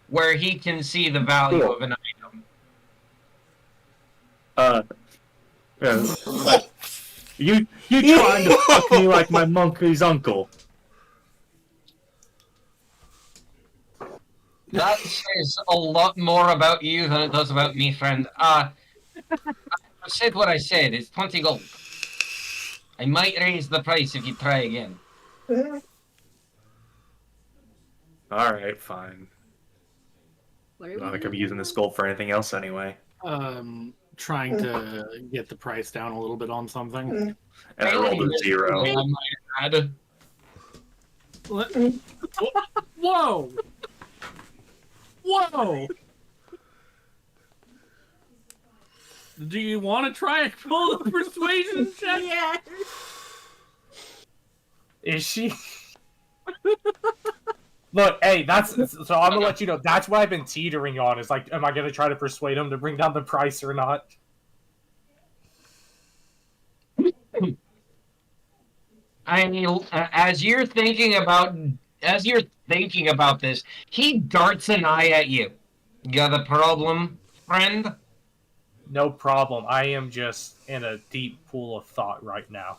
where he can see the value Cool. of an item. Yeah. You trying to fuck me like my monkey's uncle? That says a lot more about you than it does about me, friend. I said what I said. It's 20 gold. I might raise the price if you try again. All right, fine. What are I'm not we gonna be doing? using this gold for anything else anyway. Trying to get the price down a little bit on something. And I rolled a 0. I might add. Whoa! Whoa! Do you want to try and pull the persuasion check? Yeah. Is she? Look, hey, that's so. I'm gonna let you know. That's what I've been teetering on. Is like, am I gonna try to persuade him to bring down the price or not? I mean, as you're thinking about this, he darts an eye at you. Got a problem, friend? No problem. I am just in a deep pool of thought right now.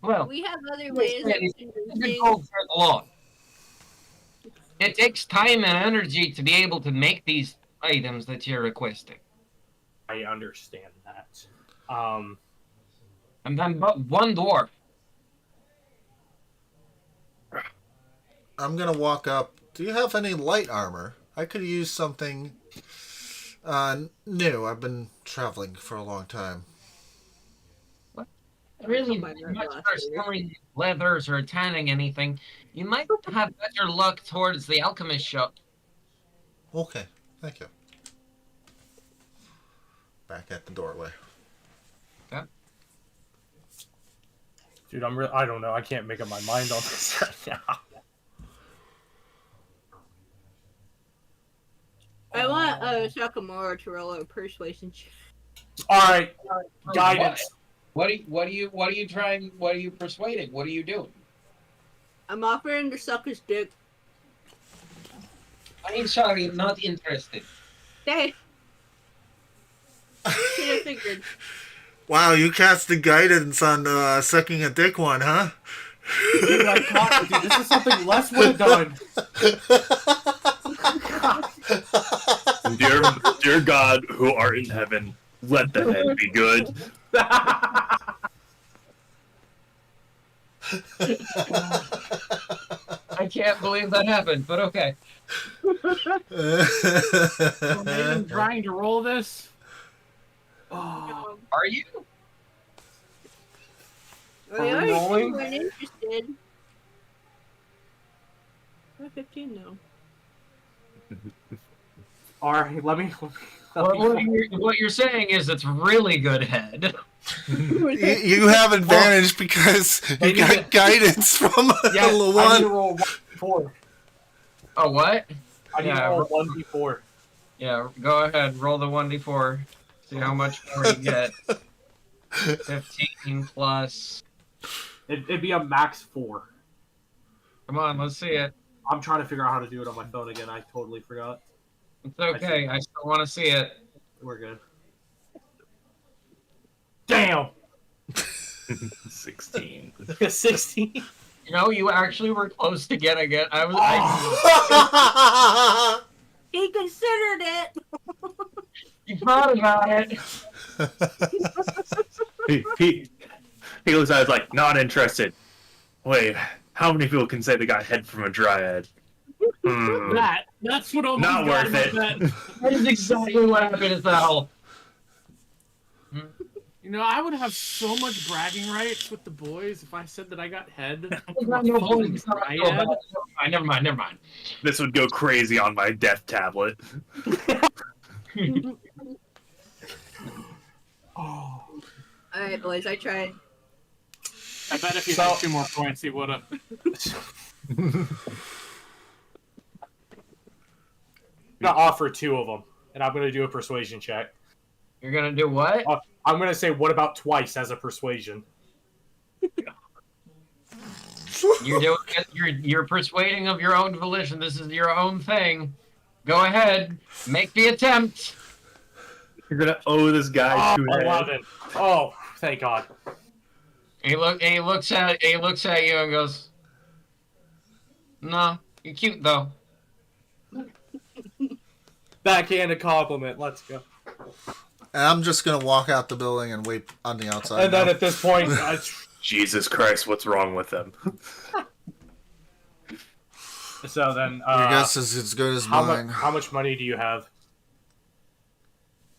Well, We have other ways of it's doing a good things. gold for the law. It takes time and energy to be able to make these items that you're requesting. I understand that. And then but one dwarf. I'm gonna walk up. Do you have any light armor? I could use something new. I've been traveling for a long time. Really Come on, much Ross. for selling leathers or tanning anything. You might have better luck towards the alchemist shop. Okay, thank you. Back at the doorway. Dude, I don't know. I can't make up my mind on this right now. I want Sakamura to roll a persuasion check. All right, guidance. What are you trying? What are you persuading? What are you doing? I'm offering to suck his dick. I'm sorry, I'm not interested. Hey. Should have figured. Wow, you cast the guidance on sucking a dick one, huh? Dude, dude, this is something Les would have done. Dear God, who art in heaven, let the head be good. I can't believe that happened, but okay. So maybe trying to roll this. Oh, Are you? Are we rolling? Weren't interested. I'm 15 now. All right, let me. What you're saying is it's really good head. You have advantage because you got guidance from Yes, the I need to one. roll 1d4. Oh, what? I need Yeah, to roll 1d4. Yeah, go ahead. Roll the 1d4. See how much more you get. 15 plus. It'd be a max 4. Come on, let's see it. I'm trying to figure out how to do it on my phone again. I totally forgot. It's okay. I still want to see it. We're good. Damn! 16. 16. You know, you actually were close to getting it. He considered it. You thought about it. He looks at it like, not interested. Wait, how many people can say they got head from a dryad? That's what almost Not got worth him it. upset. That is exactly what happened as well. You know, I would have so much bragging rights with the boys if I said that I got head from Never a fucking dryad. mind. This would go crazy on my death tablet. Oh. Alright, boys, I tried. I bet if you had 2 more points, he would have. Gonna offer 2 of them, and I'm gonna do a persuasion check. You're gonna do what? I'm gonna say, what about twice as a persuasion? You're doing it. You're persuading of your own volition. This is your own thing. Go ahead, make the attempt. You're gonna owe this guy 2 head. 11. Oh, thank God. He looks at you and goes, "No, you're cute though." Backhanded compliment. Let's go. And I'm just gonna walk out the building and wait on the outside. And then now. at this point, Jesus Christ, what's wrong with him? so then, your guess is as good as mine. how much money do you have,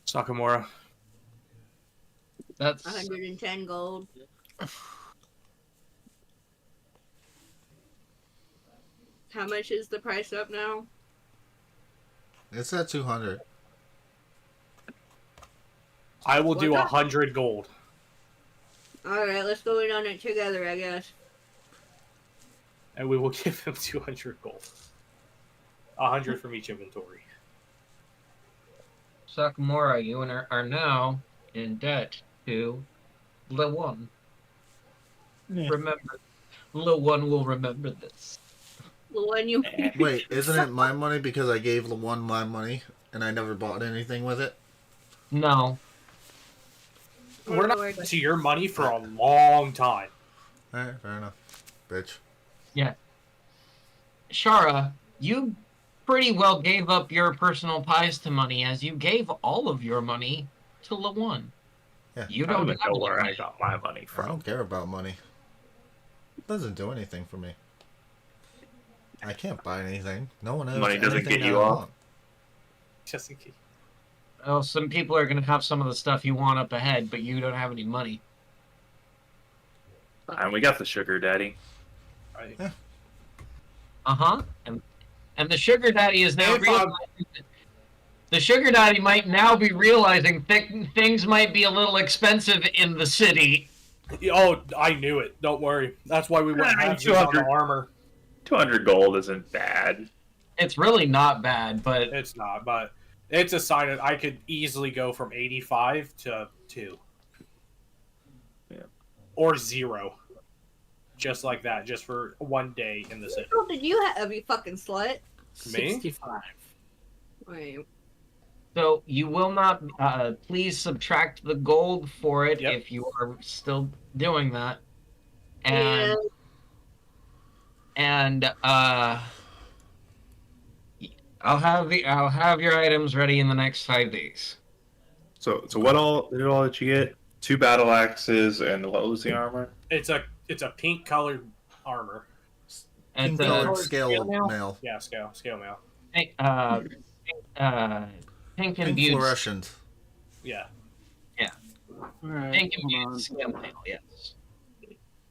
Sakamura? That's 110 gold. How much is the price up now? It's at 200. I will do What? 100 gold. Alright, let's go in on it together, I guess. And we will give him 200 gold. 100 from each inventory. Sakamura. You are now in debt to Le1. Yeah. Remember, Le1 will remember this. The one you. Wait, isn't it my money because I gave LeOne my money and I never bought anything with it? No. We're not to your money for a long time. Alright, fair enough. Bitch. Shara, you pretty well gave up your personal pies to money as you gave all of your money to Le1. Yeah. You I don't don't even have know where I money. got my money I from. don't care about money. It doesn't do anything for me. I can't buy anything. No one else. Money doesn't anything get you that I off. want. Just in case. Well, some people are going to have some of the stuff you want up ahead, but you don't have any money. And we got the sugar daddy. Right. Uh-huh. And the sugar daddy is now If realizing... The sugar daddy might now be realizing things might be a little expensive in the city. Oh, I knew it. Don't worry. That's why we went Yeah, halvesies on the 200. armor. 200 gold isn't bad. It's really not bad, but It's not, but it's a sign that I could easily go from 85 to 2. Yeah. Or 0. Just like that, just for one day in the city. What did you have, you fucking slut? Me? 65. Wait. so you will not please subtract the gold for it Yep. if you are still doing that. Yeah. And I'll have your items ready in the next 5 days. So what all did you get? 2 battle axes and what was the armor? It's a pink colored armor. And Pink colored scale mail. Yeah, scale mail. pink and Pink beauty. fluorescent. Yeah. Alright, Pink and hold beauty on. scale mail, yes.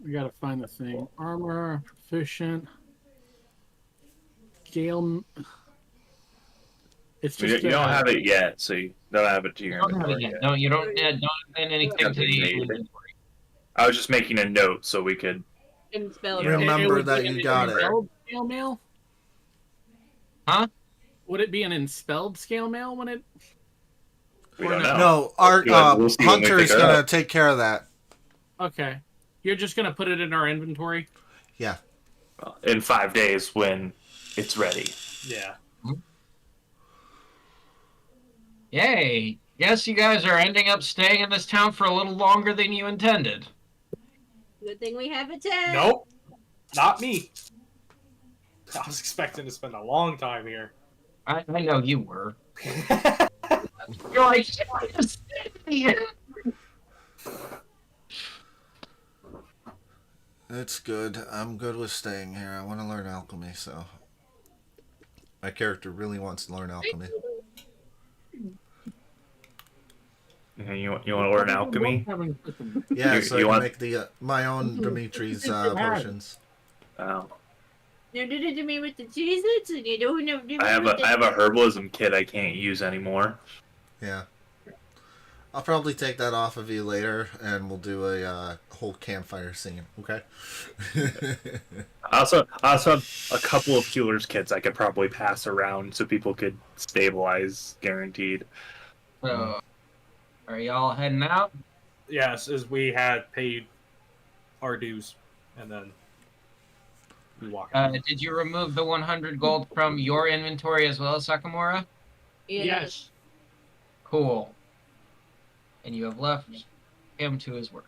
We gotta find the thing. Armor, proficient. Gale. It's You just. don't have it yet, so you don't have it to your You don't have it inventory yet. yet. No, you don't add anything to the inventory. I was just making a note so we could. In spell. Yeah. Remember would that be you an got it. enspelled Scale mail? Huh? Would it be an enspelled scale mail when it? We Or don't no? know. No, our We'll see when we Hunter's pick her gonna up. take care of that. Okay. You're just gonna put it in our inventory? Yeah. Well, in 5 days when it's ready. Yeah. Yay! Guess you guys are ending up staying in this town for a little longer than you intended. Good thing we have a tent. Nope. Not me. I was expecting to spend a long time here. I know you were. You're like, just stay here. It's good. I'm good with staying here. I want to learn alchemy, so my character really wants to learn alchemy. And you want to learn alchemy? Yeah, You- so you I can want- make the my own Dimitri's potions. Oh. You did it to me with the cheeses, and you don't know. I have a herbalism kit I can't use anymore. Yeah. I'll probably take that off of you later, and we'll do a whole campfire scene. Okay. I also have a couple of healers kits I could probably pass around so people could stabilize, guaranteed. So, are y'all heading out? Yes, as we had paid our dues, and then we walked. Did you remove the 100 gold from your inventory as well, Sakamura? Yes. Cool. And you have left him to his work.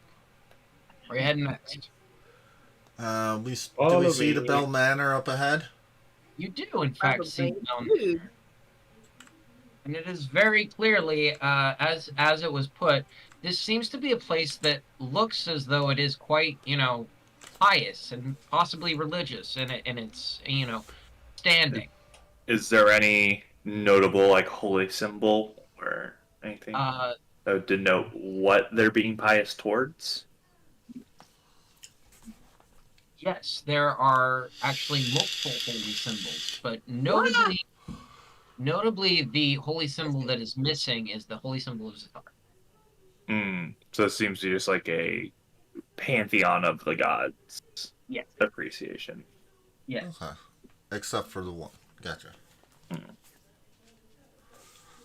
Where are you heading next? Do we Follow see the me. Bell Manor up ahead? You do, in fact, see Probably. them. And it is very clearly, as it was put, this seems to be a place that looks as though it is quite, pious and possibly religious in its, standing. Is there any notable like holy symbol or anything that would denote what they're being pious towards? Yes, there are actually multiple holy symbols, but notably the holy symbol that is missing is the holy symbol of Zatar. So it seems to be just like a pantheon of the gods. Yes. Appreciation. Yes. Okay. Except for the one. Gotcha.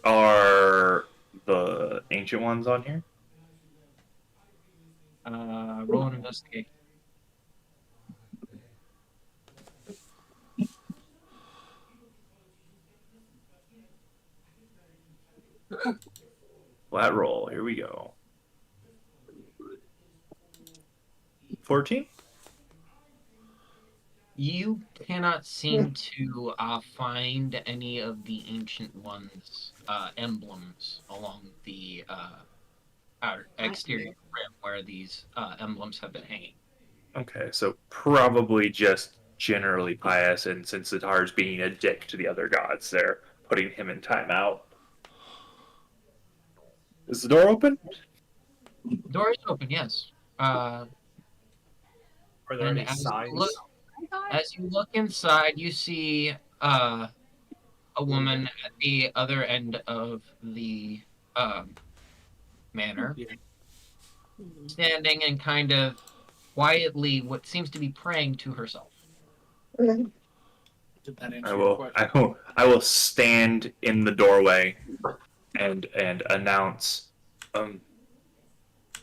Are the ancient ones on here? Roll an investigation. Flat roll. Here we go. 14? You cannot seem to find any of the ancient ones' emblems along the outer exterior rim where these emblems have been hanging. Okay, so probably just generally pious, and since Zatar's being a dick to the other gods, they're putting him in timeout. Is the door open? The door is open, yes. Are there And any as signs? As you look inside, you see a woman at the other end of the manor, standing and kind of quietly what seems to be praying to herself. Did that answer I your will. question? I will stand in the doorway and announce,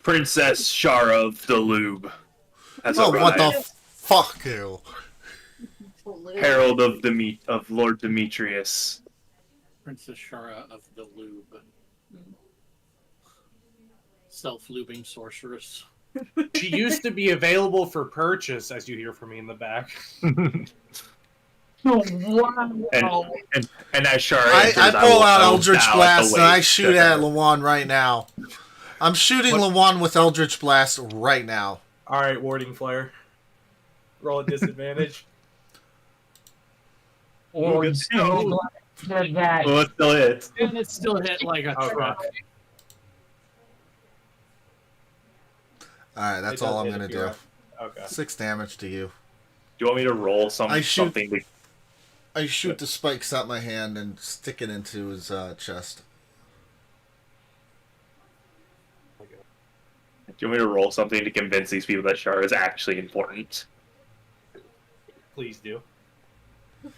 Princess Shara of the Lube has Oh, what arrived. the fuck, you? Herald of Lord Demetrius. Princess Shara of the Lube. Self-lubing sorceress. She used to be available for purchase, as you hear from me in the back. Wow! And as Shara I enters, pull will- out I will Eldritch bow at Blast the and I waist shoot to at her. Lawan right now. I'm shooting Lawan with Eldritch Blast right now. All right, warding flare. Roll a disadvantage. Or Ooh, so glad to that. Well, it still is. And it still hit like a Okay. truck. Alright, that's It all does I'm hit gonna if do. you're Okay. 6 damage to you. Do you want me to roll I shoot- something? I shoot the spikes out my hand and stick it into his chest. Do you want me to roll something to convince these people that Shara is actually important? Please do.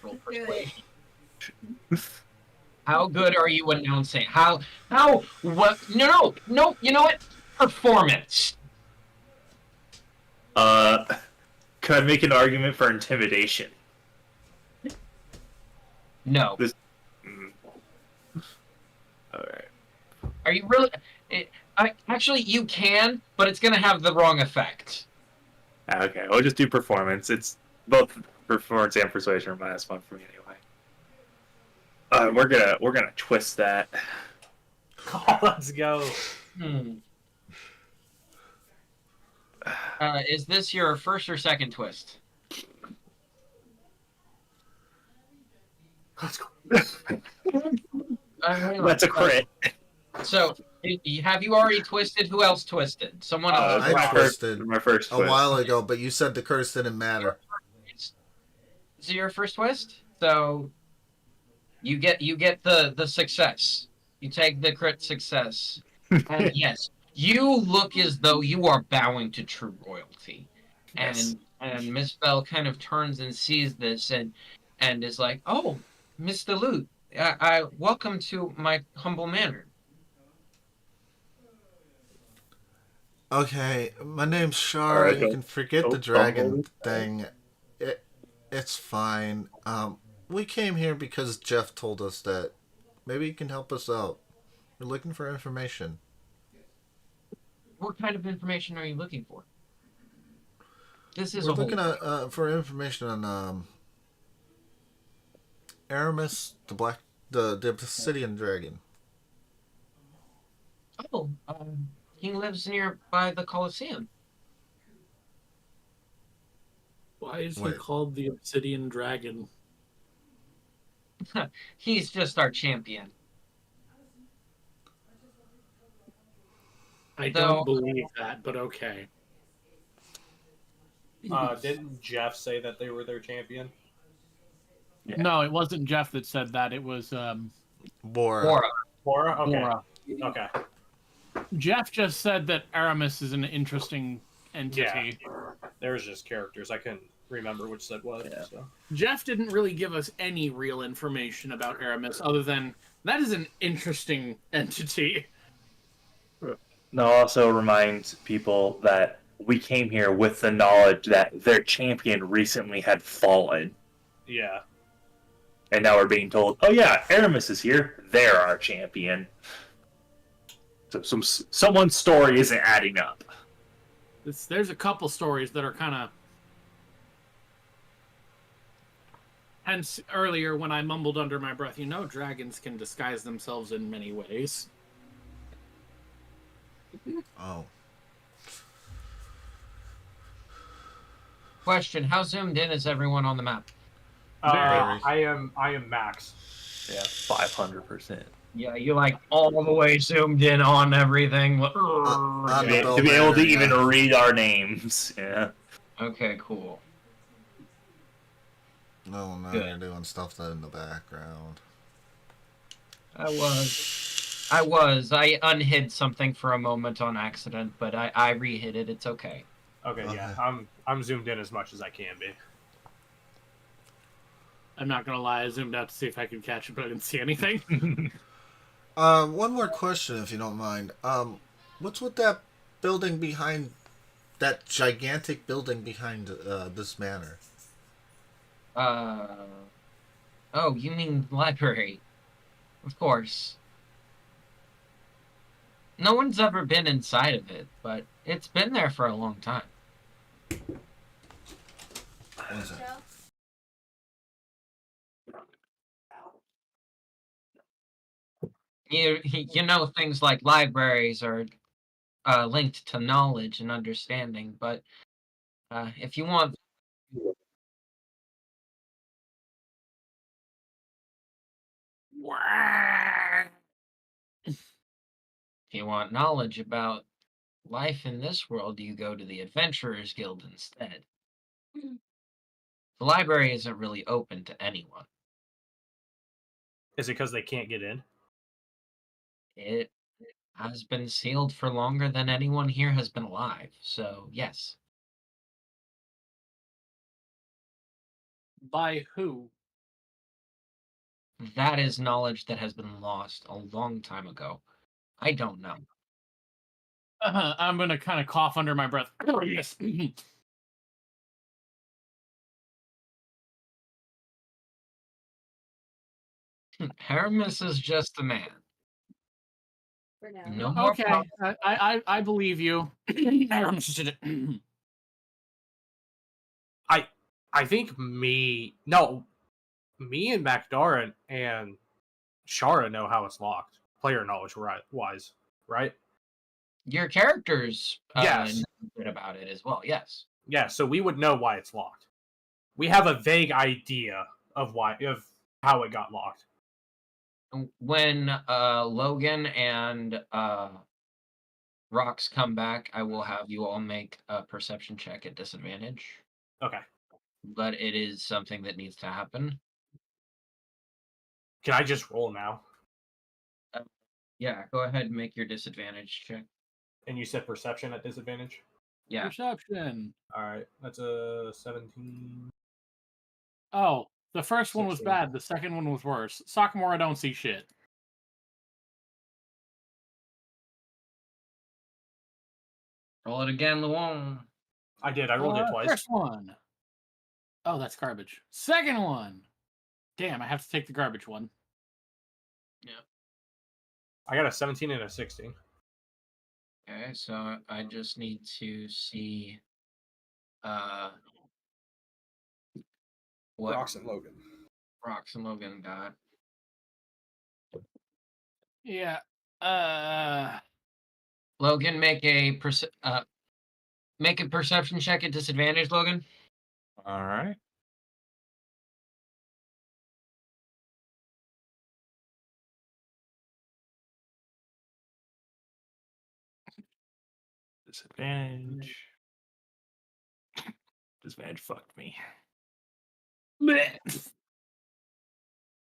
Roll persuasion. How good are you announcing? What? No. You know what? Performance. Could I make an argument for intimidation? No. Mm. All right. Are you really? Actually, you can, but it's gonna have the wrong effect. Okay, we'll just do performance. It's both performance and persuasion are -1 for me anyway. We're gonna twist that. Oh, let's go. Is this your first or second twist? Let's go. That's a crit. So, have you already twisted? Who else twisted? Someone else. I twisted my first a twist. while ago, but you said the curse didn't matter. Is it your first twist? So you get the success. You take the crit success. And yes, you look as though you are bowing to true royalty. Yes. And Miss Bell kind of turns and sees this and is like, "Oh, Mr. Lute, I welcome to my humble manor." Okay, my name's Shara. Alright, You can forget the don't dragon hold it. thing. It's fine. We came here because Jeff told us that maybe you can help us out. We're looking for information. What kind of information are you looking for? This is We're a whole. looking at, for information on Aramis, the obsidian dragon. Oh, he lives near by the Colosseum. Why is he Wait. called the Obsidian Dragon? He's just our champion. I Though- don't believe that, but okay. Didn't Jeff say that they were their champion? Yeah. No, it wasn't Jeff that said that. It was Bora. Bora. Bora? Okay. Laura. Okay. Jeff just said that Aramis is an interesting entity. There's just characters. I couldn't remember which said what. Yeah. So. Jeff didn't really give us any real information about Aramis other than that is an interesting entity. Now, also remind people that we came here with the knowledge that their champion recently had fallen. Yeah. And now we're being told, oh yeah, Aramis is here. They're our champion. So someone's story isn't adding up. There's a couple stories that are kind of... Hence, earlier when I mumbled under my breath, you know dragons can disguise themselves in many ways. Oh. Question: how zoomed in is everyone on the map? I am max. Yeah, 500%. Yeah, you like all the way zoomed in on everything. On the To be able to Bellman, even yeah. read our names. Yeah. Okay, cool. No, now Good. you're doing stuff in the background. I unhid something for a moment on accident, but I re-hid it. It's okay. Okay, yeah. I'm zoomed in as much as I can be. I'm not gonna lie, I zoomed out to see if I could catch it, but I didn't see anything. One more question, if you don't mind. What's with that building behind, that gigantic building behind this manor? Oh, you mean library? Of course. No one's ever been inside of it, but it's been there for a long time. What is it? You know things like libraries are linked to knowledge and understanding, but if you want knowledge about life in this world, you go to the Adventurers Guild instead. The library isn't really open to anyone. Is it because they can't get in? It has been sealed for longer than anyone here has been alive, so yes. By who? that is knowledge that has been lost a long time ago. I don't know. I'm gonna kind of cough under my breath. Yes. Aramis is just a man. For now. No more Okay, problems. I believe you. I think me and Macdarin and Shara know how it's locked. Player knowledge wise, right? Your characters Yes. know a bit about it as well, yes. Yeah, so we would know why it's locked. We have a vague idea of how it got locked. When Logan and Rox come back, I will have you all make a perception check at disadvantage. Okay. But it is something that needs to happen. Can I just roll now? Yeah, go ahead and make your disadvantage check. And you said perception at disadvantage? Yeah. Perception. Alright, that's a 17. Oh, the first one was 16. bad. The second one was worse. Sophomore, I don't see shit. Roll it again, Luong. I did, I rolled it twice. First one. Oh, that's garbage. Second one. Damn, I have to take the garbage one. I got a 17 and a 16. Okay, so I just need to see what Rox and Logan. Rox and Logan got. Yeah. Logan, make a perception check at disadvantage, Logan. All right. Disadvantage. Disadvantage fucked me.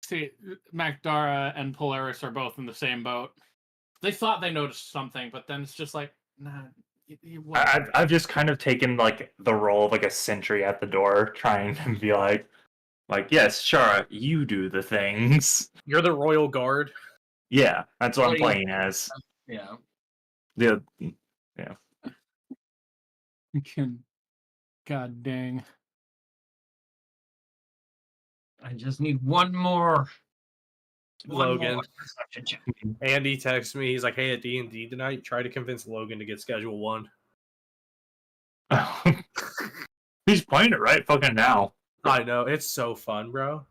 See, Macdara and Polaris are both in the same boat. They thought they noticed something, but then it's just like, nah. I've just kind of taken like the role of like a sentry at the door, trying to be like yes, Shara, you do the things. You're the royal guard. Yeah, that's what I'm What do you- playing as. Yeah. Yeah. God dang. I just need one more. Logan. Perception check. Andy texts me, he's like, hey, at DnD tonight, try to convince Logan to get Schedule 1. He's playing it right fucking now. I know, it's so fun, bro.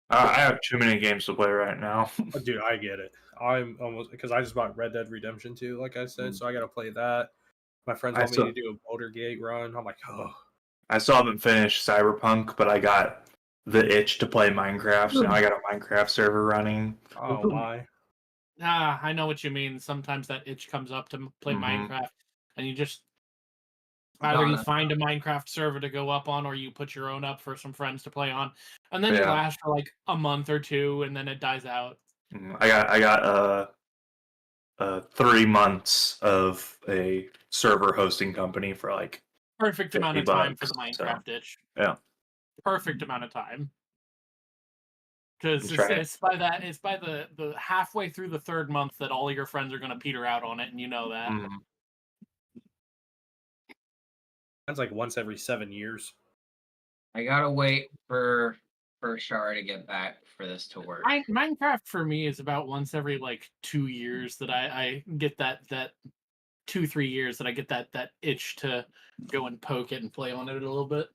I have too many games to play right now. Dude, I get it. I'm almost, because I just bought Red Dead Redemption 2, like I said, so I gotta play that. My friends want me to do a Boulder Gate run. I'm like, oh. I still haven't finished Cyberpunk, but I got the itch to play Minecraft, so now I got a Minecraft server running. Oh my. I know what you mean. Sometimes that itch comes up to play Minecraft, and you just either you find a Minecraft server to go up on, or you put your own up for some friends to play on, and then you last for like a month or two, and then it dies out. I got 3 months of a server hosting company for like perfect amount of time for the $50, Minecraft itch. Yeah. Perfect amount of time. Because it's by the halfway through the third month that all your friends are going to peter out on it, and you know that. That's like once every 7 years. I gotta wait for Shara to get back for this to work. Minecraft for me is about once every like 2 years that I get that 2-3 years that I get that itch to go and poke it and play on it a little bit.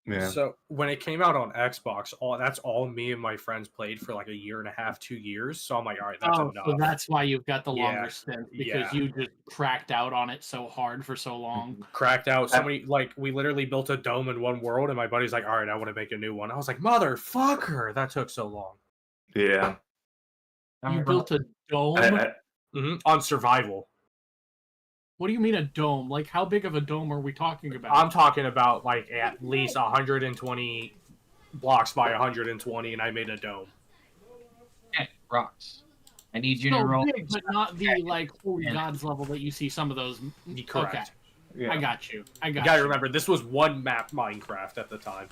Yeah. So when it came out on Xbox, that's all me and my friends played for like a year and a half, 2 years. So I'm like, all right, that's enough. So that's why you've got the longer stint, because Yeah. you just cracked out on it so hard for so long. Cracked out. Somebody like we literally built a dome in one world, and my buddy's like, all right, I want to make a new one. I was like, motherfucker, that took so long. Yeah. You built a dome? On survival. What do you mean a dome? Like, how big of a dome are we talking about? I'm talking about like at least 120 blocks by 120, and I made a dome. Hey, Rox. I need you to roll. Big, but not the like holy gods level that you see some of those. Correct. Okay. Yeah. I got you. You gotta remember, this was one map Minecraft at the time.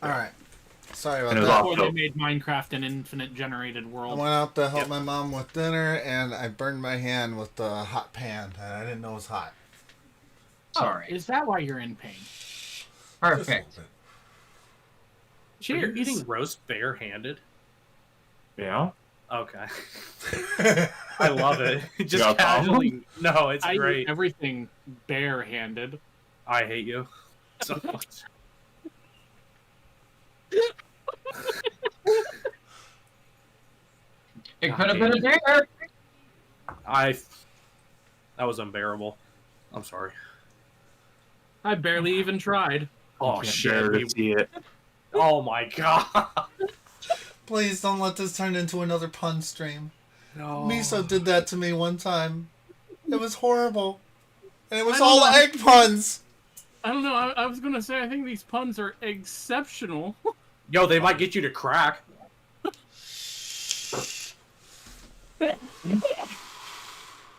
All right. Sorry about And it was that. off. Before they made Minecraft an infinite generated I world. went out to help my mom with dinner, and I burned my hand with the hot pan, and I didn't know it was hot. Sorry. Is that why you're in pain? Perfect. Are Cheers. you eating roast barehanded? Yeah. Okay. I love it. got Just a problem? casually. No, it's I great. eat everything barehanded. I hate you so much. It could have been a bear. That was unbearable. I'm sorry. I barely even tried. Oh Can't shit. bear to see it. Oh my god. Please don't let this turn into another pun stream. No. Miso did that to me one time. It was horrible. And it was I don't all know. egg puns. I don't know. I was gonna say I think these puns are exceptional. Yo, they might get you to crack.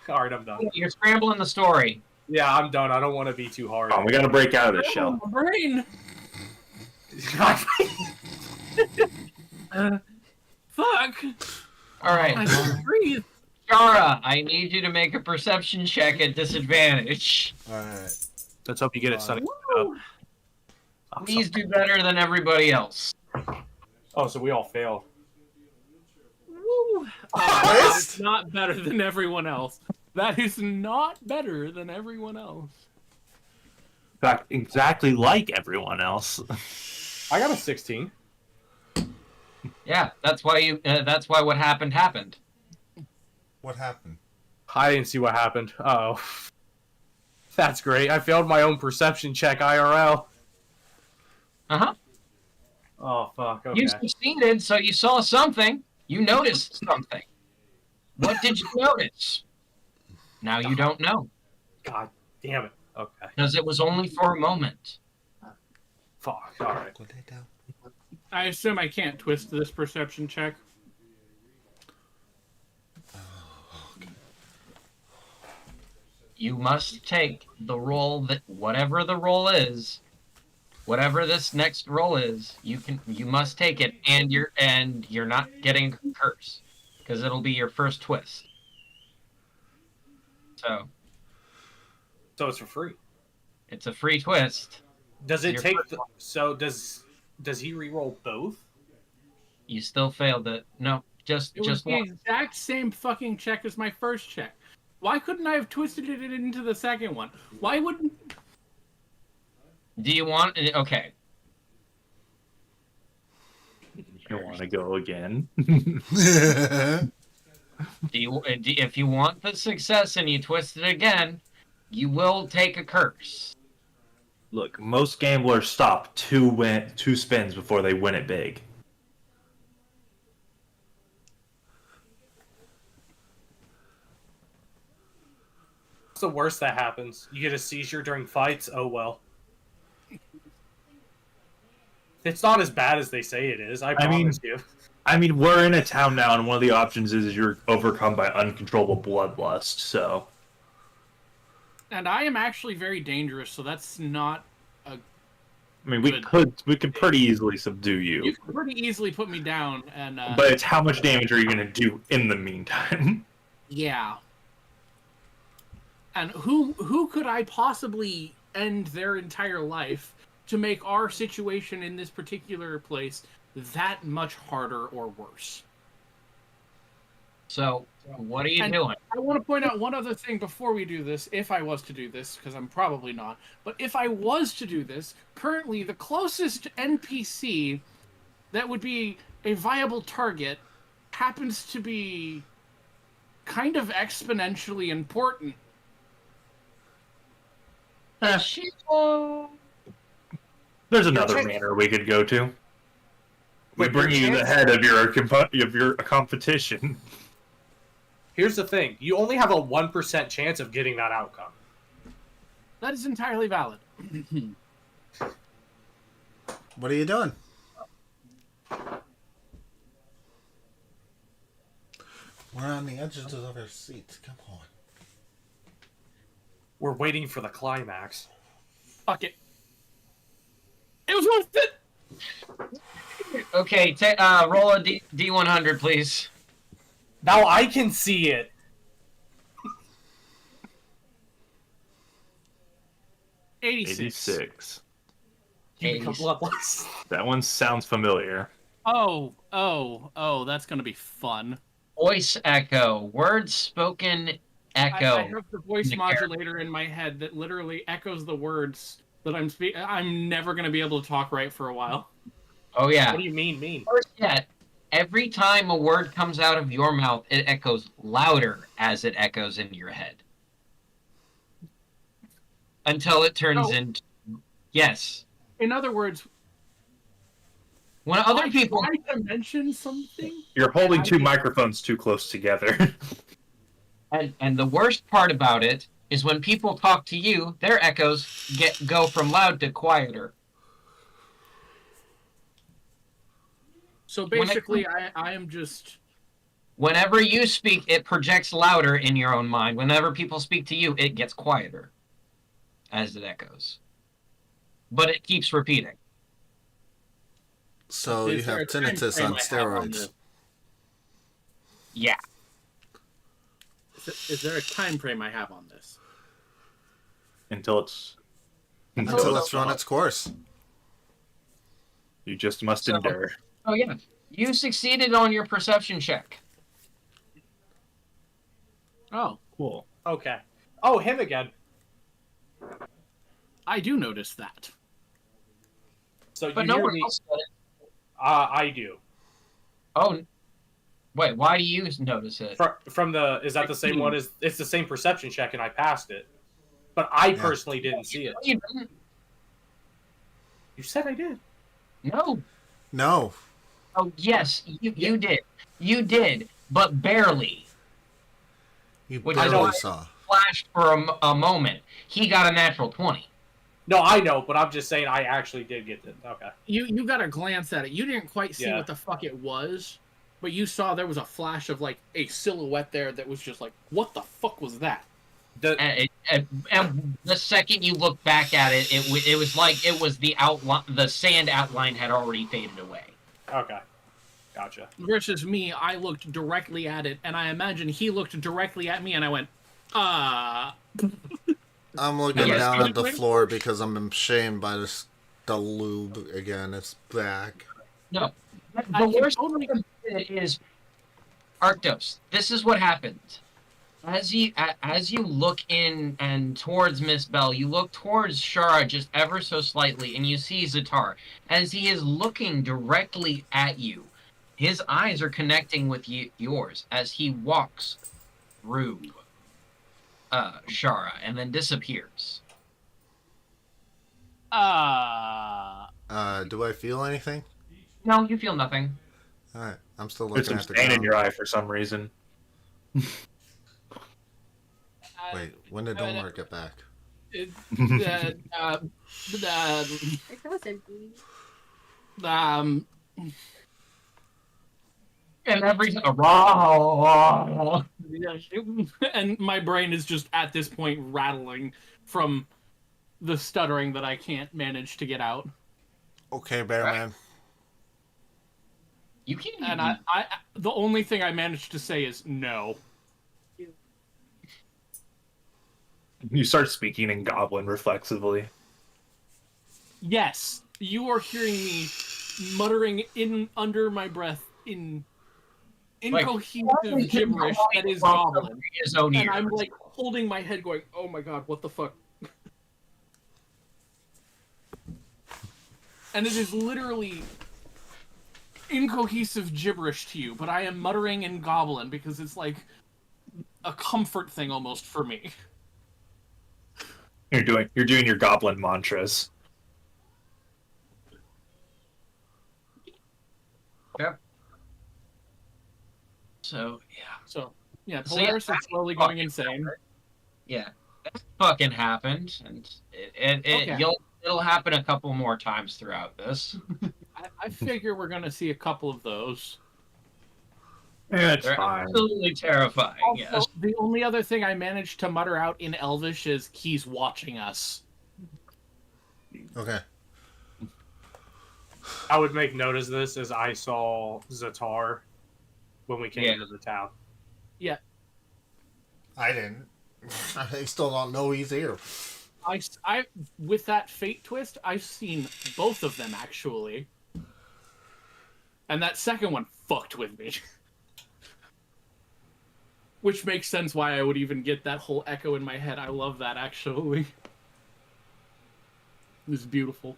Alright, I'm done. You're scrambling the story. Yeah, I'm done. I don't want to be too hard. Come on, we gotta break out of this shell. My brain. Fuck. All right. I can't breathe. Shara, I need you to make a perception check at disadvantage. Alright. Let's hope you get it sunny. Woo. Please do better than everybody else. Oh, so we all fail. Woo. That is not better than everyone else. That is not better than everyone else. In fact, exactly like everyone else. I got a 16. Yeah, that's why you. That's why what happened happened. What happened? I didn't see what happened. Uh-oh. That's great. I failed my own perception check IRL. Uh huh. Oh, fuck. Okay. You succeeded, so you saw something. You noticed something. What did you notice? Now you don't know, God damn it. Okay. because it was only for a moment. Fuck. Alright. Go lay down. I assume I can't twist this perception check. You must take the roll that whatever the roll is, whatever this next roll is, you must take it, and you're not getting a curse, because it'll be your first twist. So So it's for free. it's a free twist. Does it Your take... first one. So does he re-roll both? You still failed it. No, just It was just the one. exact same fucking check as my first check. Why couldn't I have twisted it into the second one? Why wouldn't... Do you want? Okay. You want to go again? If you want the success and you twist it again, you will take a curse. Look, most gamblers stop two spins before they win it big. What's the worst that happens? You get a seizure during fights? Oh well. It's not as bad as they say it is, I promise you. I mean, we're in a town now, and one of the options is you're overcome by uncontrollable bloodlust, so... And I am actually very dangerous, so that's not... I mean, we could pretty easily subdue you. You could pretty easily put me down, and... But it's how much damage are you going to do in the meantime? Yeah. And who could I possibly end their entire life to make our situation in this particular place that much harder or worse? So, what are you And doing? I want to point out one other thing before we do this, if I was to do this, because I'm probably not. But if I was to do this, currently the closest NPC that would be a viable target happens to be kind of exponentially important. There's another manor we could go to. We Wait, bring you the chance- head of your competition. Here's the thing. You only have a 1% chance of getting that outcome. That is entirely valid. What are you doing? We're on the edges of our seats. Come on. We're waiting for the climax. Fuck it. It was worth it! Okay, roll a D100, please. Now I can see it. 86. 86. You become 86. bloodless. That one sounds familiar. Oh, that's gonna be fun. Voice echo. Words spoken echo. I have the voice the modulator in my head that literally echoes the words that I'm speaking. I'm never gonna be able to talk right for a while. Oh, yeah. What do you mean? Worse yet, every time a word comes out of your mouth, it echoes louder as it echoes in your head. Until it turns into... Yes. In other words, When other people... try to mention something. You're holding two microphones too close together. And the worst part about it is when people talk to you, their echoes go from loud to quieter. So basically, I am just... Whenever you speak, it projects louder in your own mind. Whenever people speak to you, it gets quieter as it echoes. But it keeps repeating. So you have tinnitus on steroids. Yeah. Is there a time frame I have on this? Until it's run its course. You just must endure. Oh, yeah. You succeeded on your perception check. Oh, cool. Okay. Oh, him again. I do notice that. So But you no hear one me? else said it. I do. Oh, wait, why do you notice it? From the is that the same one as it's the same perception check and I passed it, but I personally didn't see it. You didn't. You said I did. No. No. Oh, yes, you did. You did, but barely. You Which is barely why saw. Flashed for a moment. He got a natural 20. No, I know, but I'm just saying I actually did get it. Okay. You got a glance at it. You didn't quite see Yeah. what the fuck it was, but you saw there was a flash of like a silhouette there that was just like, what the fuck was that? And the second you look back at it, it was like it was the outline. The sand outline had already faded away. Okay. Gotcha. Versus me, I looked directly at it, and I imagine he looked directly at me, and I went, I'm looking Yes. down at the floor because I'm shamed by the lube again. It's back. No, I the can worst totally- thing is Arctos. This is what happens. As you look in and towards Miss Bell, you look towards Shara just ever so slightly, and you see Zatar. As he is looking directly at you, his eyes are connecting with yours as he walks through Shara and then disappears. Do I feel anything? No, you feel nothing. All right. I'm still There's looking some at the stain in ground. your eye for some reason. Wait, when did Omar get back? And every and my brain is just at this point rattling from the stuttering that I can't manage to get out. Okay, Bearman. you can't. And I the only thing I managed to say is no. You start speaking in Goblin reflexively. Yes, you are hearing me muttering in under my breath in incohesive gibberish that is Goblin. His own And ears. I'm like holding my head going, oh my god, what the fuck? And it is literally incohesive gibberish to you, but I am muttering in Goblin because it's like a comfort thing almost for me. You're doing your Goblin mantras. Yep. So yeah, Polaris is slowly going insane. yeah, that fucking happened, and Okay. it'll happen a couple more times throughout this. I figure we're gonna see a couple of those. It's They're fine. absolutely terrifying. Also, Yes. the only other thing I managed to mutter out in Elvish is he's watching us. Okay. I would make note of this as I saw Zatar when we came into the town. Yeah, I didn't. I still don't know he's here. I with that fate twist, I've seen both of them actually, and that second one fucked with me, which makes sense why I would even get that whole echo in my head. I love that actually. It was beautiful.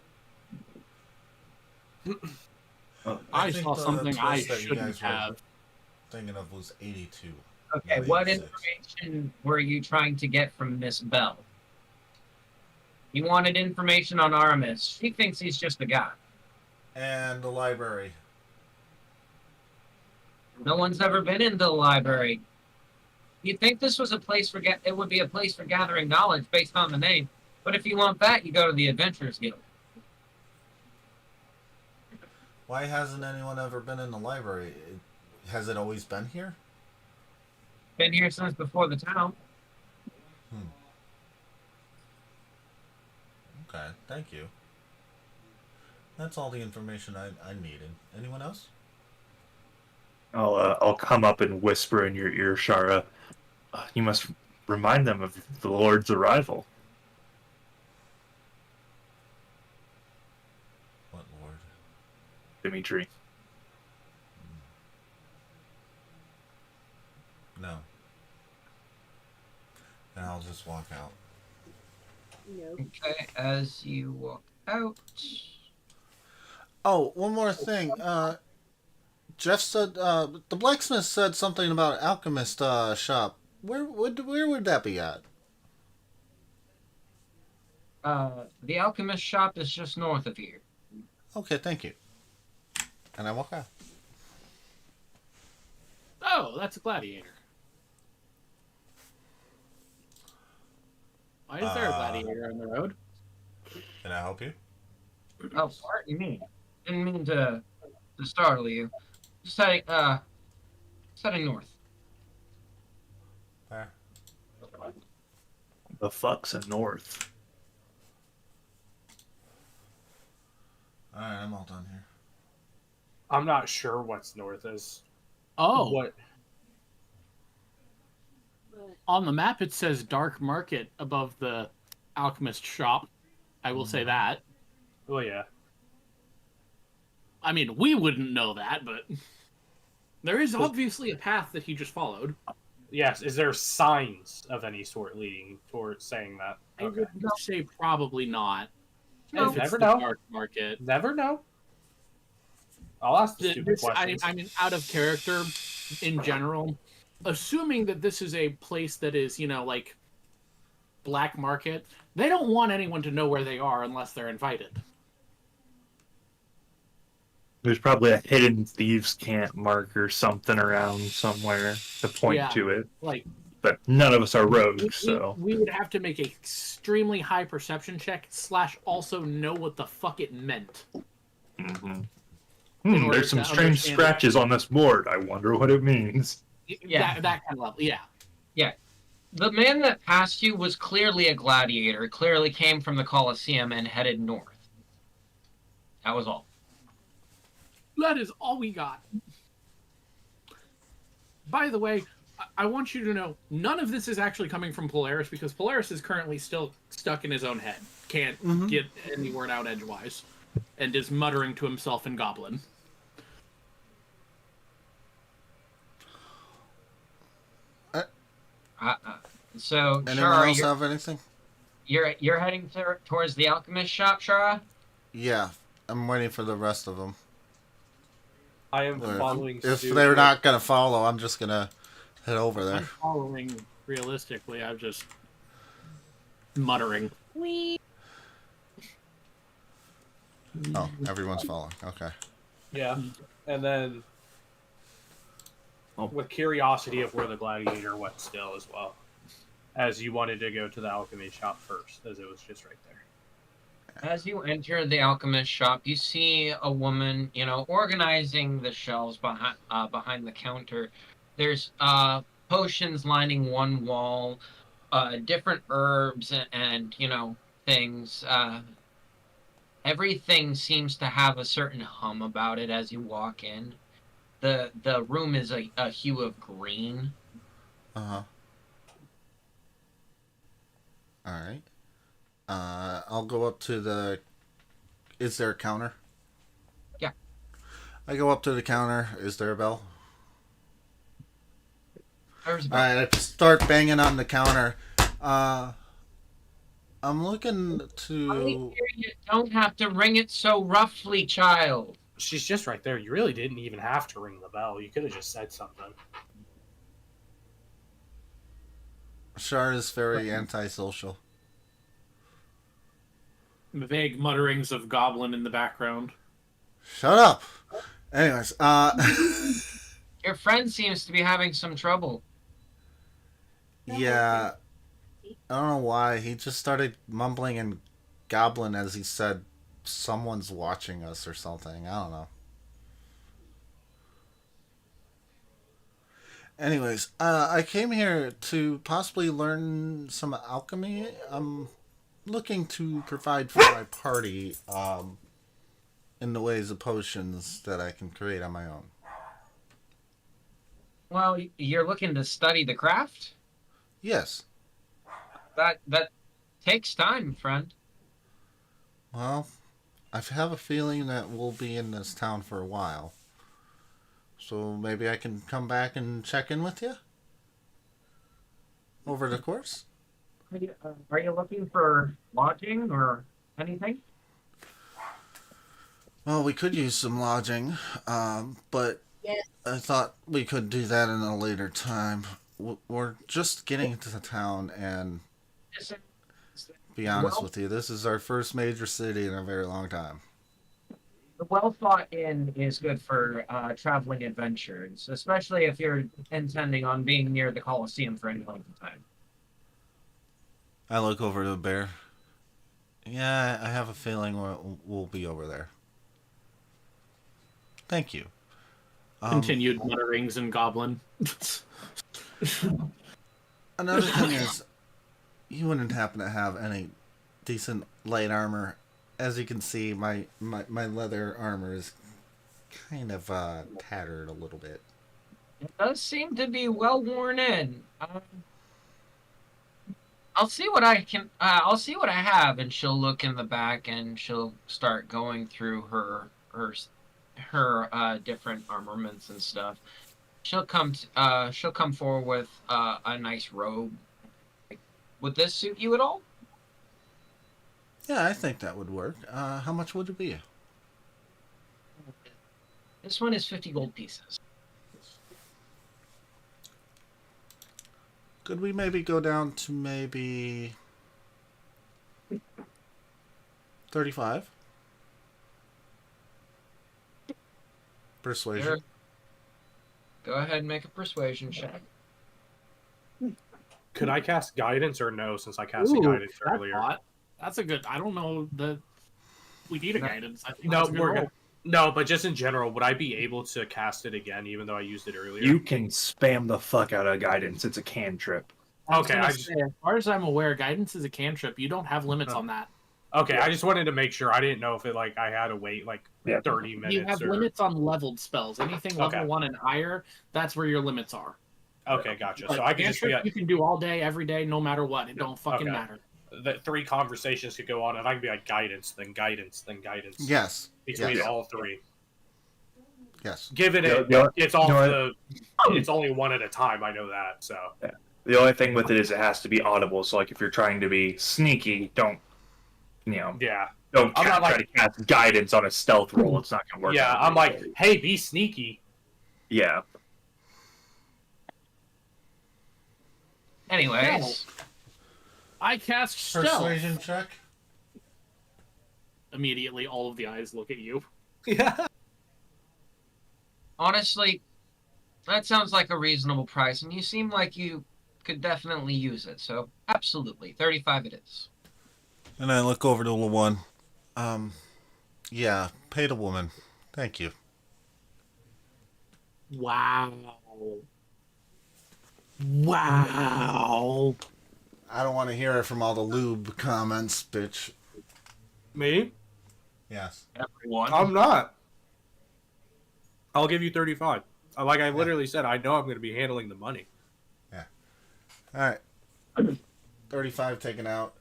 I think saw the something I twist that you shouldn't guys were have. thinking of was 82. Okay, not what 86. information were you trying to get from Miss Bell? You wanted information on Aramis. She thinks he's just a guy. And the library. No one's ever been in the library. You'd think this was a place for it would be a place for gathering knowledge based on the name. But if you want that, you go to the Adventurers Guild. Why hasn't anyone ever been in the library? Has it always been here? Been here since before the town. Okay, thank you. That's all the information I needed. Anyone else? I'll come up and whisper in your ear, Shara. You must remind them of the Lord's arrival. What lord? Dimitri. No. Then I'll just walk out. Nope. Okay, as you walk out. Oh, one more thing. Jeff said the blacksmith said something about alchemist shop. Where would that be at? The alchemist shop is just north of here. Okay, thank you. And I walk out. Oh, that's a gladiator. Why is there a gladiator on the road? Can I help you? Oh, pardon me. Didn't mean to startle you. Just heading north. Where? The fuck's a north? Alright, I'm all done here. I'm not sure what's north is. Oh, What? on the map it says Dark Market above the alchemist shop. I will say that. Well, yeah. I mean, we wouldn't know that, but there is obviously a path that he just followed. Yes. Is there signs of any sort leading towards saying that? I would say probably not. No, If it's never the know. Dark Market. Never know. I'll ask the stupid This, questions. I mean, out of character in general, assuming that this is a place that is, like black market, they don't want anyone to know where they are unless they're invited. There's probably a hidden thieves' camp mark or something around somewhere to point Yeah. to it. Like, But none of us are rogues, so we would have to make an extremely high perception check / also know what the fuck it meant. Mhm. In order There's some to strange understand scratches on this board. I wonder what it means. Yeah. That kind of level, yeah. The man that passed you was clearly a gladiator, clearly came from the Colosseum and headed north. That was all. That is all we got. By the way, I want you to know, none of this is actually coming from Polaris, because Polaris is currently still stuck in his own head. Can't get any word out edgewise. And is muttering to himself in Goblin. So, Anyone Shara, else have anything? you're heading towards the alchemist shop, Shara? Yeah, I'm waiting for the rest of them. I am Or following if suit they're with- not gonna follow, I'm just gonna head over I'm there. following realistically, I'm just muttering. We Oh, everyone's following. Okay. Yeah. And then with curiosity of where the gladiator went still as well. As you wanted to go to the alchemy shop first, as it was just right there. As you enter the alchemist shop, you see a woman, organizing the shelves behind the counter. There's potions lining one wall, different herbs and things. everything seems to have a certain hum about it as you walk in. The room is a hue of green. Uh-huh. All right. I'll go up to the. Is there a counter? Yeah. I go up to the counter. Is there a bell? There's a All right. I start banging on the counter. I'm looking to. You don't have to ring it so roughly, child. She's just right there. You really didn't even have to ring the bell. You could have just said something. Shar is very antisocial. Vague mutterings of goblin in the background. Shut up. Anyways, Your friend seems to be having some trouble. yeah. I don't know why he just started mumbling and goblin as he said, "Someone's watching us" or something. I don't know. Anyways, I came here to possibly learn some alchemy. I'm looking to provide for my party in the ways of potions that I can create on my own. Well, you're looking to study the craft? Yes. That takes time, friend. Well, I have a feeling that we'll be in this town for a while. So maybe I can come back and check in with you over the course. Are you looking for lodging or anything? Well, we could use some lodging, but Yes. I thought we could do that in a later time. We're just getting into the town, and be honest with you, this is our first major city in a very long time. The well thought inn is good for traveling adventures, especially if you're intending on being near the Colosseum for any length of time. I look over to the bear. Yeah, I have a feeling we'll be over there. Thank you. Continued mutterings and goblin. Another thing is, you wouldn't happen to have any decent light armor. As you can see, my leather armor is kind of tattered a little bit. It does seem to be well worn in. I'll see what I can. I'll see what I have, and she'll look in the back, and she'll start going through her different armaments and stuff. She'll come forward with a nice robe. Would this suit you at all? Yeah, I think that would work. How much would it be? This one is 50 gold pieces. Could we maybe go down to maybe 35? Persuasion. Sure. Go ahead and make a persuasion check. Could I cast guidance or no? Since I cast guidance earlier. That's a good. I don't know that we need a guidance. I think No, that's a good we're roll. gonna. No, but just in general, would I be able to cast it again, even though I used it earlier? You can spam the fuck out of guidance. It's a cantrip. I was Okay, gonna I just, say, as far as I'm aware, guidance is a cantrip. You don't have limits on that. okay. I just wanted to make sure. I didn't know if it like I had to wait like Yeah. 30 minutes. You have or... limits on leveled spells. Anything level Okay. 1 and higher, that's where your limits are. Okay, gotcha. But So I could just be cantrip you can do all day, every day, no matter what. It don't fucking Okay. matter. the 3 conversations could go on, and I can be like guidance, then guidance, then guidance. Yes. Between Yes. all 3. Yes. Given it, it's all it's only one at a time. I know that. So The only thing with it is it has to be audible. So, like, if you're trying to be sneaky, don't yeah, don't I'm not try to cast guidance on a stealth roll. It's not gonna work. yeah. out I'm very like, well. hey, be sneaky. Yeah. Anyways, I cast stealth. Persuasion check. Immediately, all of the eyes look at you. Yeah. honestly, that sounds like a reasonable price, and you seem like you could definitely use it. So, absolutely, 35 it is. And I look over to the one. Yeah, pay the woman. Thank you. Wow. Wow. I don't want to hear it from all the lube comments, bitch. Me? Yes. Everyone. I'm not. I'll give you 35. Like I literally said, I know I'm going to be handling the money. All right. 35 taken out.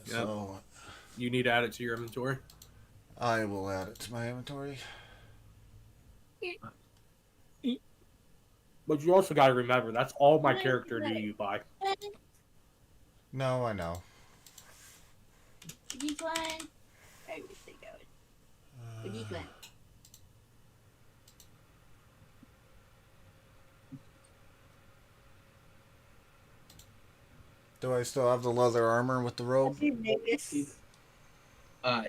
Yep. So You need to add it to your inventory. I will add it to my inventory. But you also got to remember, that's all my character knew you by. No, I know. Which one? Where is it going? Which one? Do I still have the leather armor with the robe? Vegas.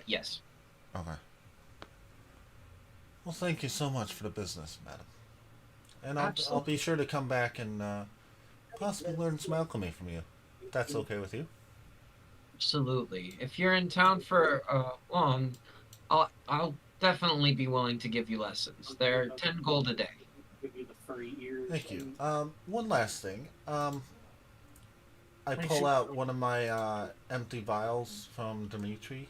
Yes. Okay. Well, thank you so much for the business, madam. And I'll be sure to come back and possibly learn some alchemy from you. If that's okay with you. Absolutely. If you're in town for long, I'll definitely be willing to give you lessons. They're 10 gold a day. Thank you. One last thing. I pull out one of my empty vials from Dimitri.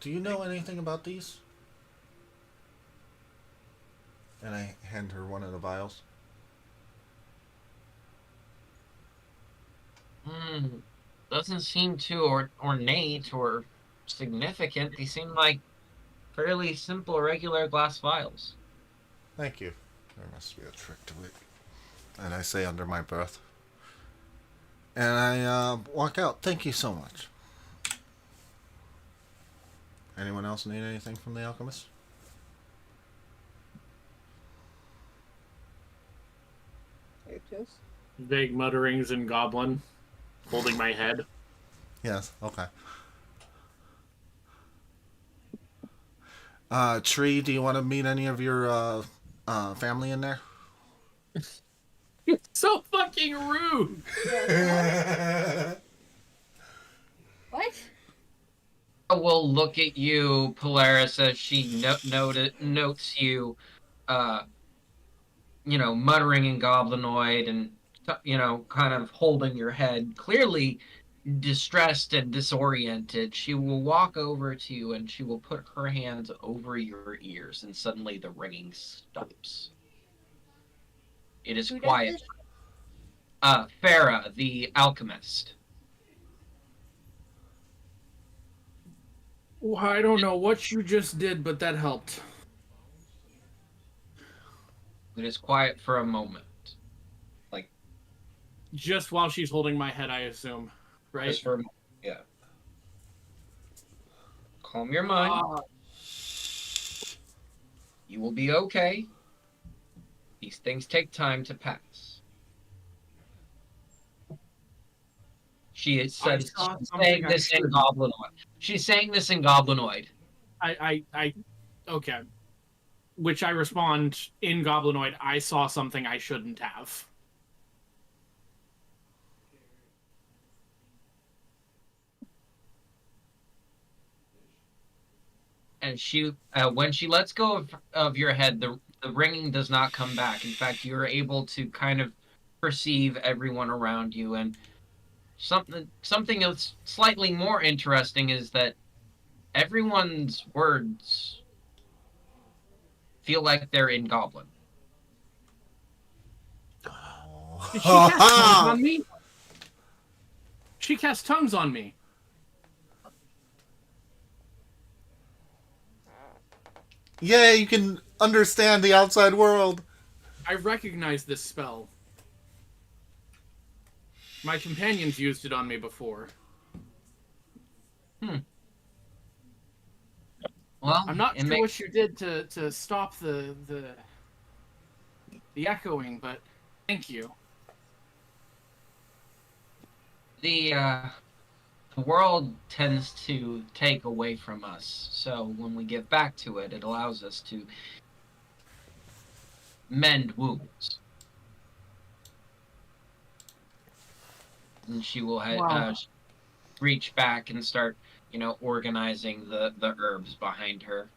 Do you know anything about these? And I hand her one of the vials. Doesn't seem too ornate or significant. They seem like fairly simple, regular glass vials. Thank you. There must be a trick to it. And I say under my breath. And I walk out. Thank you so much. Anyone else need anything from the alchemist? Vague mutterings in Goblin, holding my head. Yes, okay. Tree, do you want to meet any of your family in there? You're so fucking rude! What? We'll look at you, Polaris, as she notes you, muttering in Goblinoid and, kind of holding your head, clearly distressed and disoriented. She will walk over to you and she will put her hands over your ears, and suddenly the ringing stops. It is Who does quiet. this? Farah, the alchemist. Well, I don't know what you just did, but that helped. It is quiet for a moment. Just while she's holding my head, I assume. Right? Just for a moment. Yeah. Calm your mind. You will be okay. These things take time to pass. She is she's saying this in Goblinoid. She's saying this in Goblinoid. Okay. Which I respond in Goblinoid, I saw something I shouldn't have. And she, when she lets go of your head, the ringing does not come back. In fact, you're able to kind of perceive everyone around you. And something else slightly more interesting is that everyone's words feel like they're in Goblin. Did she cast tongues on me? She cast tongues on me. Yeah, you can understand the outside world. I recognize this spell. My companions used it on me before. Well, I'm not sure what you did to stop the echoing, but thank you. The world tends to take away from us. So when we give back to it, it allows us to mend wounds. And she will reach back and start, organizing the herbs behind her.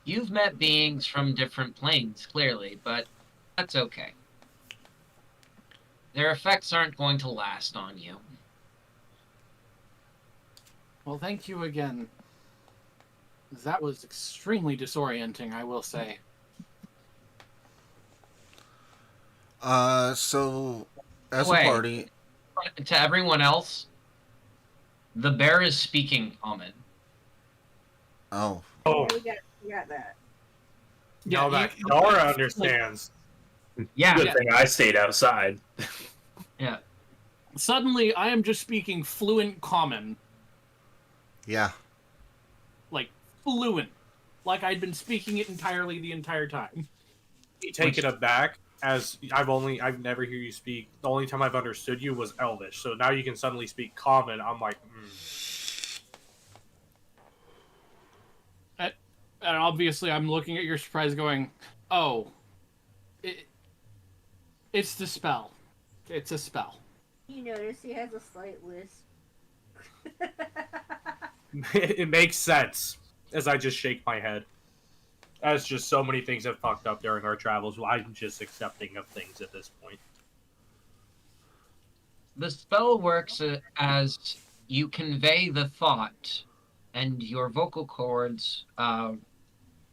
You've met beings from different planes, clearly, but that's okay. Their effects aren't going to last on you. Well, thank you again. That was extremely disorienting, I will say. So as a Wait. party, To everyone else, the bear is speaking common. oh, Oh, We got that. now that you- Nora understands. Yeah. Good thing I stayed outside. Yeah. Suddenly, I am just speaking fluent common. yeah. Like, fluent. Like I'd been speaking it entirely the entire time. Taken aback as I've never heard you speak. The only time I've understood you was Elvish. So now you can suddenly speak Common. I'm like, And obviously, I'm looking at your surprise going, oh, it's the spell. It's a spell. You notice he has a slight lisp. it makes sense as I just shake my head. As just so many things have fucked up during our travels. I'm just accepting of things at this point. The spell works as you convey the thought, and your vocal cords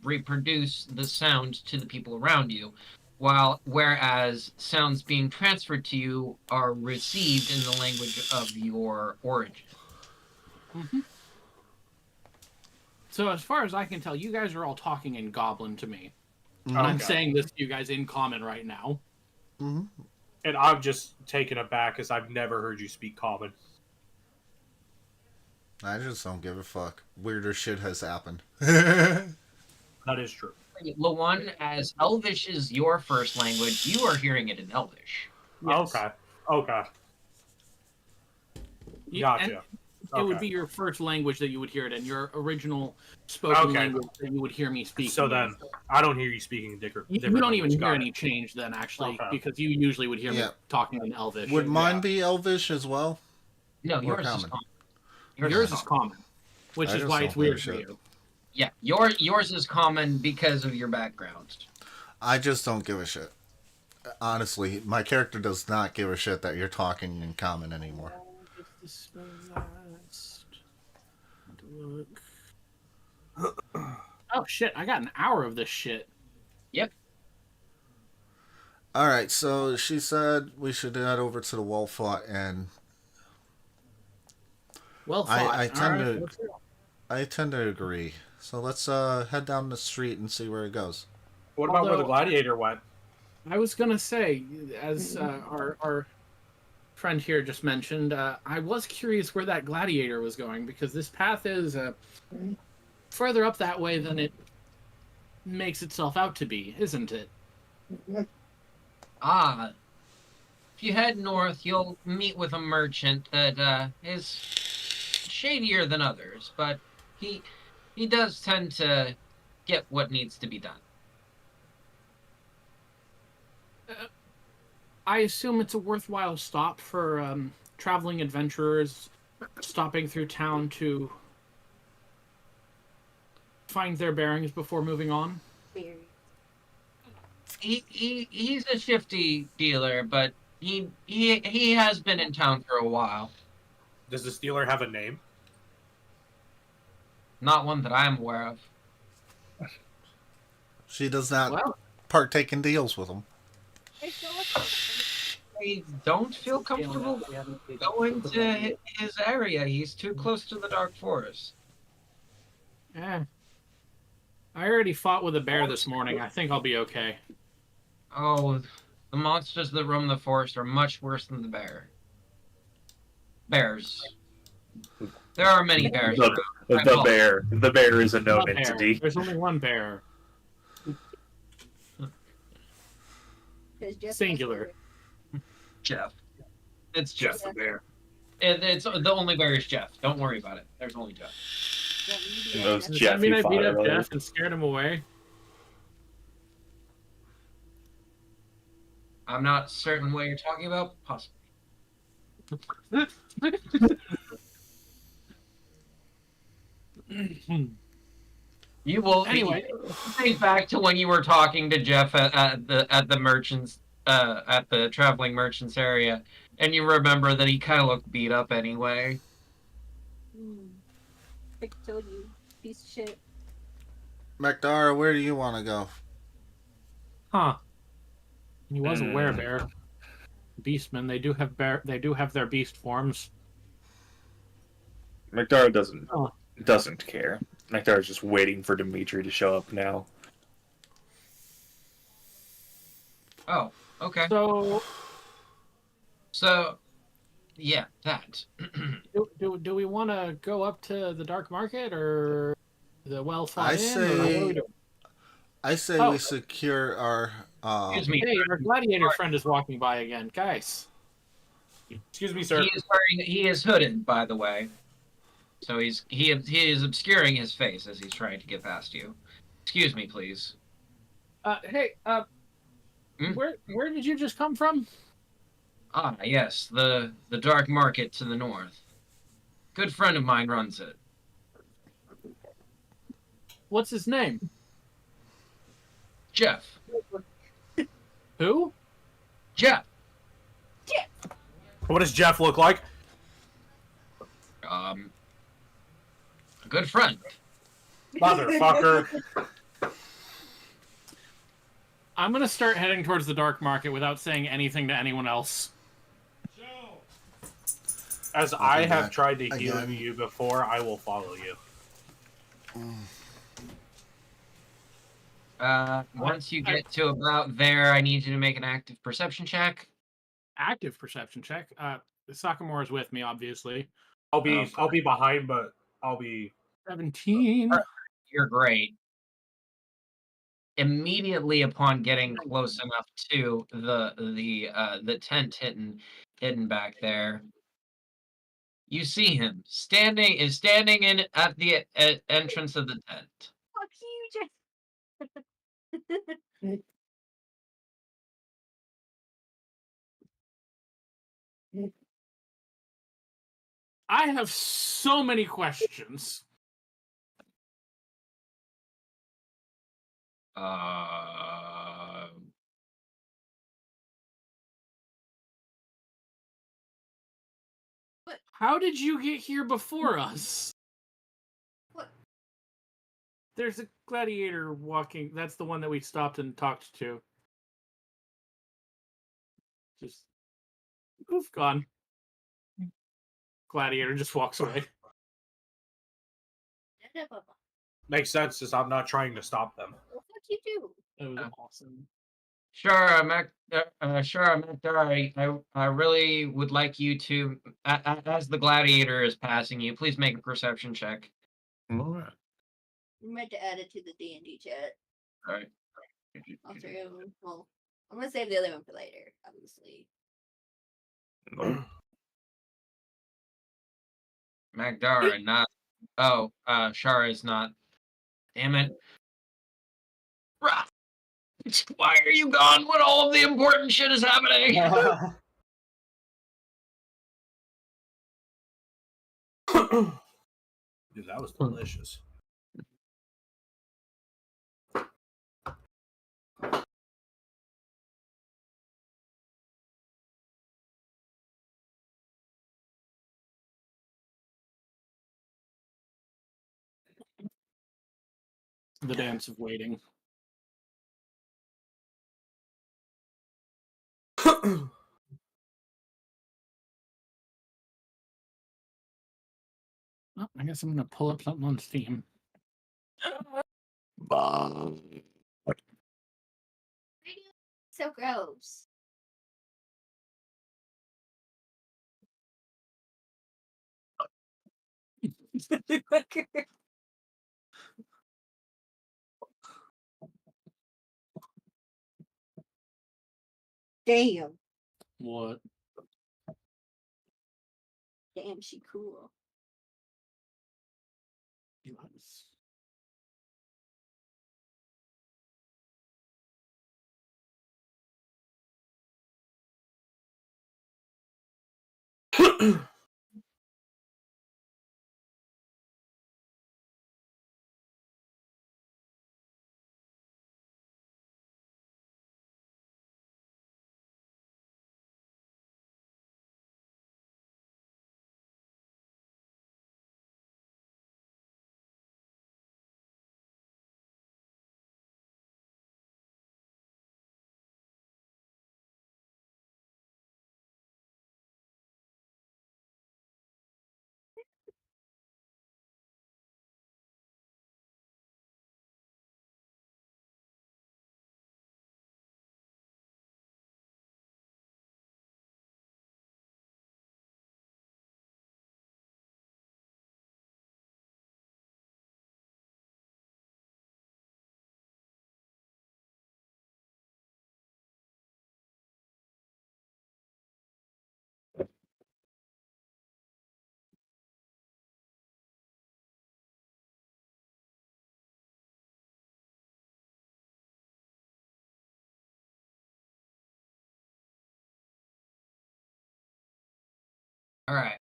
reproduce the sound to the people around you, whereas sounds being transferred to you are received in the language of your origin. Mm-hmm. So as far as I can tell, you guys are all talking in Goblin to me. And I'm saying this to you guys in common right now. Mm-hmm. And I'm just taken aback as I've never heard you speak Common. I just don't give a fuck. Weirder shit has happened. That is true. Lawan, as Elvish is your first language, you are hearing it in Elvish. Yes. Okay. Gotcha. It would be your first language that you would hear it in, your original spoken language that you would hear me speak. So then, I don't hear you speaking different. You don't even language. hear Got any it. change then, actually, Okay. because you usually would hear me Yeah. talking in Elvish. Would mine be Elvish as well? No, Or yours is common? common. Yours is common, which I is just why don't it's weird give for a shit. you. Yeah, yours is common because of your background. I just don't give a shit. Honestly, my character does not give a shit that you're talking in common anymore. Oh shit, I got an hour of this shit. Alright, so she said we should head over to the wall fort, and Well thought. I tend All right, to let's go. I tend to agree. So let's head down the street and see where it goes. What about where the Although- gladiator went? I was gonna say, as our friend here just mentioned, I was curious where that gladiator was going, because this path is further up that way than it makes itself out to be, isn't it? If you head north, you'll meet with a merchant that is shadier than others, but he does tend to get what needs to be done. I assume it's a worthwhile stop for traveling adventurers stopping through town to find their bearings before moving on. Very. He's a shifty dealer, but he has been in town for a while. Does the dealer have a name? Not one that I'm aware of. She does not Well, partake in deals with them. I don't feel comfortable going to his area. He's too close to the Dark Forest. I already fought with a bear this morning. I think I'll be okay. Oh, the monsters that roam the forest are much worse than the bears. There are many bears around. The bear is a known One bear. entity. There's only one bear. 'Cause Jeff Singular. Jeff. It's Jeff. Just the bear. It's the only bear is Jeff. Don't worry about it. There's only Jeff. Those Does Jeff that mean you I beat fought up earlier. Jeff and scared him away? I'm not certain what you're talking about. Possibly. You will Anyway. think back to when you were talking to Jeff at the merchants at the traveling merchants area, and you remember that he kind of looked beat up anyway. I told you, piece of shit. Macdara, where do you want to go? Huh. He was a Hmm. werebear. Beastmen, they do have their beast forms. McDar Oh. doesn't care. McDar's just waiting for Dimitri to show up now. Oh, okay. So Yeah, that. do we want to go up to the dark market or the well I fought in, or what are we say, doing? I say Oh. we secure our. Excuse me. Hey, our gladiator friend is walking by again, guys. Excuse me, sir. He is hooded, by the way. So he is obscuring his face as he's trying to get past you. Excuse me, please. Hey, Hmm? where did you just come from? Ah, yes, the dark market to the north. Good friend of mine runs it. What's his name? Jeff. Who? Jeff. What does Jeff look like? A good friend. Motherfucker. I'm gonna start heading towards the dark market without saying anything to anyone else. As I'll I be have back tried to heal again. you before, I will follow you. Once you get to about there, I need you to make an active perception check. Active perception check. Sakamura is with me, obviously. I'll be behind, but I'll be 17. You're great. Immediately upon getting close enough to the tent hidden back there, you see him standing in at the entrance of the tent. Fuck you, Jeff. I have so many questions. Uh, How did you get here before us? What? There's a gladiator walking. That's the one that we stopped and talked to. Just poof, gone. Gladiator just walks away. makes sense since I'm not trying to stop them. Well, fuck you too. That was awesome. Sure, Macdar, I really would like you to, as the gladiator is passing you, please make a perception check. Alright. We meant to add it to the D&D chat. All right. I'll tell you. Well, I'm gonna save the other one for later, obviously. Nope. Magdara, not. Oh, Shara is not. Damn it. Rah! Why are you gone when all of the important shit is happening? Dude, that was delicious. The dance of waiting. Oh, I guess I'm gonna pull up something on Steam. So gross. Damn. What? Damn, she cool. Yes. All right.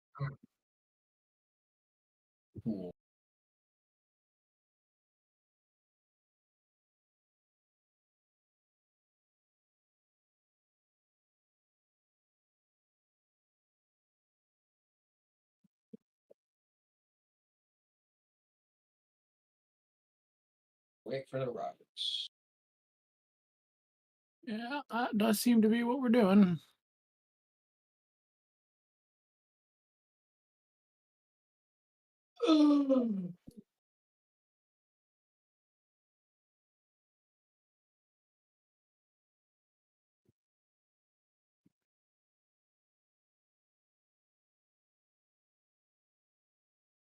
Cool. Wait for the rocks. Yeah, that does seem to be what we're doing.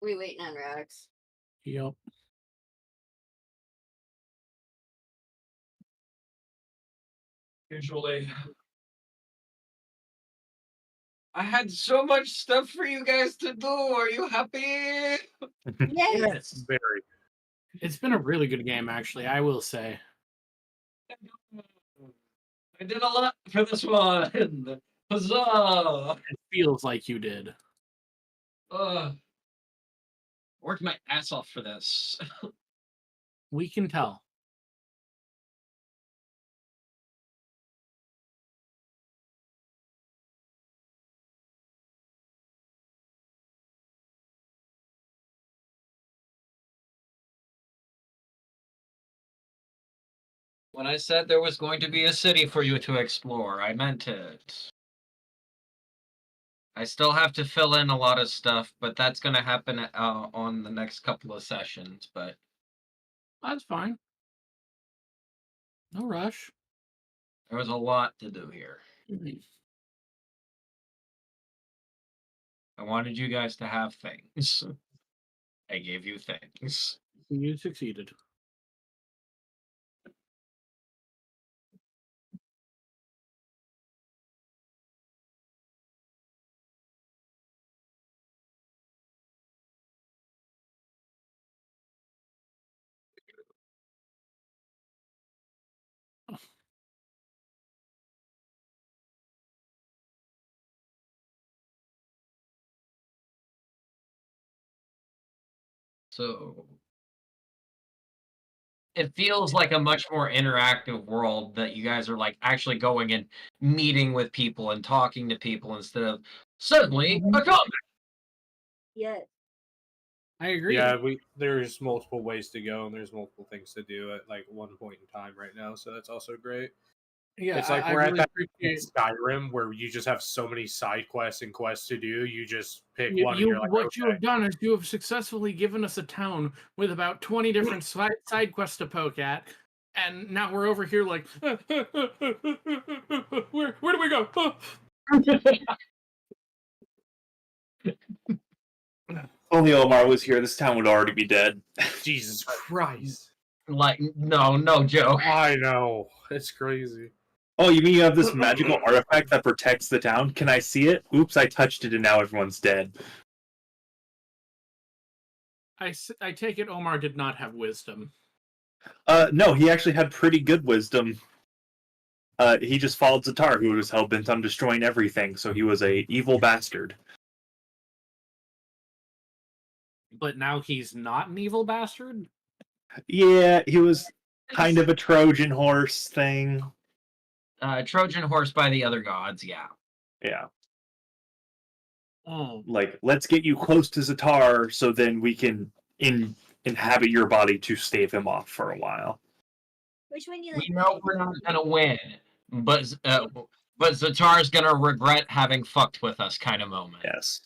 We waiting on rocks. Yep. Usually. I had so much stuff for you guys to do. Are you happy? Yes. Yes. Very. It's been a really good game, actually, I will say. I did a lot for this one. Huzzah! It feels like you did. Worked my ass off for this. We can tell. When I said there was going to be a city for you to explore, I meant it. I still have to fill in a lot of stuff, but that's going to happen on the next couple of sessions. But That's fine. No rush. there was a lot to do here. I wanted you guys to have things. I gave you things. You succeeded. So it feels like a much more interactive world that you guys are like actually going and meeting with people and talking to people instead of suddenly a comic. Yes. I agree. Yeah, there's multiple ways to go, and there's multiple things to do at like one point in time right now. So that's also great. Yeah, It's like I we're really at that appreciate Skyrim where you just have so many side quests and quests to do. You just pick you, one, and you're like, what you okay. have done is you have successfully given us a town with about 20 different side quests to poke at, and now we're over here like, where do we go? If only Omar was here, this town would already be dead. Jesus Christ! Like, no joke. I know, it's crazy. Oh, you mean you have this magical artifact that protects the town? Can I see it? Oops, I touched it and now everyone's dead. I take it Omar did not have wisdom. No, he actually had pretty good wisdom. He just followed Zatar, who was hell-bent on destroying everything, so he was a evil bastard. But now he's not an evil bastard? Yeah, he was kind of a Trojan horse thing. Trojan horse by the other gods, yeah. Yeah. Oh. Like, let's get you close to Zatar so then we can inhabit your body to stave him off for a while. Which one you like? We know we're not gonna win, but Zatar's gonna regret having fucked with us, kind of moment. Yes.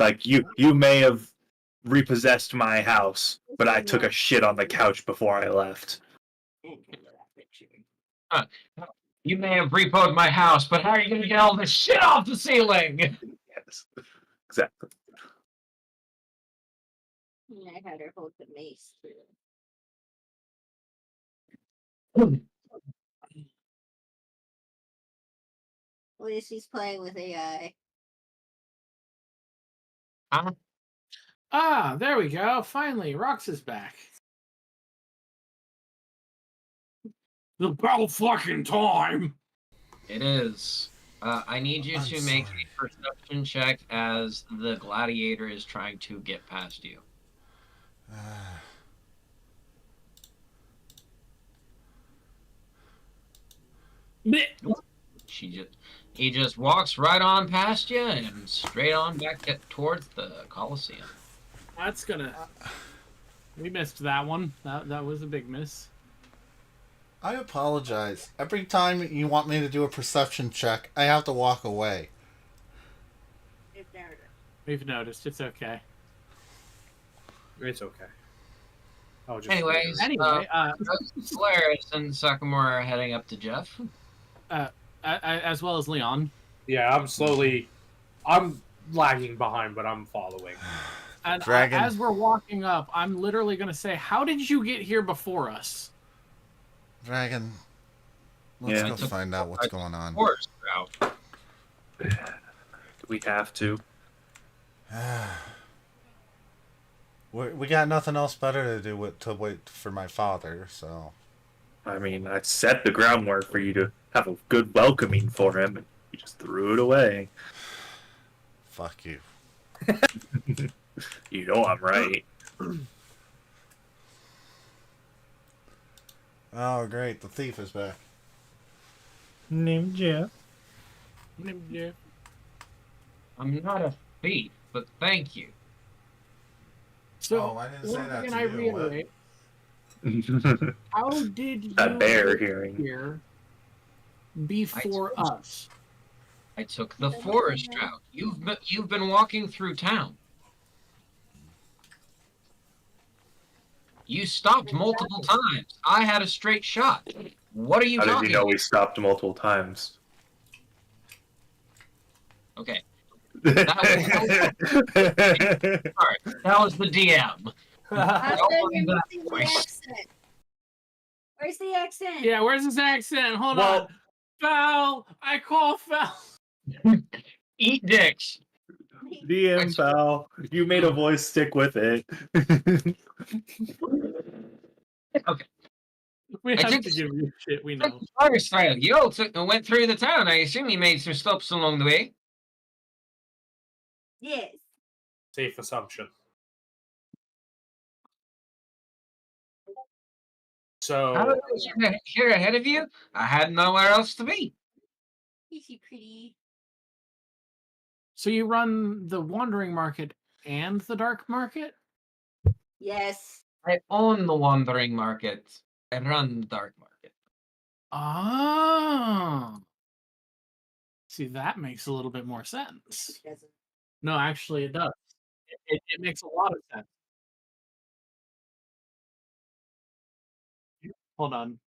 Like, you may have repossessed my house, but I took a shit on the couch before I left. You may have repoed my house, but how are you gonna get all this shit off the ceiling? Yes. Exactly. I had her hold the mace. At least he's playing with AI. Ah, there we go. Finally, Rox is back. The about fucking time. It is. I need you I'm to make sorry. a perception check as the gladiator is trying to get past you. He just walks right on past you and straight on towards the Colosseum. That's gonna. We missed that one. That was a big miss. I apologize. Every time you want me to do a perception check, I have to walk away. We've noticed. It's okay. It's okay. I'll just Anyways, Anyway, Solaris and Sakamura are heading up to Jeff. as well as Leon. yeah, I'm lagging behind, but I'm following. And Dragon. as we're walking up, I'm literally gonna say, "How did you get here before us?" Dragon, let's Yeah. go find out what's going on. Forest route. We have to. We got nothing else better to do with to wait for my father, so. I mean, I set the groundwork for you to have a good welcoming for him, and you just threw it away. Fuck you. You know I'm right. Oh, great. The thief is back. Named Jeff. Yeah. I'm not a thief, but thank you. So, Oh, I didn't say once that again, to I you. What? reiterate, how did you A bear get hearing. here before us? I took the forest route. You've been walking through town. You stopped multiple times. I had a straight shot. What are you How did talking you know about? we stopped multiple times? Okay. Sorry, that was the DM. I Don't said worry you're about missing the voice. accent. Where's the accent? Yeah, where's this accent? Hold Well- on. Foul! I call foul. Eat dicks. DM foul. You made a voice stick with it. We I have think- to give you shit. We know. Forest route. You all went through the town. I assume you made some stops along the way. Yes. Safe assumption. How So did I get here ahead of you? I had nowhere else to be. Is she pretty? So you run the Wandering Market and the Dark Market? Yes. I own the Wandering Market and run the Dark Market. Oh. See, that makes a little bit more sense. It doesn't. No, actually, it does. It makes a lot of sense. Hold on.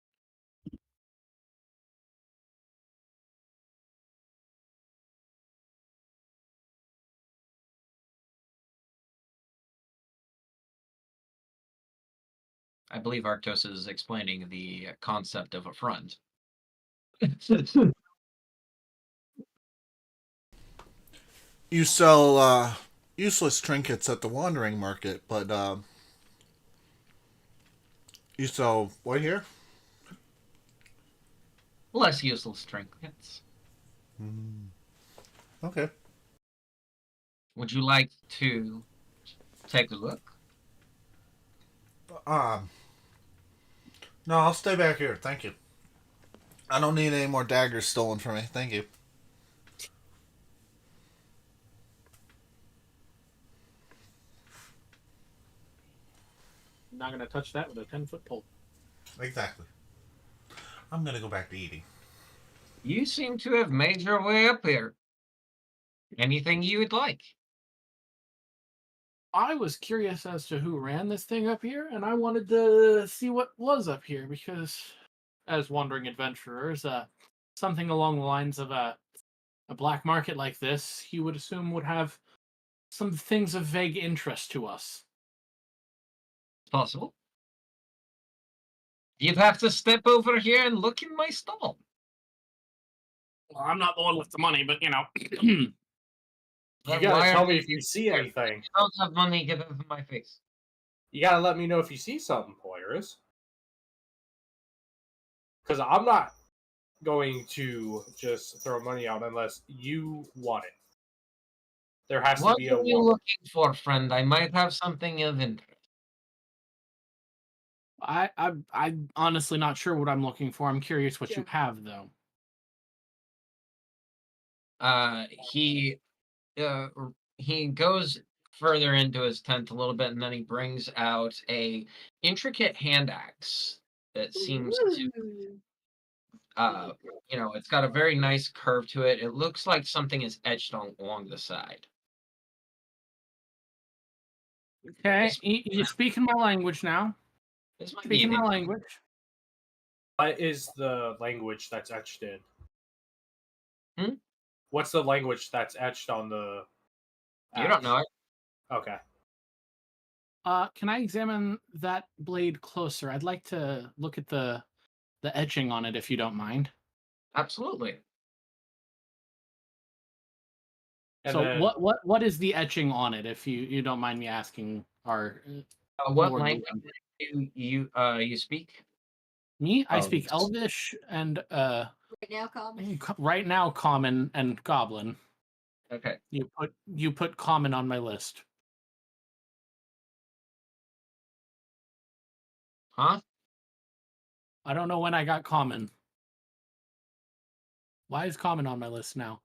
I believe Arctos is explaining the concept of a front. You sell useless trinkets at the Wandering Market, but you sell what here? Less useless trinkets. Okay. Would you like to take a look? No, I'll stay back here. Thank you. I don't need any more daggers stolen from me. Thank you. I'm not going to touch that with a 10-foot pole. Exactly. I'm gonna go back to eating. You seem to have made your way up here. Anything you would like? I was curious as to who ran this thing up here, and I wanted to see what was up here because, as wandering adventurers, something along the lines of a black market like this, you would assume would have some things of vague interest to us. Possible. You'd have to step over here and look in my stall. Well, I'm not the one with the money, but you Then gotta why tell are me you if you here? see anything. I don't have money. Get out of my face. You gotta let me know if you see something, Polaris. Because I'm not going to just throw money out unless you want it. There has to What be are a you one. looking for, friend? I might have something of interest. I'm honestly not sure what I'm looking for. I'm curious what you Sure. have, though. He uh, he goes further into his tent a little bit, and then he brings out a intricate hand axe that seems to Ooh. uh it's got a very nice curve to it. It looks like something is etched along the side. Okay, This, you're speaking my language now. this might be Speaking an my language. What is the language that's etched in? Hmm? What's the language that's etched on the You don't know it. Okay. Can I examine that blade closer? I'd like to look at the etching on it, if you don't mind. Absolutely. And So, then what is the etching on it, if you don't mind me asking? Our What Lord language Lumen. you speak? Me, I Um, speak Elvish and Right now, common. right now Common and Goblin. Okay. You put Common on my list. Huh? I don't know when I got Common. Why is Common on my list now?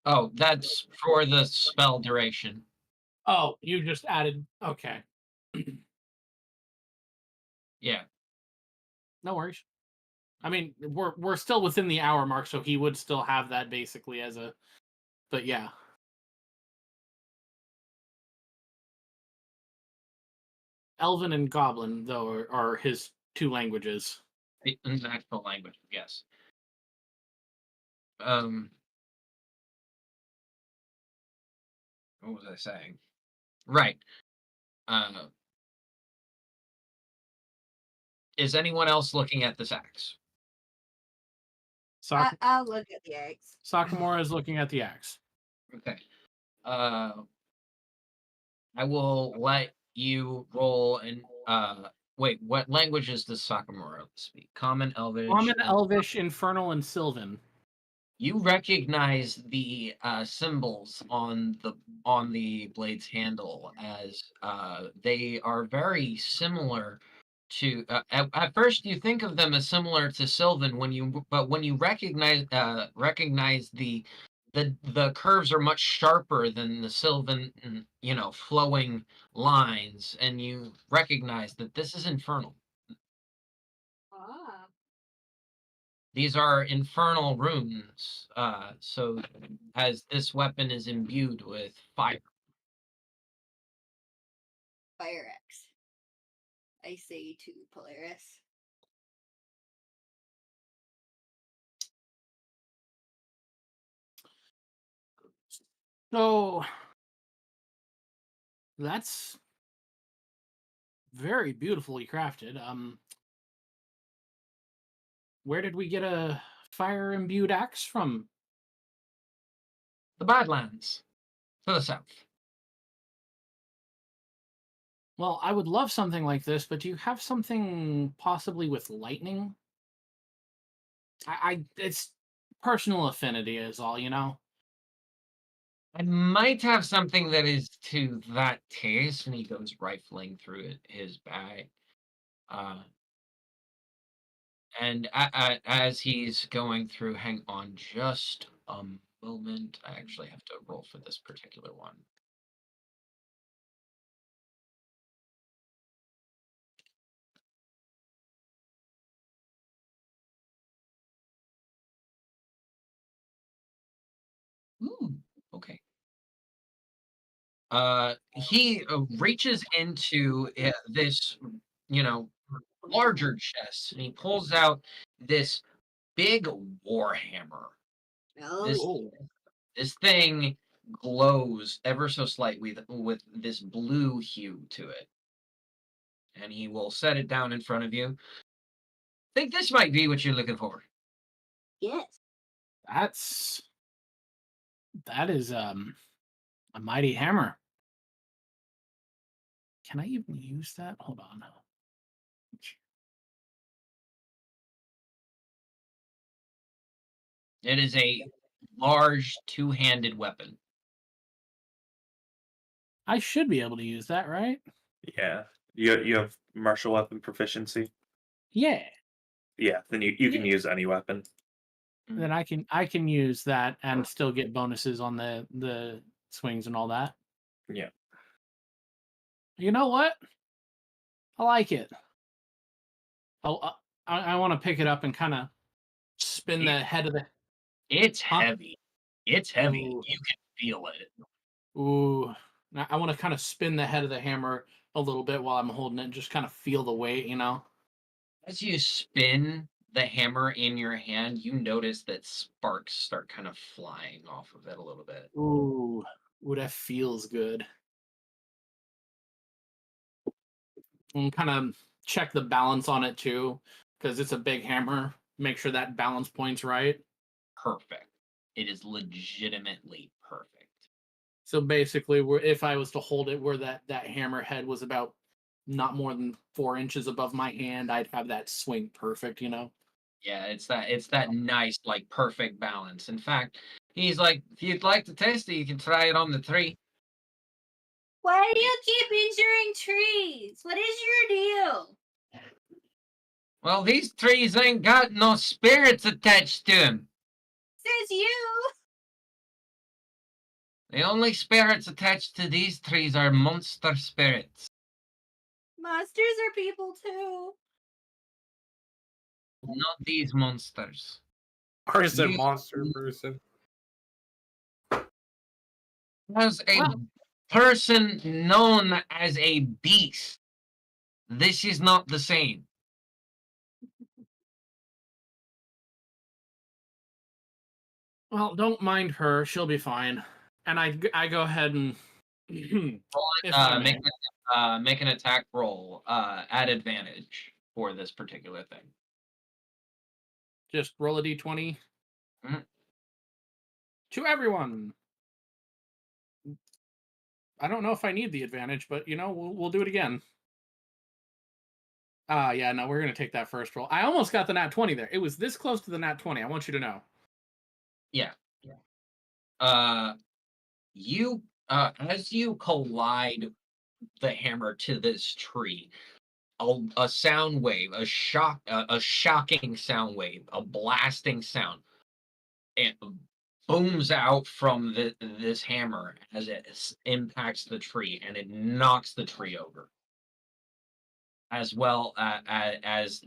Oh, that's for the spell duration. Oh, you just added. Okay, Yeah. no worries. I mean, we're still within the hour mark, so he would still have that basically as a. But yeah, Elven and Goblin though are his two languages. The actual language, yes. Um, what was I saying? Right. Uh, is anyone else looking at this axe? I'll look at the eggs. Sakamura is looking at the axe. Okay. I will let you roll and wait, what languages does Sakamura speak? Common, Elvish, Common, and Elvish, Infernal, and Sylvan. you recognize the symbols on the blade's handle as they are very similar to at first you think of them as similar to Sylvan when you recognize the curves are much sharper than the Sylvan flowing lines, and you recognize that this is infernal. Ah, These are infernal runes, so as this weapon is imbued with fire. fire X. I say to Polaris. So that's very beautifully crafted. Where did we get a fire imbued axe from? The Badlands, to the south. Well, I would love something like this, but do you have something possibly with lightning? It's personal affinity is all, you know. I might have something that is to that taste, and he goes rifling through his bag. And as he's going through, hang on just a moment. I actually have to roll for this particular one. Ooh, okay. He reaches into this, you know, larger chest, and he pulls out this big warhammer. Oh, This Oh, this thing glows ever so slightly with this blue hue to it, and he will set it down in front of you. Think this might be what you're looking for. yes. that's that is a mighty hammer. Can I even use that? Hold on. It is a large two-handed weapon. I should be able to use that, right? Yeah. You have martial weapon proficiency? Yeah. Yeah, then you can use any weapon. Then I can use that and still get bonuses on the swings and all that. Yeah. You know what? I like it. I want to pick it up and kind of spin the head of the. It's Huh? heavy. It's heavy. Ooh. You can feel it. Ooh. I want to kind of spin the head of the hammer a little bit while I'm holding it and just kind of feel the weight, you know? As you spin the hammer in your hand, you notice that sparks start kind of flying off of it a little bit. Ooh. Ooh, that feels good. And kind of check the balance on it too, because it's a big hammer. Make sure that balance point's right. Perfect. It is legitimately perfect. So basically, if I was to hold it where that hammer head was about not more than 4 inches above my hand, I'd have that swing perfect, you know? Yeah, it's that nice, like, perfect balance. In fact, he's like, if you'd like to test it, you can try it on the tree. Why do you keep injuring trees? What is your deal? Well, these trees ain't got no spirits attached to them. Says you. The only spirits attached to these trees are monster spirits. Monsters are people too. Not these monsters. Person, You- monster, person. As a Well- person known as a beast, this is not the same. Well, don't mind her. She'll be fine. And I go ahead and if I may. Make an attack roll at advantage for this particular thing. Just roll a d20 Mhm. to everyone. I don't know if I need the advantage, but you know, we'll do it again. Yeah, no, we're gonna take that first roll. I almost got the nat 20 there. It was this close to the nat 20. I want you to know. Yeah. You as you collide the hammer to this tree, a sound wave, a shocking sound wave, a blasting sound, and booms out from this hammer as it impacts the tree, and it knocks the tree over. As well as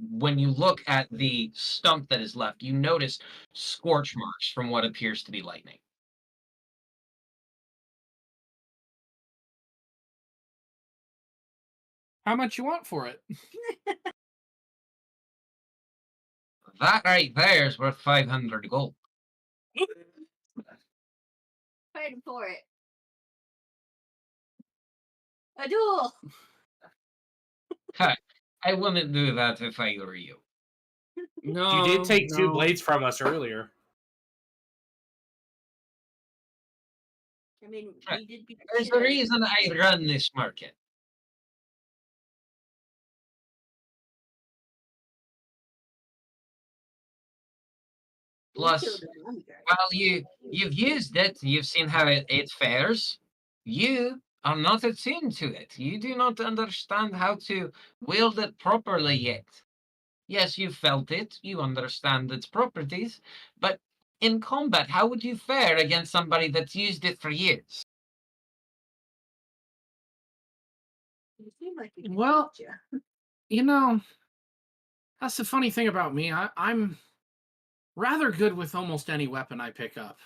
when you look at the stump that is left, you notice scorch marks from what appears to be lightning. How much you want for it? That right there is worth 500 gold. Fighting for it. A duel. I wouldn't do that if I were you. No, You did take two no. blades from us earlier. I mean, Right. we did beat the There's shit a out of reason I run this market. you. Plus, Killed the zombie guy. while you've used it, you've seen how it fares. You are not attuned to it. You do not understand how to wield it properly yet. Yes, you felt it. You understand its properties, but in combat, how would you fare against somebody that's used it for years? You seem like we can Well- beat ya. You know, that's the funny thing about me. I'm rather good with almost any weapon I pick up.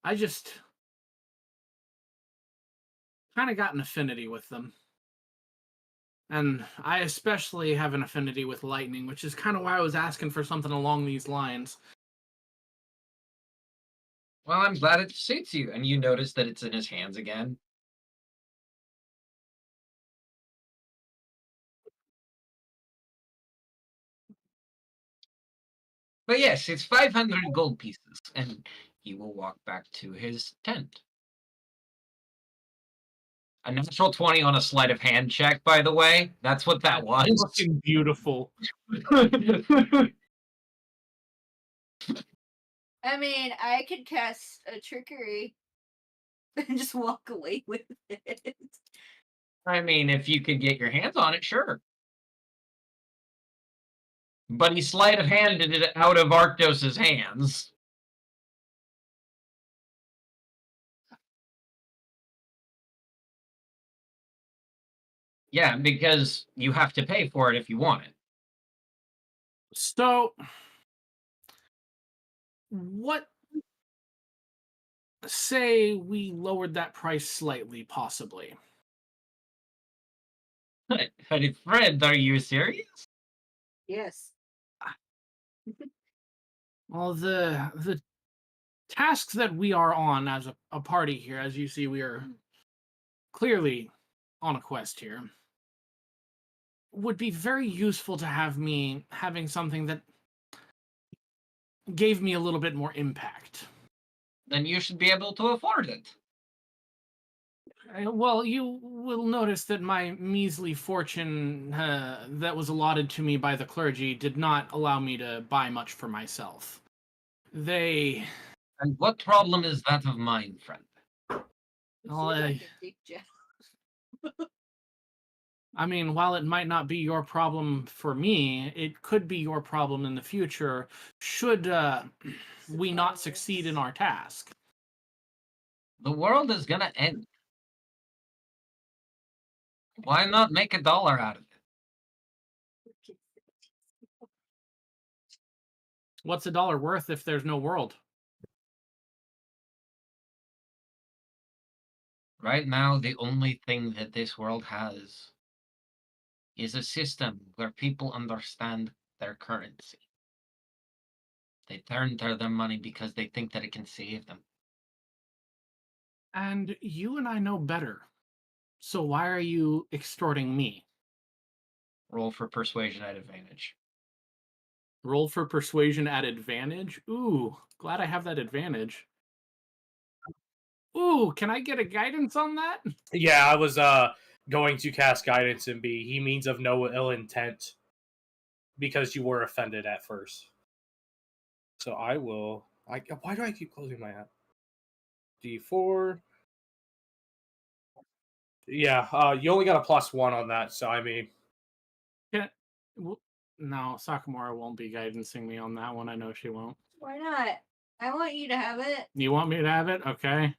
I just kind of got an affinity with them. And I especially have an affinity with lightning, which is kind of why I was asking for something along these lines. Well, I'm glad it suits you. And you notice that it's in his hands again. But yes, it's 500 gold pieces, and he will walk back to his tent. A natural 20 on a sleight of hand check, by the way. That's what that was. Fucking beautiful. I mean, I could cast a trickery and just walk away with it. I mean, if you could get your hands on it, sure. But he sleight of handed it out of Arctos's hands. Yeah, because you have to pay for it if you want it. So, what? Say we lowered that price slightly, possibly. Fred, are you serious? Yes. Well, the tasks that we are on as a party here, as you see, we are clearly on a quest here, would be very useful to have me having something that gave me a little bit more impact. Then you should be able to afford it. Well, you will notice that my measly fortune that was allotted to me by the clergy did not allow me to buy much for myself. They... And what problem is that of mine, friend? Well, Like a dick job. I mean, while it might not be your problem for me, it could be your problem in the future should we not succeed in our task. The world is gonna end. Why not make $1 out of it? What's $1 worth if there's no world? Right now, the only thing that this world has is a system where people understand their currency. They turn to their money because they think that it can save them. And you and I know better. So why are you extorting me? Roll for persuasion at advantage. Roll for persuasion at advantage? Ooh, glad I have that advantage. Ooh, can I get a guidance on that? Yeah, I was going to cast guidance and be he means of no ill intent because you were offended at first. So I will. Why do I keep closing my app? D4. Yeah, you only got a +1 on that, so I mean. No, Sakamura won't be guidancing me on that one. I know she won't. Why not? I want you to have it. You want me to have it? Okay.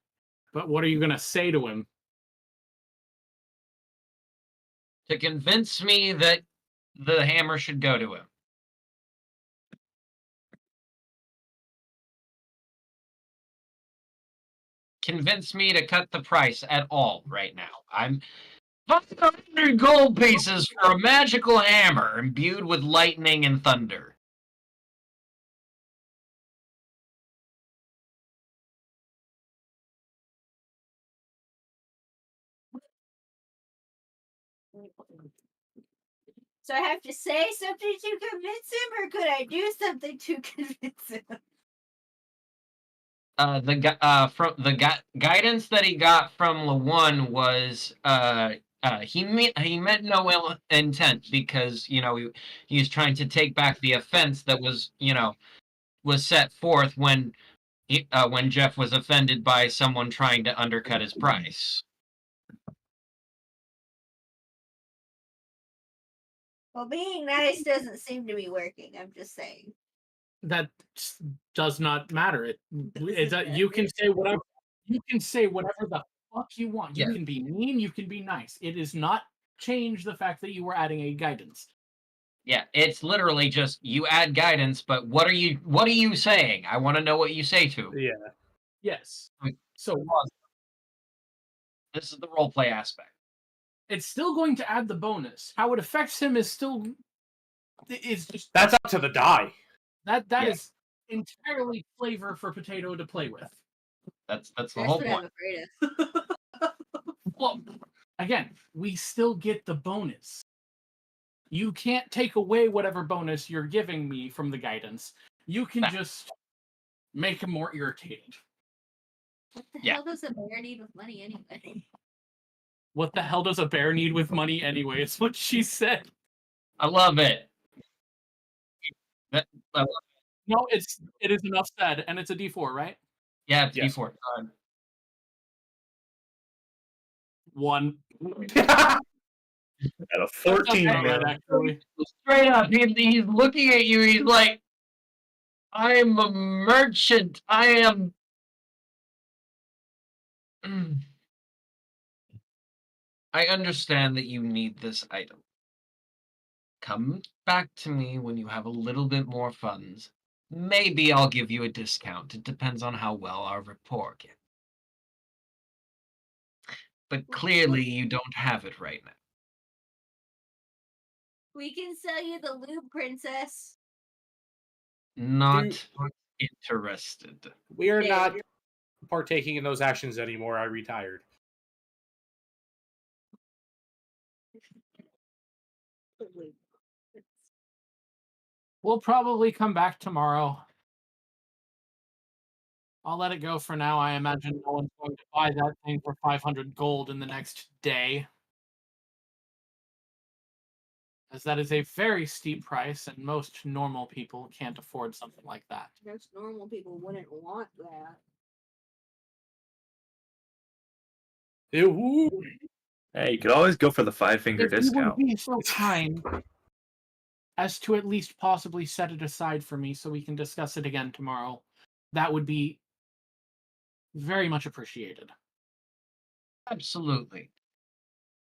But what are you going to say to him? To convince me that the hammer should go to him. Convince me to cut the price at all right now. I'm 500 gold pieces for a magical hammer imbued with lightning and thunder. So I have to say something to convince him, or could I do something to convince him? The guidance that he got from Lawan was he meant no ill intent because he was trying to take back the offense that was set forth when Jeff was offended by someone trying to undercut his price. Well, being nice doesn't seem to be working. I'm just saying. That does not matter. You can say whatever. You can say whatever the fuck you want. You can be mean. You can be nice. It does not change the fact that you were adding a guidance. Yeah, it's literally just you add guidance, but what are you saying? I want to know what you say to. Yeah. Yes. So this is the roleplay aspect. It's still going to add the bonus. How it affects him is still just that's up to the die. That is entirely flavor for Potato to play with. That's the whole point. I'm afraid of. Well, again, we still get the bonus. You can't take away whatever bonus you're giving me from the guidance. You can just make him more irritated. What the hell does a bear need with money anyway? What the hell does a bear need with money anyway? Is what she said. I love it. No, it is enough said, and it's a D4, right? Yeah, it's Yes. D4. 1. At a That's 14 about now. right, actually. Straight up, he's looking at you. He's like, "I'm a merchant. I am." I understand that you need this item. Come back to me when you have a little bit more funds. Maybe I'll give you a discount. It depends on how well our rapport gets. But clearly you don't have it right now. We can sell you the lube, princess. Not interested. We are Dave, not you're- partaking in those actions anymore. I retired. We'll probably come back tomorrow. I'll let it go for now. I imagine no one's going to buy that thing for 500 gold in the next day. As that is a very steep price, and most normal people can't afford something like that. Most normal people wouldn't want that. Ew. Hey, you could always go for the 5-finger If you would discount. be so kind as to at least possibly set it aside for me so we can discuss it again tomorrow, that would be very much appreciated. Absolutely.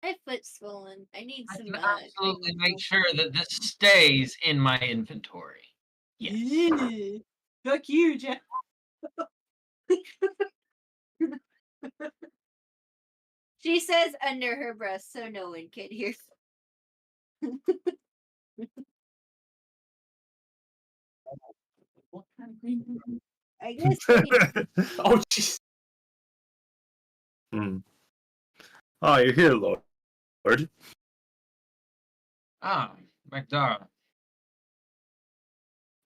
My foot's swollen. I need I some. can absolutely make sure that this stays in my inventory. Yes. Fuck you, Jeff. She says under her breath so no one can hear. What kind of green? I guess. Oh, jeez. Oh, you're here, Lord. Ah, MacDara.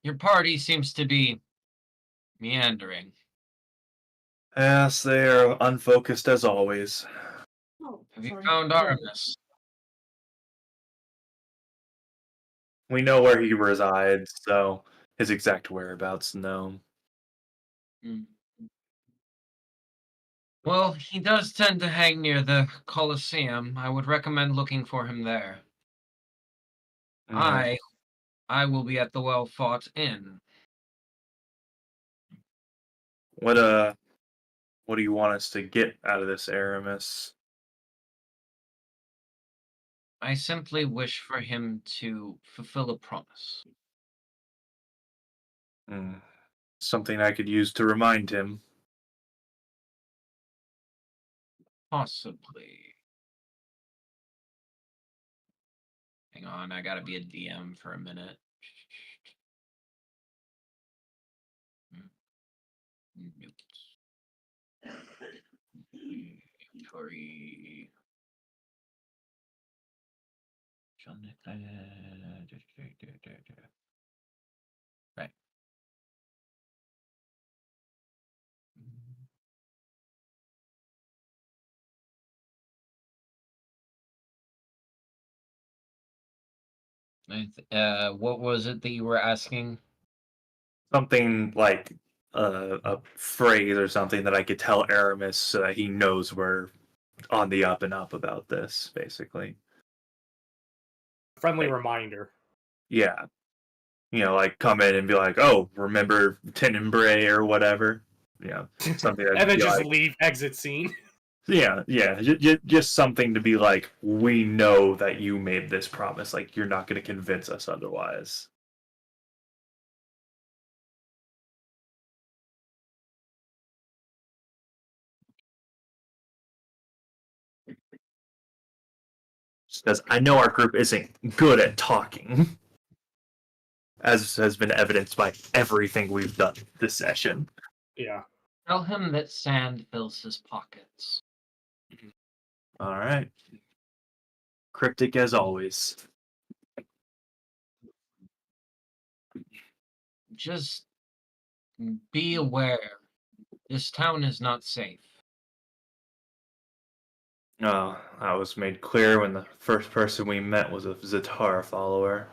Your party seems to be meandering. Yes, they are unfocused as always. Oh, Have you sorry. found Aramis? We know where he resides, so his exact whereabouts known. Well, he does tend to hang near the Colosseum. I would recommend looking for him there. Yeah. I will be at the Well-Fought Inn. What do you want us to get out of this, Aramis? I simply wish for him to fulfill a promise. Something I could use to remind him. Possibly. Hang on, I gotta be a DM for a minute. Notes. Inventory. Right. What was it that you were asking? Something like a phrase or something that I could tell Aramis so that he knows we're on the up and up about this, basically. Friendly reminder. Yeah. Like come in and be like, oh, remember Tenebrae or whatever? Something that And then be just like, leave exit scene. yeah, just something to be like, we know that you made this promise. Like, you're not going to convince us otherwise. Because I know our group isn't good at talking, as has been evidenced by everything we've done this session. Yeah. Tell him that sand fills his pockets. All right. Cryptic as always. Just be aware. This town is not safe. That was made clear when the first person we met was a Zatara follower.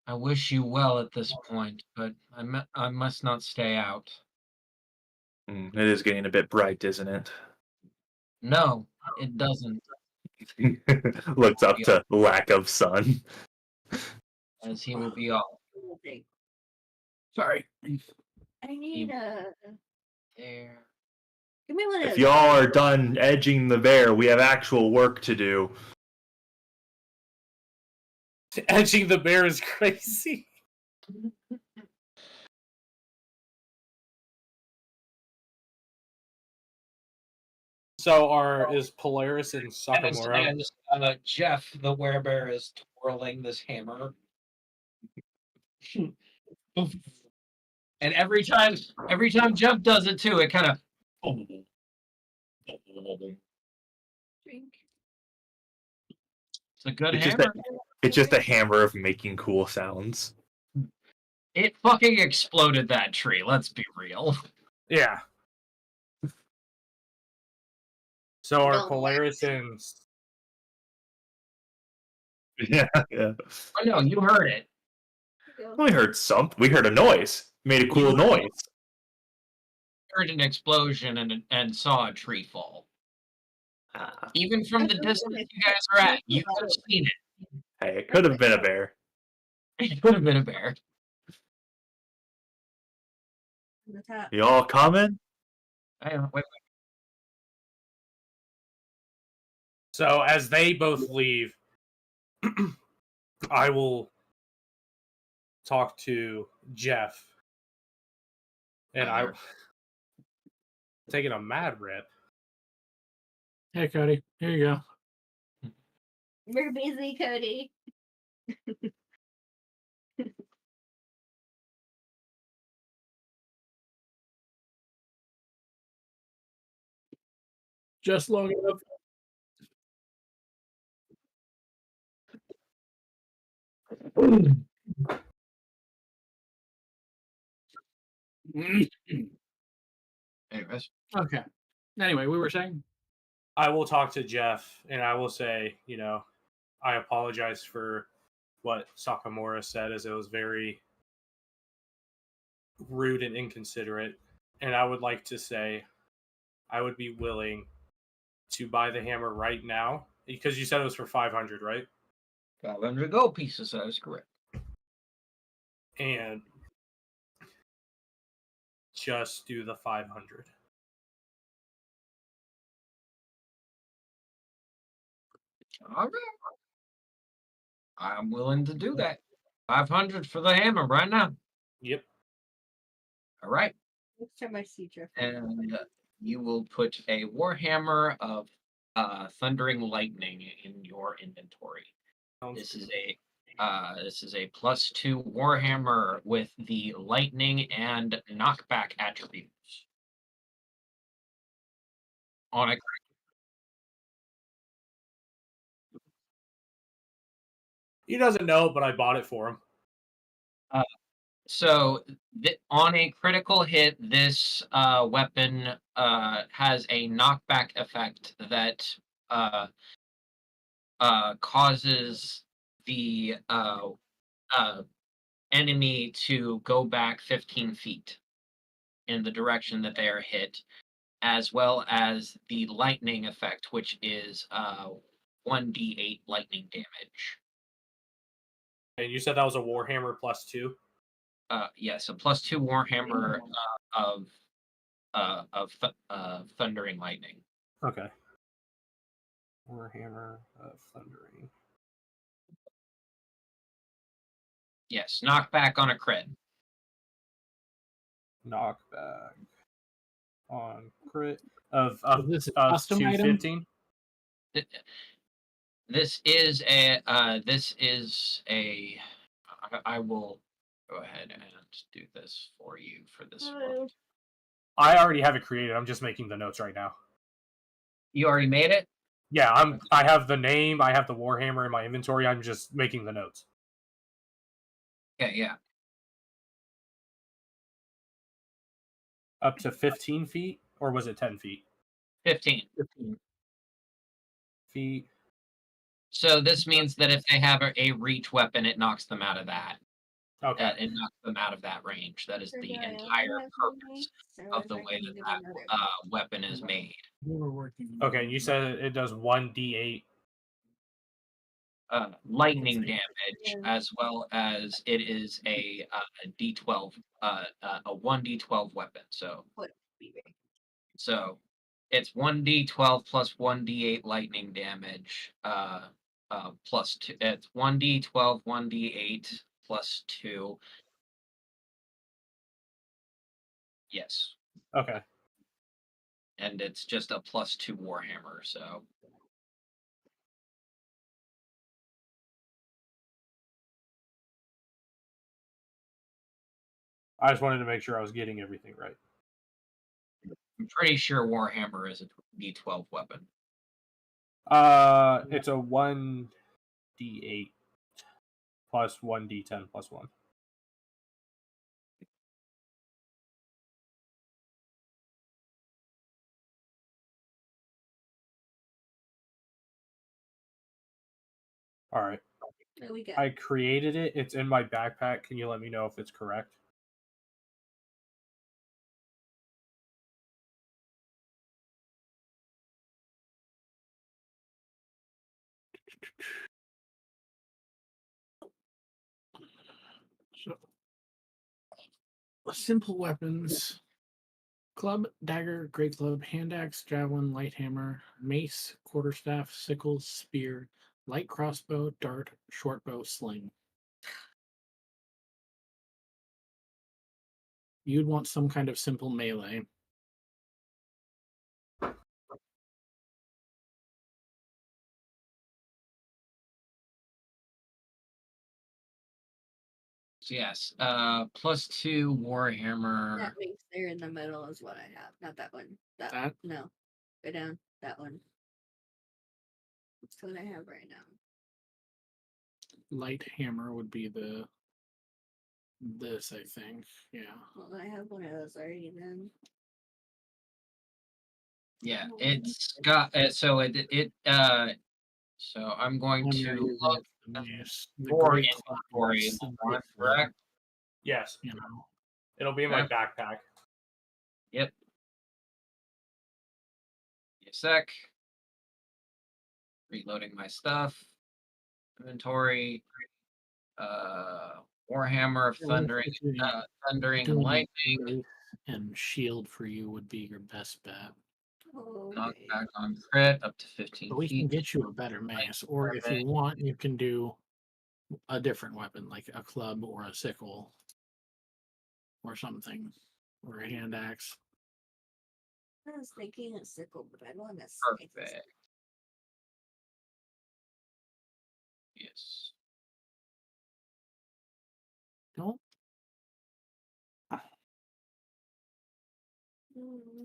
I wish you well at this point, but I must not stay out. It is getting a bit bright, isn't it? No, it doesn't. Looks up to lack of sun. As he will be all Sorry. I need there. Give me one of If those. y'all are done edging the bear, we have actual work to do. Edging the bear is crazy. So is Polaris and Sakamura? And Jeff, the werebear, is twirling this hammer. And every time Jeff does it too, it kind of. Drink. It's a good It's just hammer. It's just a hammer of making cool sounds. It fucking exploded that tree. Let's be real. Yeah. So are Don't Polaris and Yeah. Oh no, you heard it. We heard something. We heard a noise. Made a cool noise. Heard an explosion and saw a tree fall. Even from the distance you guys are at, you could have seen it. Hey, it could have been a bear. It could have been a bear. on the top. You all coming? Hang on, wait. so as they both leave, I will talk to Jeff, and I taking a mad rip. Hey, Cody. Here you go. We're busy, Cody. Just long enough. Anyways, Okay. Anyway, we were saying. I will talk to Jeff, and I will say, I apologize for what Sakamura said, as it was very rude and inconsiderate. And I would like to say I would be willing to buy the hammer right now, because you said it was for 500, right? 500 gold pieces. That is correct. And just do the 500. All right. I'm willing to do that. 500 for the hammer right now. Yep. All right. Next time I see Jeff. And you will put a warhammer of thundering lightning in your inventory. This is a +2 warhammer with the lightning and knockback attributes. On a He doesn't know, but I bought it for him. So on a critical hit, this weapon has a knockback effect that causes the enemy to go back 15 feet in the direction that they are hit, as well as the lightning effect, which is 1d8 lightning damage. And you said that was a Warhammer +2? Yes, a +2 warhammer of thundering lightning. Okay. Warhammer of Thundering. Yes, knockback on a crit. Knockback on crit of This is a custom item? 215. This is a. I will go ahead and do this for you for this one. I already have it created. I'm just making the notes right now. You already made it? Yeah, I have the name, I have the Warhammer in my inventory. I'm just making the notes. Yeah. Up to 15 feet, or was it 10 feet? 15 feet. So this means that if they have a reach weapon, it knocks them out of that. Okay. It knocks them out of that range. That is So the do I only entire have purpose one or of if the I way can that get that another weapon is made. We were working. Okay, and you said it does 1d8. Lightning Yeah. damage, as well as it is a D12, a 1d12 weapon. So What be right? it's 1d12 plus 1d8 lightning damage. Plus two. It's 1d12, 1d8 plus 2. Yes, Okay. and it's just a plus 2 warhammer. So I just wanted to make sure I was getting everything right. I'm pretty sure warhammer is a d12 weapon. It's a 1d8 plus 1d10 plus 1. All right. What we got? I created it. It's in my backpack. Can you let me know if it's correct? So, simple weapons: club, dagger, great club, hand axe, javelin, light hammer, mace, quarterstaff, sickle, spear, light crossbow, dart, short bow, sling. You'd want some kind of simple melee. So yes, plus 2 warhammer. That makes there in the middle is what I have. Not that one. That? No. Go down. That one. That's what I have right now. Light hammer would be this, I think. Yeah. Well, I have one of those already then. Yeah, it's got so so I'm going One to you're using look is the mace. The for great club inventory. is the One, big club, correct? Yes. you know. It'll be in my Okay. backpack. Yep. Give me a sec. Reloading my stuff. Inventory. Warhammer of thundering, thundering and Doing lightning. mace and shield for you would be your best bet. Okay. Knockback on crit up to 15 But we can feet. get you a better mace, or if you want, you can do a different weapon, like a club or a sickle, or something, or a hand axe. I was thinking a sickle, but I want a Perfect. Yes. Don't.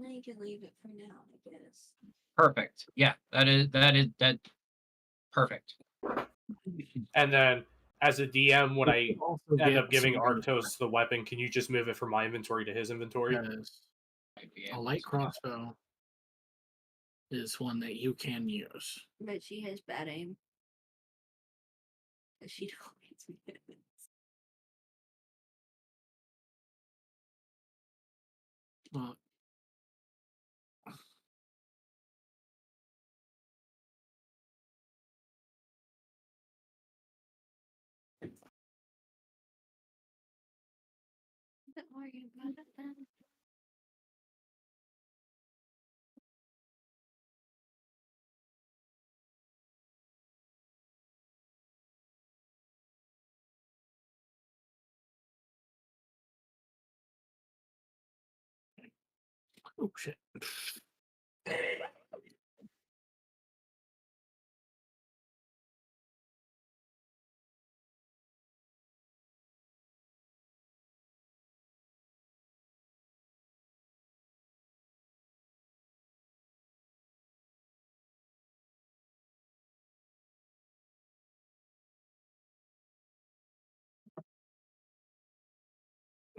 I can leave it for now, I guess. Perfect. Yeah, that perfect. And then, as a DM, when I also end get up giving some Arctos the weapon, can you just move it from my inventory to his inventory? because a light crossbow is one that you can use. But she has bad aim. She don't hit me. Well, Don't worry about it then. oh shit.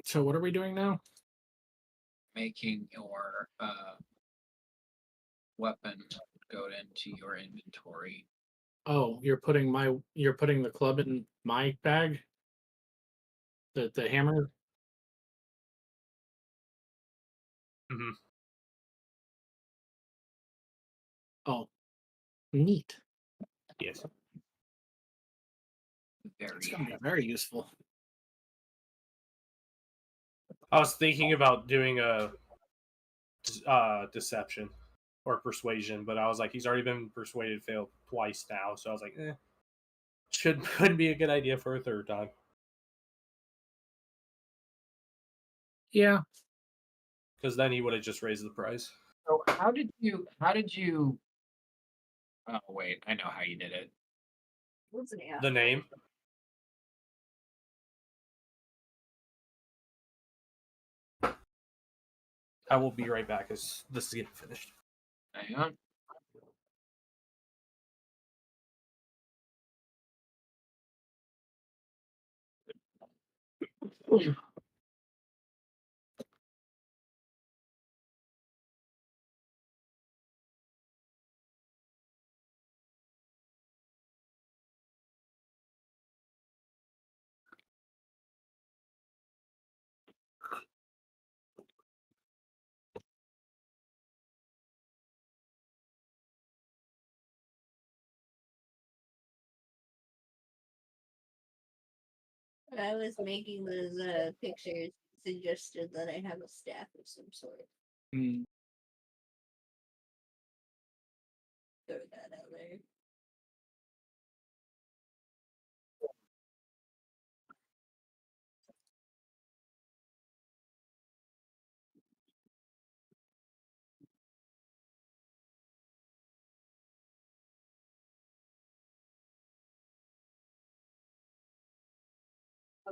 So what are we doing now? Making your weapon go into your inventory. Oh, you're putting the club in my bag? The hammer. Hmm. Oh, neat. Yes. It's Very gonna be very useful. I was thinking about doing a deception or persuasion, but I was like, he's already been persuaded, failed twice now, so I was like, wouldn't be a good idea for a third time. Yeah. Because then he would have just raised the price. So how did you? Oh wait, I know how you did it. What's it The name. I will be right back as this is getting finished. Hang on. I was making those pictures, suggested that I have a staff of some sort. Mm. Throw that out there.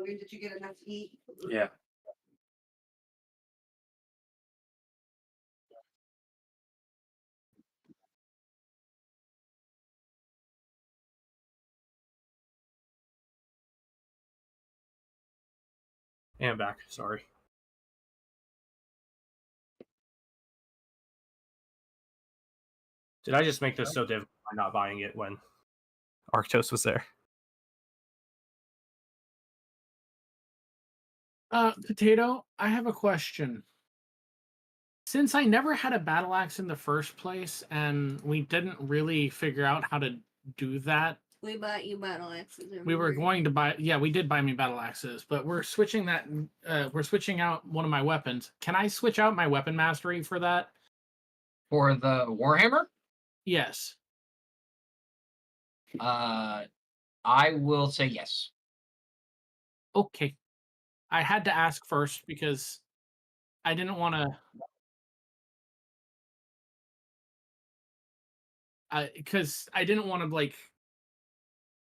Did you get enough to eat? Yeah. And back. Sorry. Did I just make this so difficult by not buying it when Arctos was there? Potato, I have a question. Since I never had a battle axe in the first place, and we didn't really figure out how to do that, We bought you battle axes. we were remember? going to buy. Yeah, we did buy me battle axes, but we're switching that. We're switching out one of my weapons. Can I switch out my weapon mastery for that? For the Warhammer, Yes. I will say yes. Okay. I had to ask first because I didn't want to. Because I didn't want to like.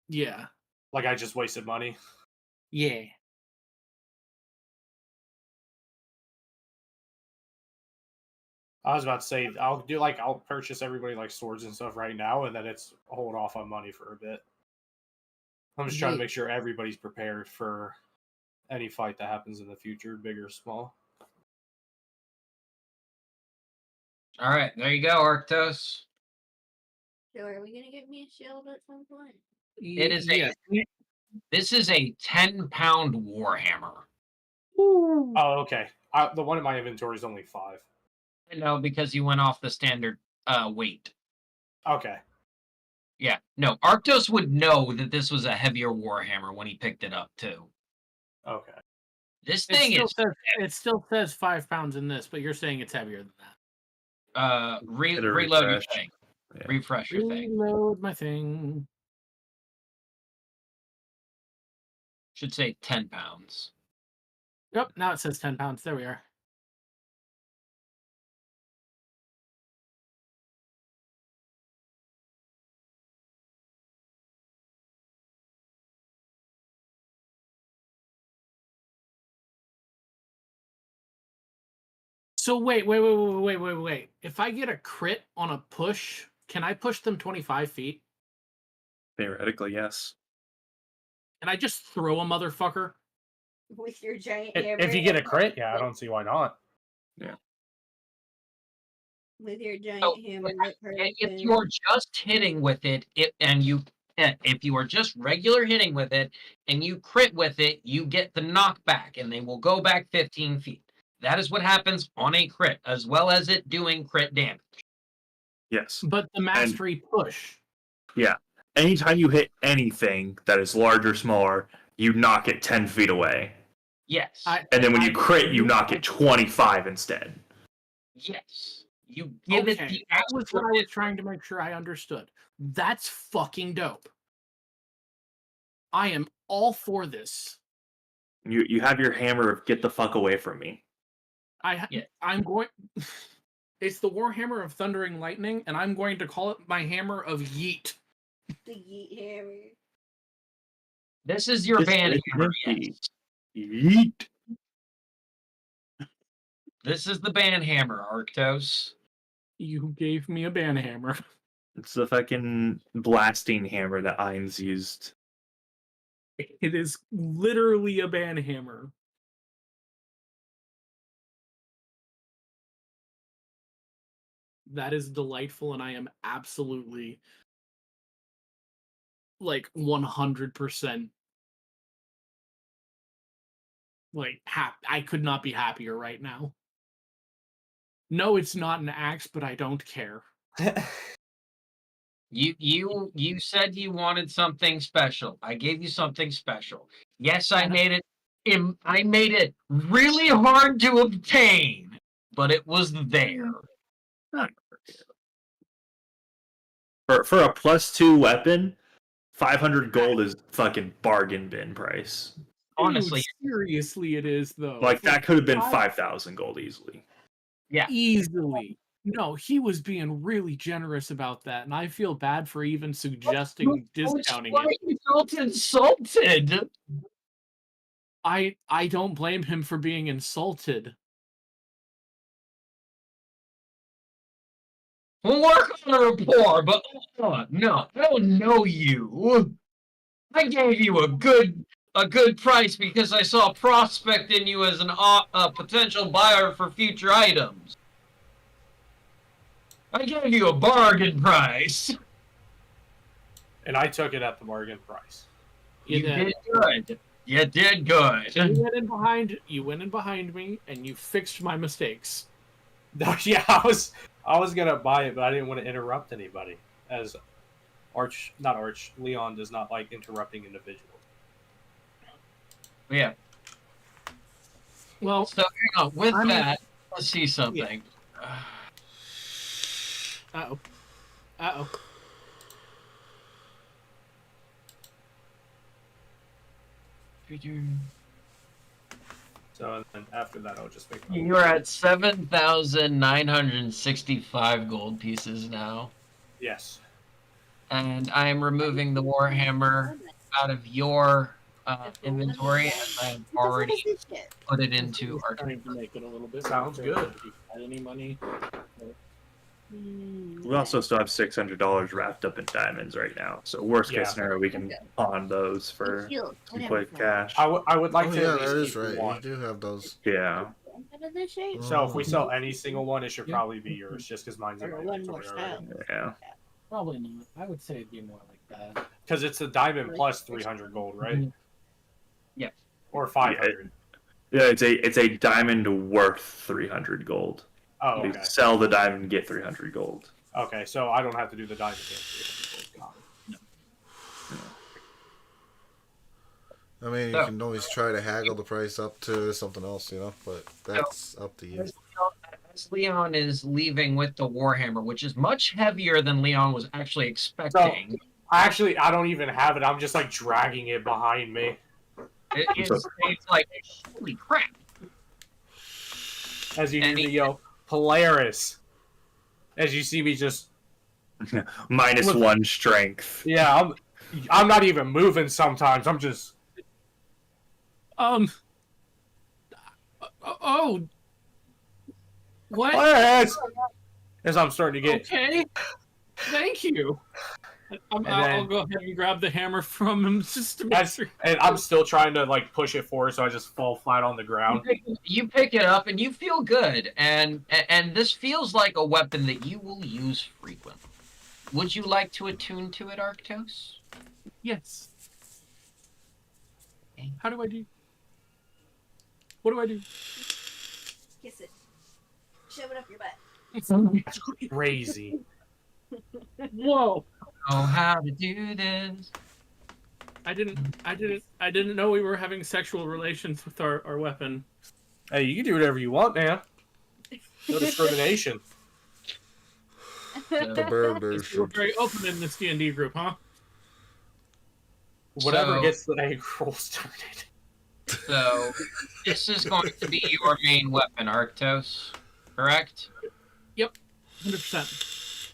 Yeah. Like I just wasted money. Yeah. I was about to say I'll purchase everybody like swords and stuff right now, and then it's hold off on money for a bit. I'm just trying to Yeah. make sure everybody's prepared for any fight that happens in the future, big or small. All right, there you go, Arctos. So are we gonna get me a shield at some point? It is Yes. This is a 10-pound Warhammer. Oh, okay. The one in my inventory is only 5. I know because you went off the standard weight. Okay. Yeah, no, Arctos would know that this was a heavier Warhammer when he picked it up too. Okay. This thing It still says 5 pounds in this, but you're saying it's heavier than that. Hit a reload your refresh. thing. Yeah. Refresh your thing. Reload my thing. Should say 10 pounds. Yep, now it says 10 pounds. There we are. So wait. If I get a crit on a push, can I push them 25 feet? Theoretically, yes. And I just throw a motherfucker? With your giant hammer. If you get a crit, yeah, I don't see why not. Yeah. With your giant So, hammer. if you're just hitting with it, and you If you are just regular hitting with it and you crit with it, you get the knockback and they will go back 15 feet. That is what happens on a crit, as well as it doing crit damage. Yes. But the mastery push. Yeah. Anytime you hit anything that is large or smaller, you knock it 10 feet away. Yes. And then when you crit, you knock it 25 instead. Yes. You give it the that was extra what I was trying to make sure I understood. That's fucking dope. I am all for this. You have your hammer of get the fuck away from me. I'm going. It's the Warhammer of Thundering Lightning, and I'm going to call it my hammer of Yeet. The Yeet Hammer. This is your band hammer, yes. Yeet. This is the band hammer, Arctos. You gave me a banhammer. It's the fucking blasting hammer that Ainz used. It is literally a banhammer. That is delightful, and I am absolutely, like, 100%, like, I could not be happier right now. No, it's not an axe, but I don't care. You said you wanted something special. I gave you something special. Yes, I made it really hard to obtain, but it was there. For a +2 weapon, 500 gold is fucking bargain bin price. Honestly, dude, seriously, it is though. Like that could have been 5,000 gold easily. Yeah, easily. No, he was being really generous about that, and I feel bad for even suggesting discounting it. He felt insulted. I don't blame him for being insulted. We'll work on the rapport, but no, I don't know you. I gave you a good price because I saw a prospect in you as a potential buyer for future items. I gave you a bargain price. And I took it at the bargain price. You did good. You did good. You went in behind me, and you fixed my mistakes. Yeah, I was gonna buy it, but I didn't want to interrupt anybody. As Leon does not like interrupting individuals. Yeah. Well, so hang on. With that, let's see something. Yeah. Uh-oh. So and then after that, I'll just make. You're at 7,965 gold pieces now. Yes. And I am removing the Warhammer out of your inventory, as I have already put it into our. Trying to make it a little bit. Sounds good. Any money? We also still have $600 wrapped up in diamonds right now. So worst case scenario, we can pawn those for some quick cash. I would like to. Yeah, at least that is keep right. one. You do have those. Yeah. So if we sell any single one, it should probably be yours, just because mine's in my inventory already. Yeah. Probably not. I would say it'd be more like that. Because it's a diamond plus 300 gold, right? Yeah. Or 500. Yeah, it's a diamond worth 300 gold. Oh, You okay. sell the diamond and get 300 gold. Okay, so I don't have to do the diamond game. 300 gold. I mean, you can always try to haggle the price up to something else, but that's up to you. As Leon is leaving with the Warhammer, which is much heavier than Leon was actually expecting. So, I don't even have it. I'm just like dragging it behind me. It's like, holy crap. As you see me, Polaris. As you see me just -1 strength. Yeah, I'm not even moving sometimes. I'm just What? As I'm starting to get Okay. Thank you. I'll go ahead and grab the hammer from him just to make sure. And I'm still trying to like push it forward, so I just fall flat on the ground. You pick it up and you feel good, and this feels like a weapon that you will use frequently. Would you like to attune to it, Arctos? Yes. Okay. How do I do? What do I do? Kiss it. Shove it up your butt. That's crazy. Whoa! Oh, how to do this? I didn't know we were having sexual relations with our weapon. Hey, you can do whatever you want, man. No discrimination. The burgers We're should. very open in this D&D group, huh? Whatever So- gets the egg roll started. So, this is going to be your main weapon, Arctos, correct? 100%.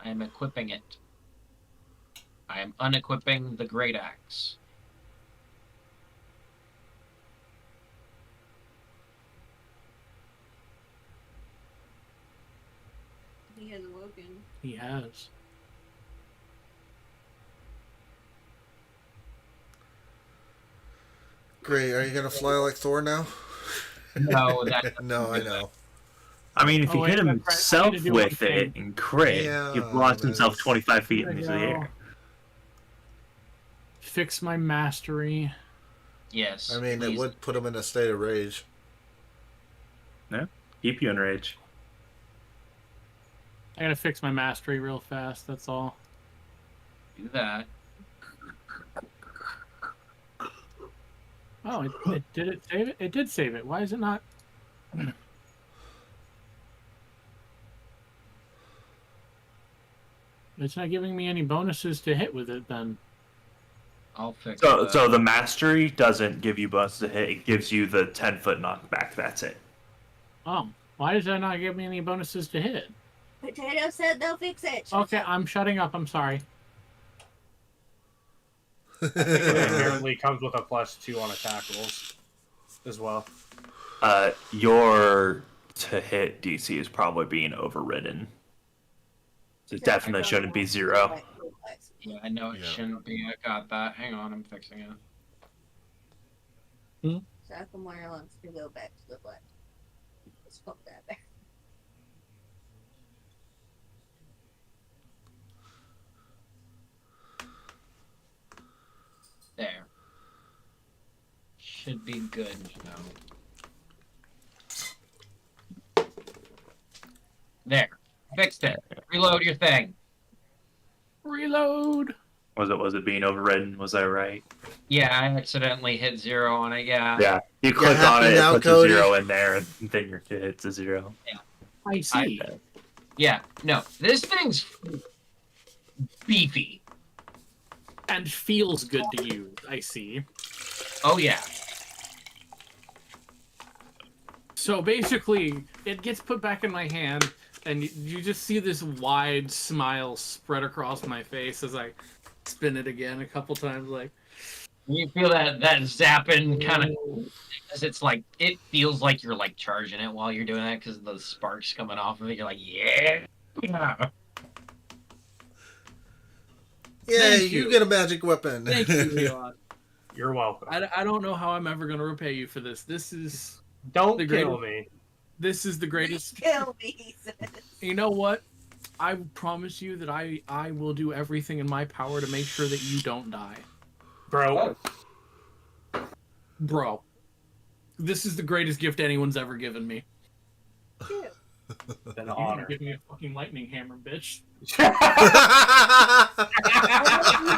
I am equipping it. I am unequipping the Great Axe. He has awoken. He has. Great. Are you gonna fly like Thor now? No, that No, I know. I mean, if Oh, he wait, hit that's right. I himself need to do one with it thing. and crit, Yeah, he launched himself that is- 25 feet There into you the go. air. Fix my mastery. yes. I mean, it please. would put him in a state of rage. Keep you in rage. I gotta fix my mastery real fast, that's all. do that. Oh, did it save it? It did save it. Why is it not? It's not giving me any bonuses to hit with it then. I'll fix So, that. so the mastery doesn't give you bonus to hit. It gives you the 10-foot knockback. That's it. Oh, why does that not give me any bonuses to hit? Potato said they'll fix it. Shut Okay, up. I'm shutting up. I'm sorry. It apparently comes with a +2 on attack rolls as well. Your to hit DC is probably being overridden. So it definitely shouldn't be 0. Yeah, I know it Yeah. shouldn't be. I got that. Hang on, I'm fixing it. Sakamore wants to go back to the black. Let's fuck that back. There. Should be good now. There. Fixed it. Reload your thing. Reload. Was it being overridden? Was I right? Yeah, I accidentally hit 0 on it, yeah. Yeah. You click on happy it, now, it puts Cody? a 0 in there, and then your kid hits a 0. I see. Yeah, no. This thing's beefy. And feels good to use. I see. Oh, yeah. So basically, it gets put back in my hand, and you just see this wide smile spread across my face as I spin it again a couple times. Like, You feel that zapping kind of, because it's like, it feels like you're like charging it while you're doing that because the sparks coming off of it. You're like, yeah. Yay, Thank you you. get a magic weapon. thank you, Leon. You're welcome. I don't know how I'm ever gonna repay you for this. This is Don't the kill me. the greatest. Kill me, he says. You know what? I promise you that I will do everything in my power to make sure that you don't die, Bro, bro. This is the greatest gift anyone's ever given me. an You honor. give me a fucking lightning hammer, bitch. I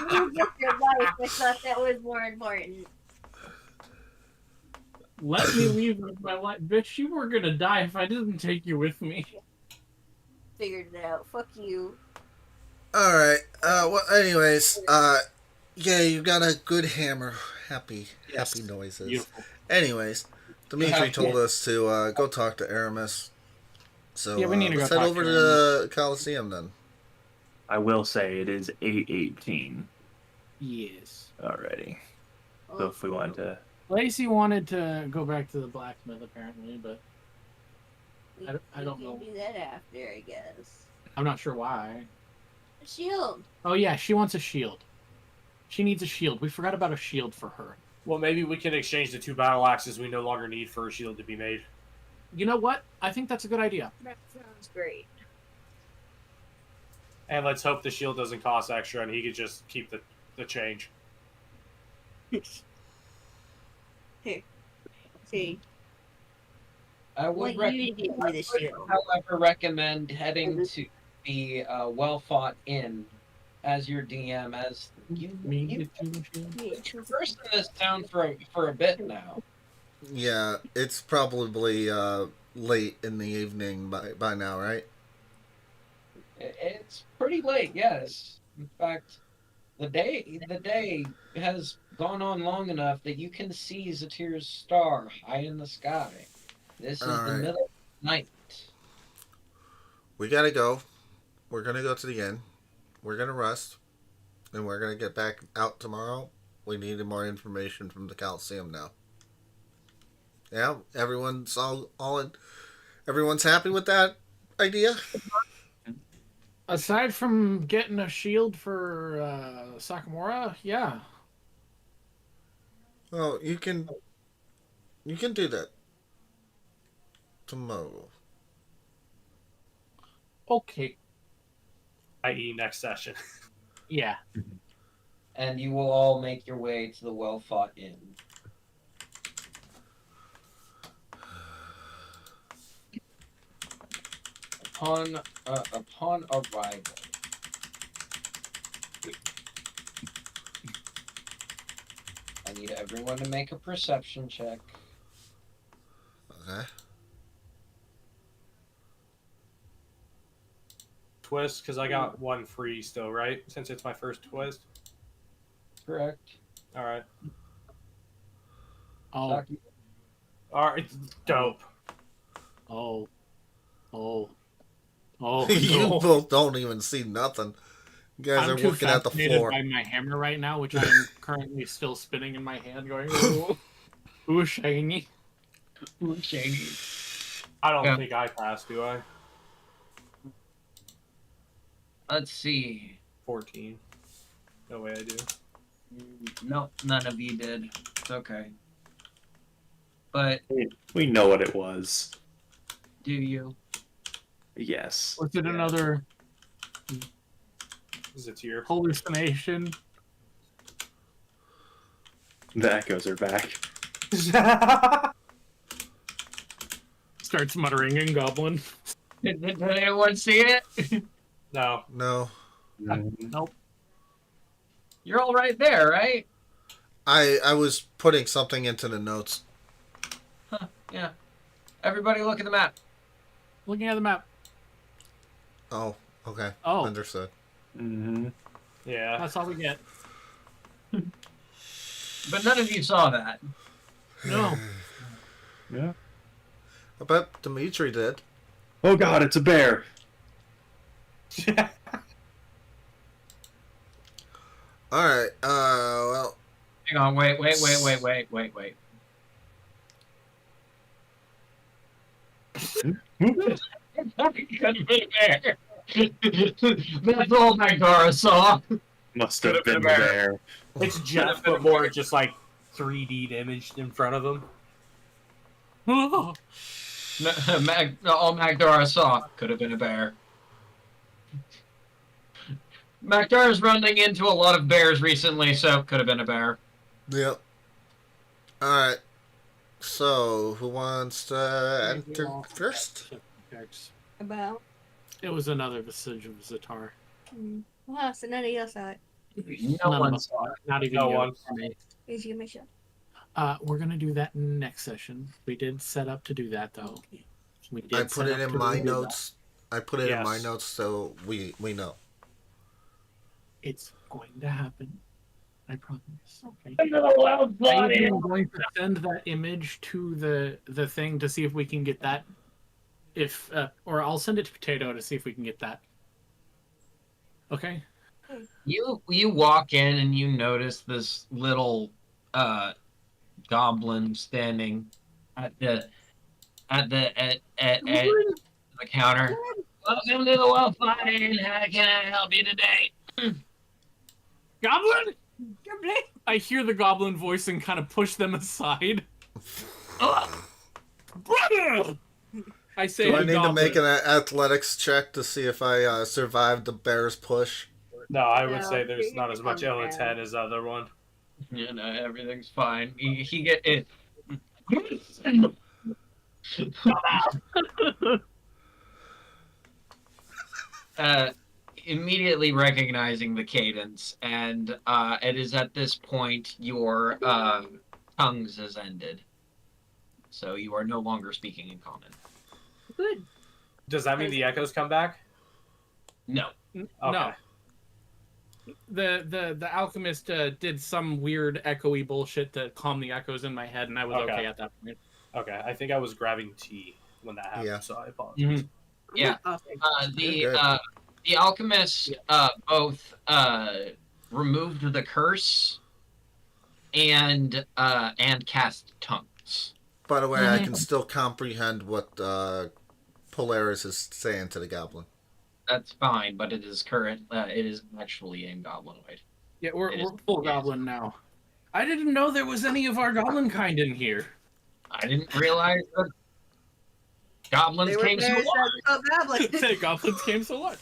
wouldn't use your life. I thought that was more important. Let me leave with my life, bitch. You were gonna die if I didn't take you with me. Figured it out. Fuck you. All right. Well, anyways, yeah, you got a good hammer. Happy noises. Beautiful. Anyways, Dimitri told us to go talk to Aramis. So Yeah, we need to let's go head talk over to to the Coliseum then. I will say it is 8:18 Yes. already. Oh, So if we want to, Lacey wanted to go back to the blacksmith apparently, but we, I don't we know. can do that after, I guess. I'm not sure why. A shield. Oh yeah, she wants a shield. She needs a shield. We forgot about a shield for her. Well, maybe we can exchange the 2 battle axes we no longer need for a shield to be made. You know what? I think that's a good idea. That sounds great. And let's hope the shield doesn't cost extra and he could just keep the change. Here. See. I What would, you get with a shield? however, recommend heading to the Well Fought Inn as your DM, as you've been traversing this town for a bit now. Yeah, it's probably late in the evening by now, right? It's pretty late, yes. In fact, the day has gone on long enough that you can see Zatir's star high in the sky. This is the Alright. middle of the night. We gotta go. We're gonna go to the inn. We're gonna rest. And we're gonna get back out tomorrow. We need more information from the Coliseum now. Yeah, everyone's all in. Everyone's happy with that idea? Aside from getting a shield for Sakamura, yeah. Well, you can do that tomorrow. Okay. I.e. next session. Yeah. And you will all make your way to the Well Fought Inn. Upon arrival, I need everyone to make a perception check. Okay. Twist, because I got one free still, right? Since it's my first twist. Correct. All right. Oh. Saki? All right. Dope. Oh. Oh. Oh. You No. both don't even see nothing. You guys I'm are too looking at the fascinated floor. by my hammer right now, which I'm currently still spinning in my hand, going, ooh, ooh, shiny. Ooh, shiny. I don't Yeah. think I passed, do I? Let's see. 14. No way I do. No, none of you did. It's okay. But We know what it was. do you? Yes. Was it Yeah. another Is it your? hallucination? The echoes are back. Starts muttering in Goblin. Did anyone see it? No. No. Nope. You're all right there, right? I was putting something into the notes. Yeah. Everybody look at the map. Looking at the map. Oh, okay. Oh. Understood. Mm-hmm. Yeah. That's all we get. But none of you saw that. No. Yeah. I bet Dimitri did. Oh God, it's a bear. Alright, well, Hang on, wait. It could have been a bear. That's all Magdara saw. Must have Could've been been a bear. there. It's Jeff, but more just like 3D imaged in front of him. Oh. All Magdara saw could have been a bear. Magdara's running into a lot of bears recently, so could have been a bear. yep. Alright. So, who wants to enter first? About. It was another vestige of Zatar. Wow, so none of y'all saw it. No None one of us saw it. Not even No you. one. Is you, Michelle? We're gonna do that next session. We did set up to do that though. We did I put set it up in to my do that. notes. I put it in my Yes. notes so we know. It's going to happen. I promise. Okay. I'm going to send that image to the thing to see if we can get that. If or I'll send it to Potato to see if we can get that. Okay. You walk in and you notice this little goblin standing at the counter. Welcome to the Well Fought Inn. How can I help you today? Goblin. I hear the goblin voice and kind of push them aside. Oh, Brother! I say Do I to need to Goblin, make an athletics check to see if I survived the bear's push? No, I would No, say there's you're not gonna as much come ill down. intent as the other one. You know, everything's fine. He get it. uh, Immediately recognizing the cadence, and it is at this point your tongues has ended, so you are no longer speaking in common. Good. Does that mean the echoes come back? No. Okay. No. The alchemist did some weird echoey bullshit to calm the echoes in my head, and I was okay at that point. Okay, I think I was grabbing tea when that happened, Yeah. so I apologize. Yeah. The alchemist both removed the curse and cast tongues. By the way, I can still comprehend what Polaris is saying to the goblin. That's fine, but it is current. It is actually in goblinoid. Yeah, we're full goblin now. I didn't know there was any of our goblin kind in here. I didn't realize that goblins came so large. Goblins came so large.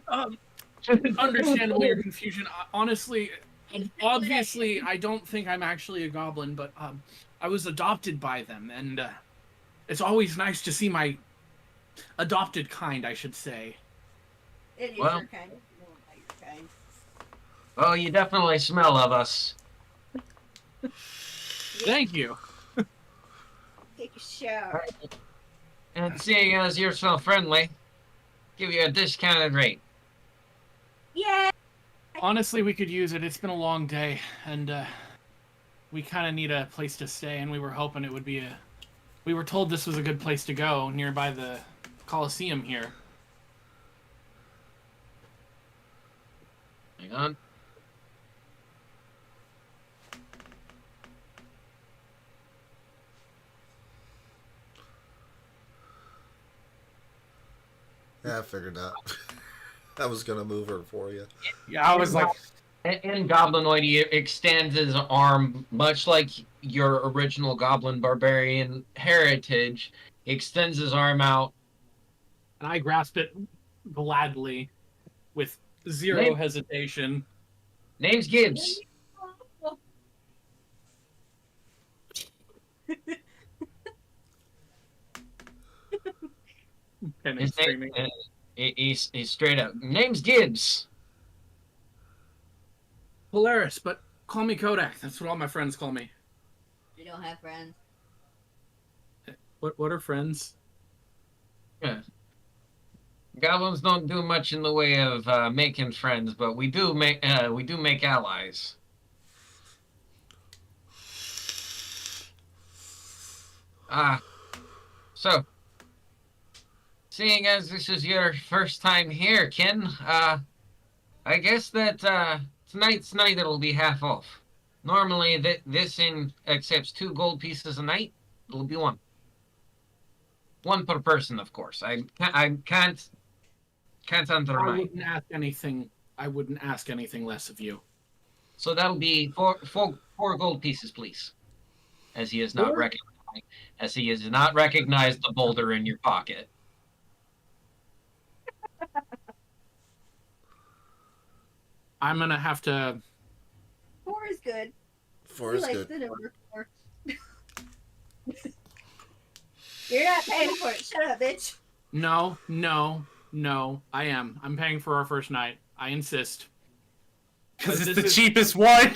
Well, understandable your confusion. Honestly, obviously, I don't think I'm actually a goblin, but I was adopted by them, and it's always nice to see my adopted kind, I should say. It is Well, your kind. More like your kind. Well, you definitely smell of us. Thank you. Take a shower. And seeing as you're so friendly, give you a discounted rate. Yeah. Honestly, we could use it. It's been a long day, and we kind of need a place to stay, and we were hoping it would be a... We were told this was a good place to go, nearby the Coliseum here. Hang on. Yeah, I figured that. I was gonna move her for you. Yeah, I was like, In Goblinoid, he extends his arm, much like your original Goblin Barbarian heritage. He extends his arm out. And I grasp it gladly, with zero hesitation. Name's Gibbs. And His screaming. name, he's straight up. Name's Gibbs. Polaris, but call me Kodak. That's what all my friends call me. We don't have friends. What are friends? Yeah. Goblins don't do much in the way of making friends, but we do make allies. So seeing as this is your first time here, Ken, I guess that tonight's night it'll be half off. Normally this inn accepts 2 gold pieces a night. It'll be 1. 1 per person, of course. I can't undermine. I wouldn't ask anything. I wouldn't ask anything less of you. So that'll be 4 gold pieces, please. As he has not recognized the boulder in your pocket. I'm gonna have to. 4 is good. 4 He is likes good. the number 4. You're not paying for it. Shut up, bitch. No. I am. I'm paying for our first night. I insist. because it's the cheapest one.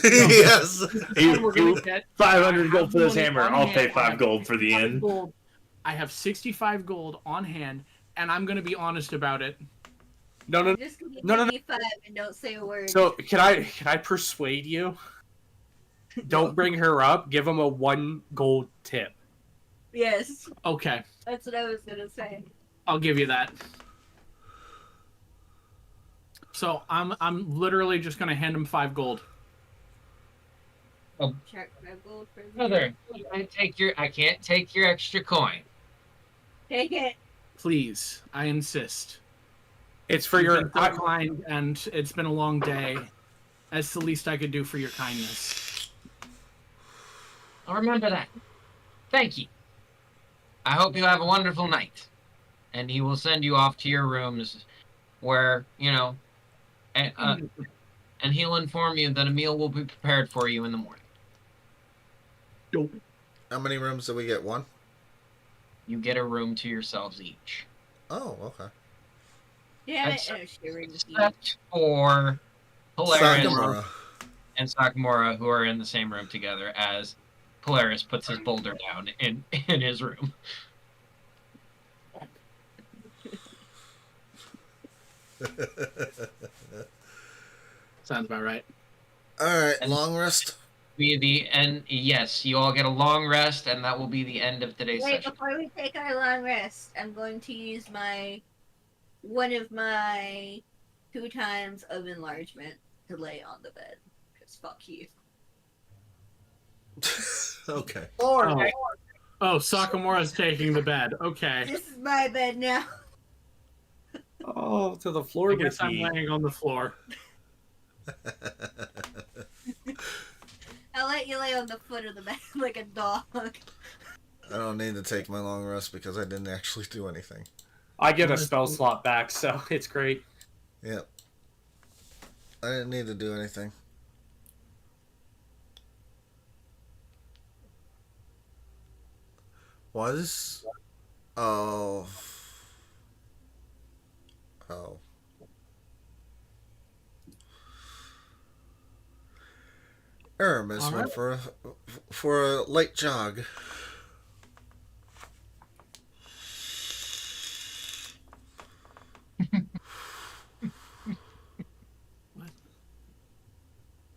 Yes. We're gonna get 500 gold for this money hammer. on I'll hand. pay I 5 have gold for the 65 inn. gold. I have 65 gold on hand, and I'm gonna be honest about it. No. You're just gonna No. give me 5 and don't say a word. So can I persuade you? Don't bring her up. Give him a 1 gold tip. Yes, Okay, that's what I was gonna say. I'll give you that. So I'm literally just gonna hand him 5 gold. Check 5 gold for me. Brother, I can't take your extra coin. Take it. Please, I insist. It's for You've your. been so kind, and it's been a long day. That's the least I could do for your kindness. I'll remember that. Thank you. I hope you have a wonderful night. And he will send you off to your rooms where, and, and he'll inform you that a meal will be prepared for you in the morning. How many rooms do we get? One? You get a room to yourselves each. Oh, okay. Damn it! That's- And a shivering heat. Except for Polaris Sakamura. and Sakamura, who are in the same room together as Polaris puts his boulder down in his room. Sounds about right. All right, And- long rest. Be the end. Yes, you all get a long rest, and that will be the end of today's Wait, session. before we take our long rest, I'm going to use one of my 2 times of enlargement to lay on the bed. Because fuck you. Okay. Oh, Sakamura's taking the bed. Okay. This is my bed now. Oh, to the floor I with guess I'm me. laying on the floor. I'll let you lay on the foot of the bed like a dog. I don't need to take my long rest because I didn't actually do anything. I get a spell slot back, so it's great. Yep. I didn't need to do anything. Was? Oh. Oh. Aramis All went right. for a light jog.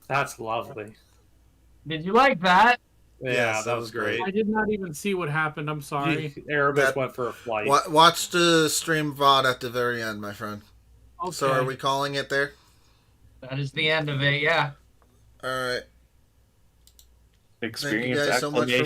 That's lovely. Did you like that? Yeah, Yes, that was great. I did not even see what happened. I'm sorry. Aramis That- went for a flight. Watch the stream VOD at the very end, my friend. Okay. So are we calling it there? That is the end of it. Yeah. All right. Experience guys so much for acclamation.